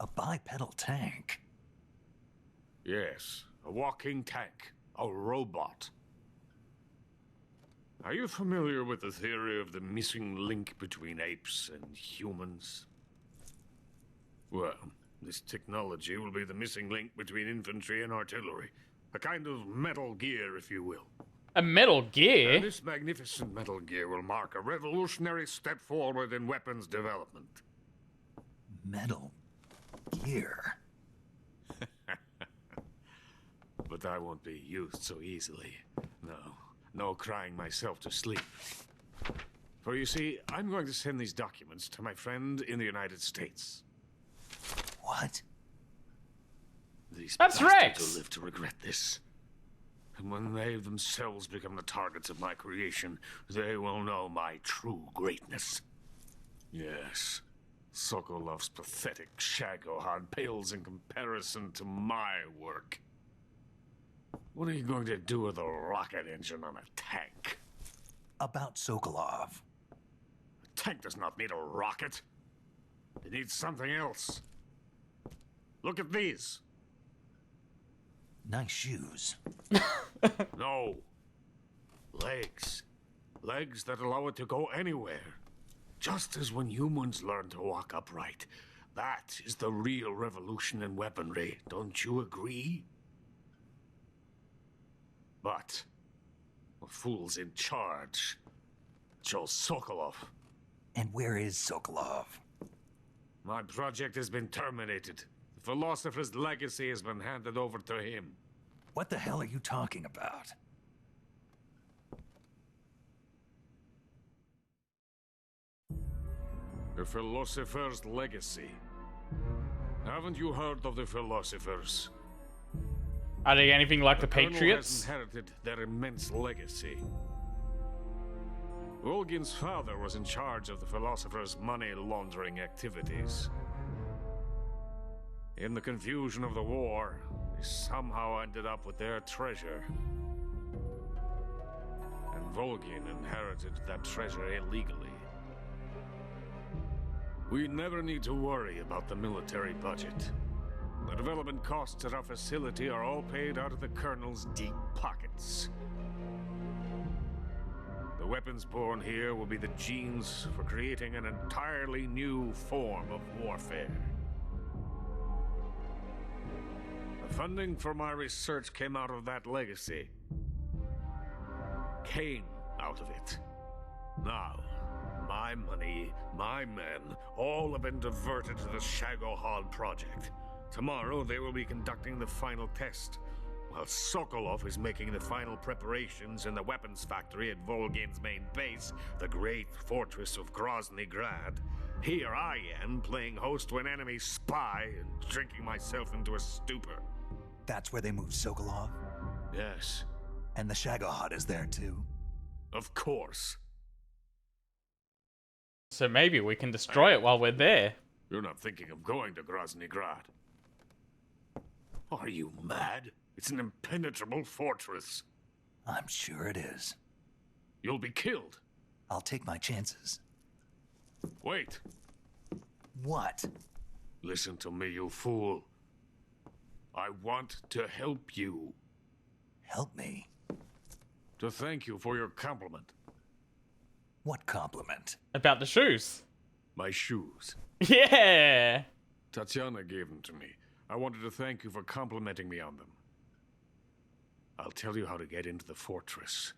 A bipedal tank? Yes, a walking tank. A robot. Are you familiar with the theory of the missing link between apes and humans? Well, this technology will be the missing link between infantry and artillery. A kind of Metal Gear, if you will. A Metal Gear? And this magnificent Metal Gear will mark a revolutionary step forward in weapons development. Metal Gear? But I won't be used so easily. No crying myself to sleep. For you see, I'm going to send these documents to my friend in the United States. What? These That's bastards Rex! will live to regret this. And when they themselves become the targets of my creation, they will know my true greatness. Yes, Sokolov's pathetic Shagohod pales in comparison to my work. What are you going to do with a rocket engine on a tank? About Sokolov. A tank does not need a rocket. It needs something else. Look at these. Nice shoes. No. Legs. Legs that allow it to go anywhere. Just as when humans learn to walk upright. That is the real revolution in weaponry. Don't you agree? But the fool's in charge. Joe Sokolov. And where is Sokolov? My project has been terminated. The philosopher's legacy has been handed over to him. What the hell are you talking about? The philosopher's legacy. Haven't you heard of the philosophers? Are they anything like the Colonel Patriots? has inherited their immense legacy. Volgin's father was in charge of the philosopher's money laundering activities. In the confusion of the war, they somehow ended up with their treasure. And Volgin inherited that treasure illegally. We never need to worry about the military budget. The development costs at our facility are all paid out of the Colonel's deep pockets. The weapons born here will be the genes for creating an entirely new form of warfare. The funding for my research came out of that legacy. Came out of it. Now, my money, my men, all have been diverted to the Shagohod project. Tomorrow they will be conducting the final test, while Sokolov is making the final preparations in the weapons factory at Volgin's main base, the great fortress of Grozny Grad. Here I am, playing host to an enemy spy and drinking myself into a stupor. That's where they moved Sokolov? Yes. And the Shagohod is there too? Of course. So maybe we can destroy it while we're there. You're not thinking of going to Grozny Grad. Are you mad? It's an impenetrable fortress. I'm sure it is. You'll be killed. I'll take my chances. Wait. What? Listen to me, you fool. I want to help you. Help me? To thank you for your compliment. What compliment? About the shoes. My shoes. Yeah! Tatiana gave them to me. I wanted to thank you for complimenting me on them. I'll tell you how to get into the fortress.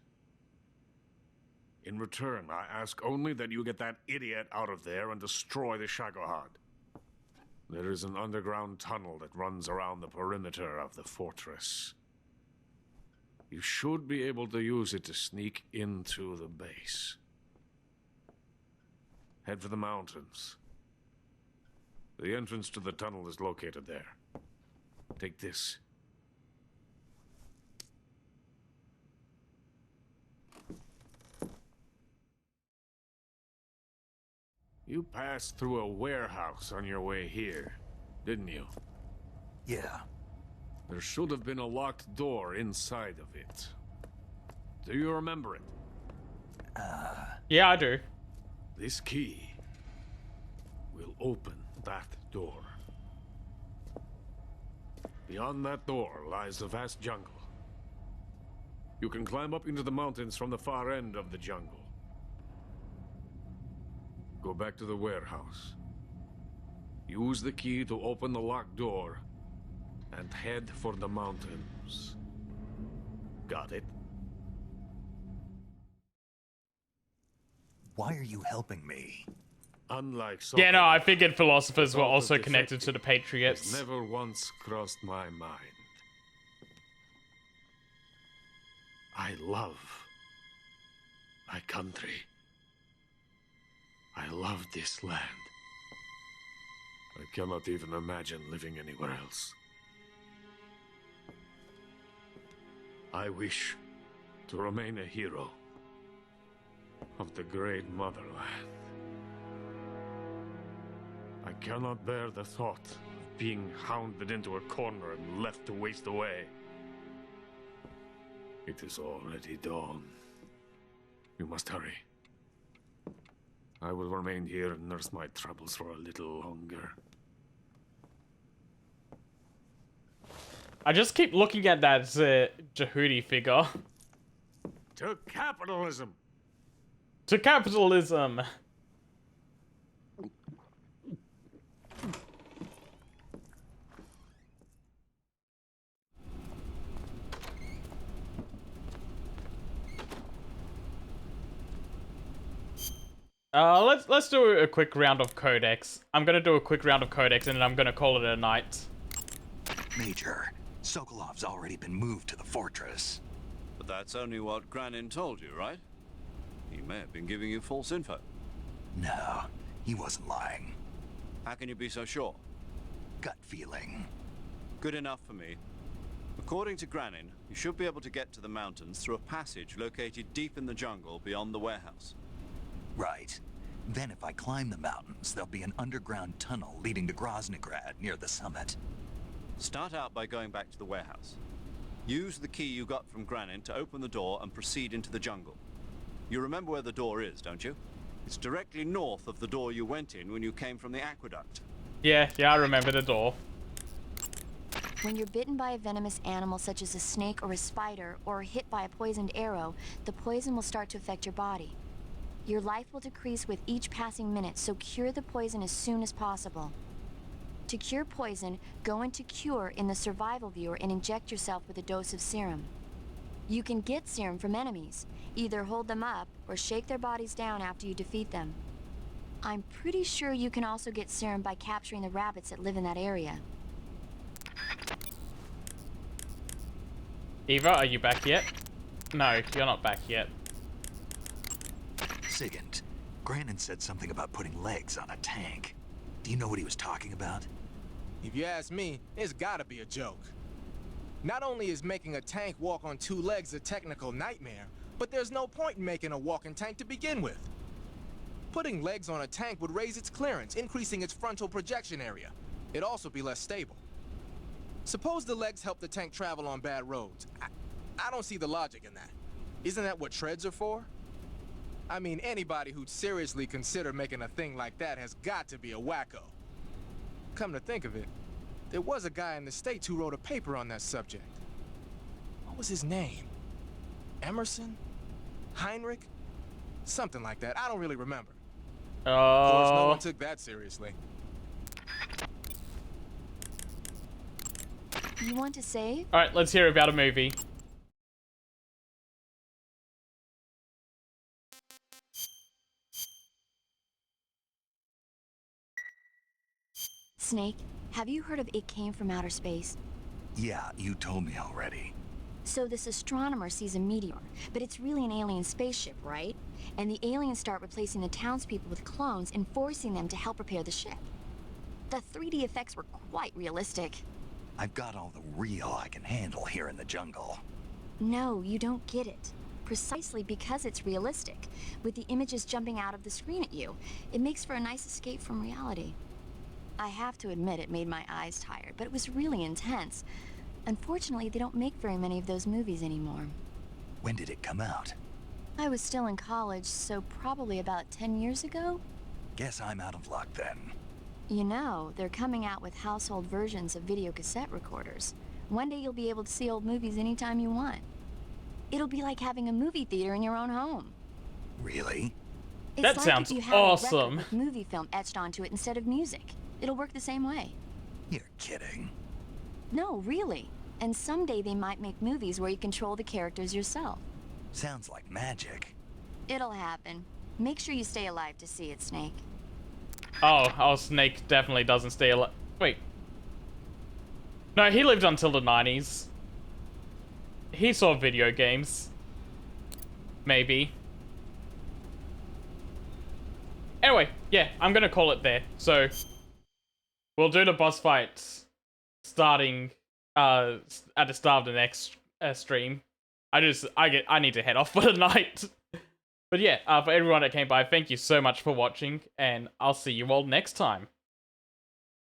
In return, I ask only that you get that idiot out of there and destroy the Shagohod. There is an underground tunnel that runs around the perimeter of the fortress. You should be able to use it to sneak into the base. Head for the mountains. The entrance to the tunnel is located there. Take this. You passed through a warehouse on your way here, didn't you? Yeah. There should have been a locked door inside of it. Do you remember it? Yeah, I do. This key will open that door. Beyond that door lies the vast jungle. You can climb up into the mountains from the far end of the jungle. Go back to the warehouse. Use the key to open the locked door and head for the mountains. Got it? Why are you helping me? Unlike Yeah, no, I Sokolov, figured philosophers the were thought of also connected defecting to the has Patriots. never once crossed my mind. I love my country. I love this land. I cannot even imagine living anywhere else. I wish to remain a hero of the great motherland. I cannot bear the thought of being hounded into a corner and left to waste away. It is already dawn. You must hurry. I will remain here and nurse my troubles for a little longer. I just keep looking at that Jehudi figure. To capitalism! To capitalism! Let's do a quick round of Codex. I'm gonna do a quick round of Codex and then I'm gonna call it a night. Major, Sokolov's already been moved to the fortress. But that's only what Granin told you, right? He may have been giving you false info. No, he wasn't lying. How can you be so sure? Gut feeling. Good enough for me. According to Granin, you should be able to get to the mountains through a passage located deep in the jungle beyond the warehouse. Right. Then if I climb the mountains, there'll be an underground tunnel leading to Groznygrad near the summit. Start out by going back to the warehouse. Use the key you got from Granin to open the door and proceed into the jungle. You remember where the door is, don't you? It's directly north of the door you went in when you came from the aqueduct. Yeah, I remember the door. When you're bitten by a venomous animal such as a snake or a spider, or hit by a poisoned arrow, the poison will start to affect your body. Your life will decrease with each passing minute, so cure the poison as soon as possible. To cure poison, go into Cure in the survival viewer and inject yourself with a dose of serum. You can get serum from enemies. Either hold them up or shake their bodies down after you defeat them. I'm pretty sure you can also get serum by capturing the rabbits that live in that area. Eva, are you back yet? No, you're not back yet. Sigint, Granin said something about putting legs on a tank. Do you know what he was talking about? If you ask me, it's gotta be a joke. Not only is making a tank walk on two legs a technical nightmare, but there's no point in making a walking tank to begin with. Putting legs on a tank would raise its clearance, increasing its frontal projection area. It'd also be less stable. Suppose the legs help the tank travel on bad roads. I don't see the logic in that. Isn't that what treads are for? I mean, anybody who'd seriously consider making a thing like that has got to be a wacko. Come to think of it, there was a guy in the States who wrote a paper on that subject. What was his name? Emerson? Heinrich? Something like that. I don't really remember. Of course, no one took that seriously. You want to save? Alright, let's hear about a movie. Snake, have you heard of It Came from Outer Space? Yeah, you told me already. So this astronomer sees a meteor, but it's really an alien spaceship, right? And the aliens start replacing the townspeople with clones and forcing them to help repair the ship. The 3D effects were quite realistic. I've got all the real I can handle here in the jungle. No, you don't get it. Precisely because it's realistic, with the images jumping out of the screen at you, it makes for a nice escape from reality. I have to admit it made my eyes tired, but it was really intense. Unfortunately, they don't make very many of those movies anymore. When did it come out? I was still in college, so probably about 10 years ago? Guess I'm out of luck then. You know, they're coming out with household versions of video cassette recorders. One day you'll be able to see old movies anytime you want. It'll be like having a movie theater in your own home. Really? It's That like sounds if you had awesome. A record with movie film etched onto it instead of music. It'll work the same way. You're kidding. No, really. And someday they might make movies where you control the characters yourself. Sounds like magic. It'll happen. Make sure you stay alive to see it, Snake. Oh, Snake definitely doesn't stay alive. Wait. No, he lived until the 90s. He saw video games. maybe. Anyway, yeah, I'm gonna call it there. So, we'll do the boss fights starting at the start of the next stream. I need to head off for the night. But yeah, for everyone that came by, thank you so much for watching, and I'll see you all next time.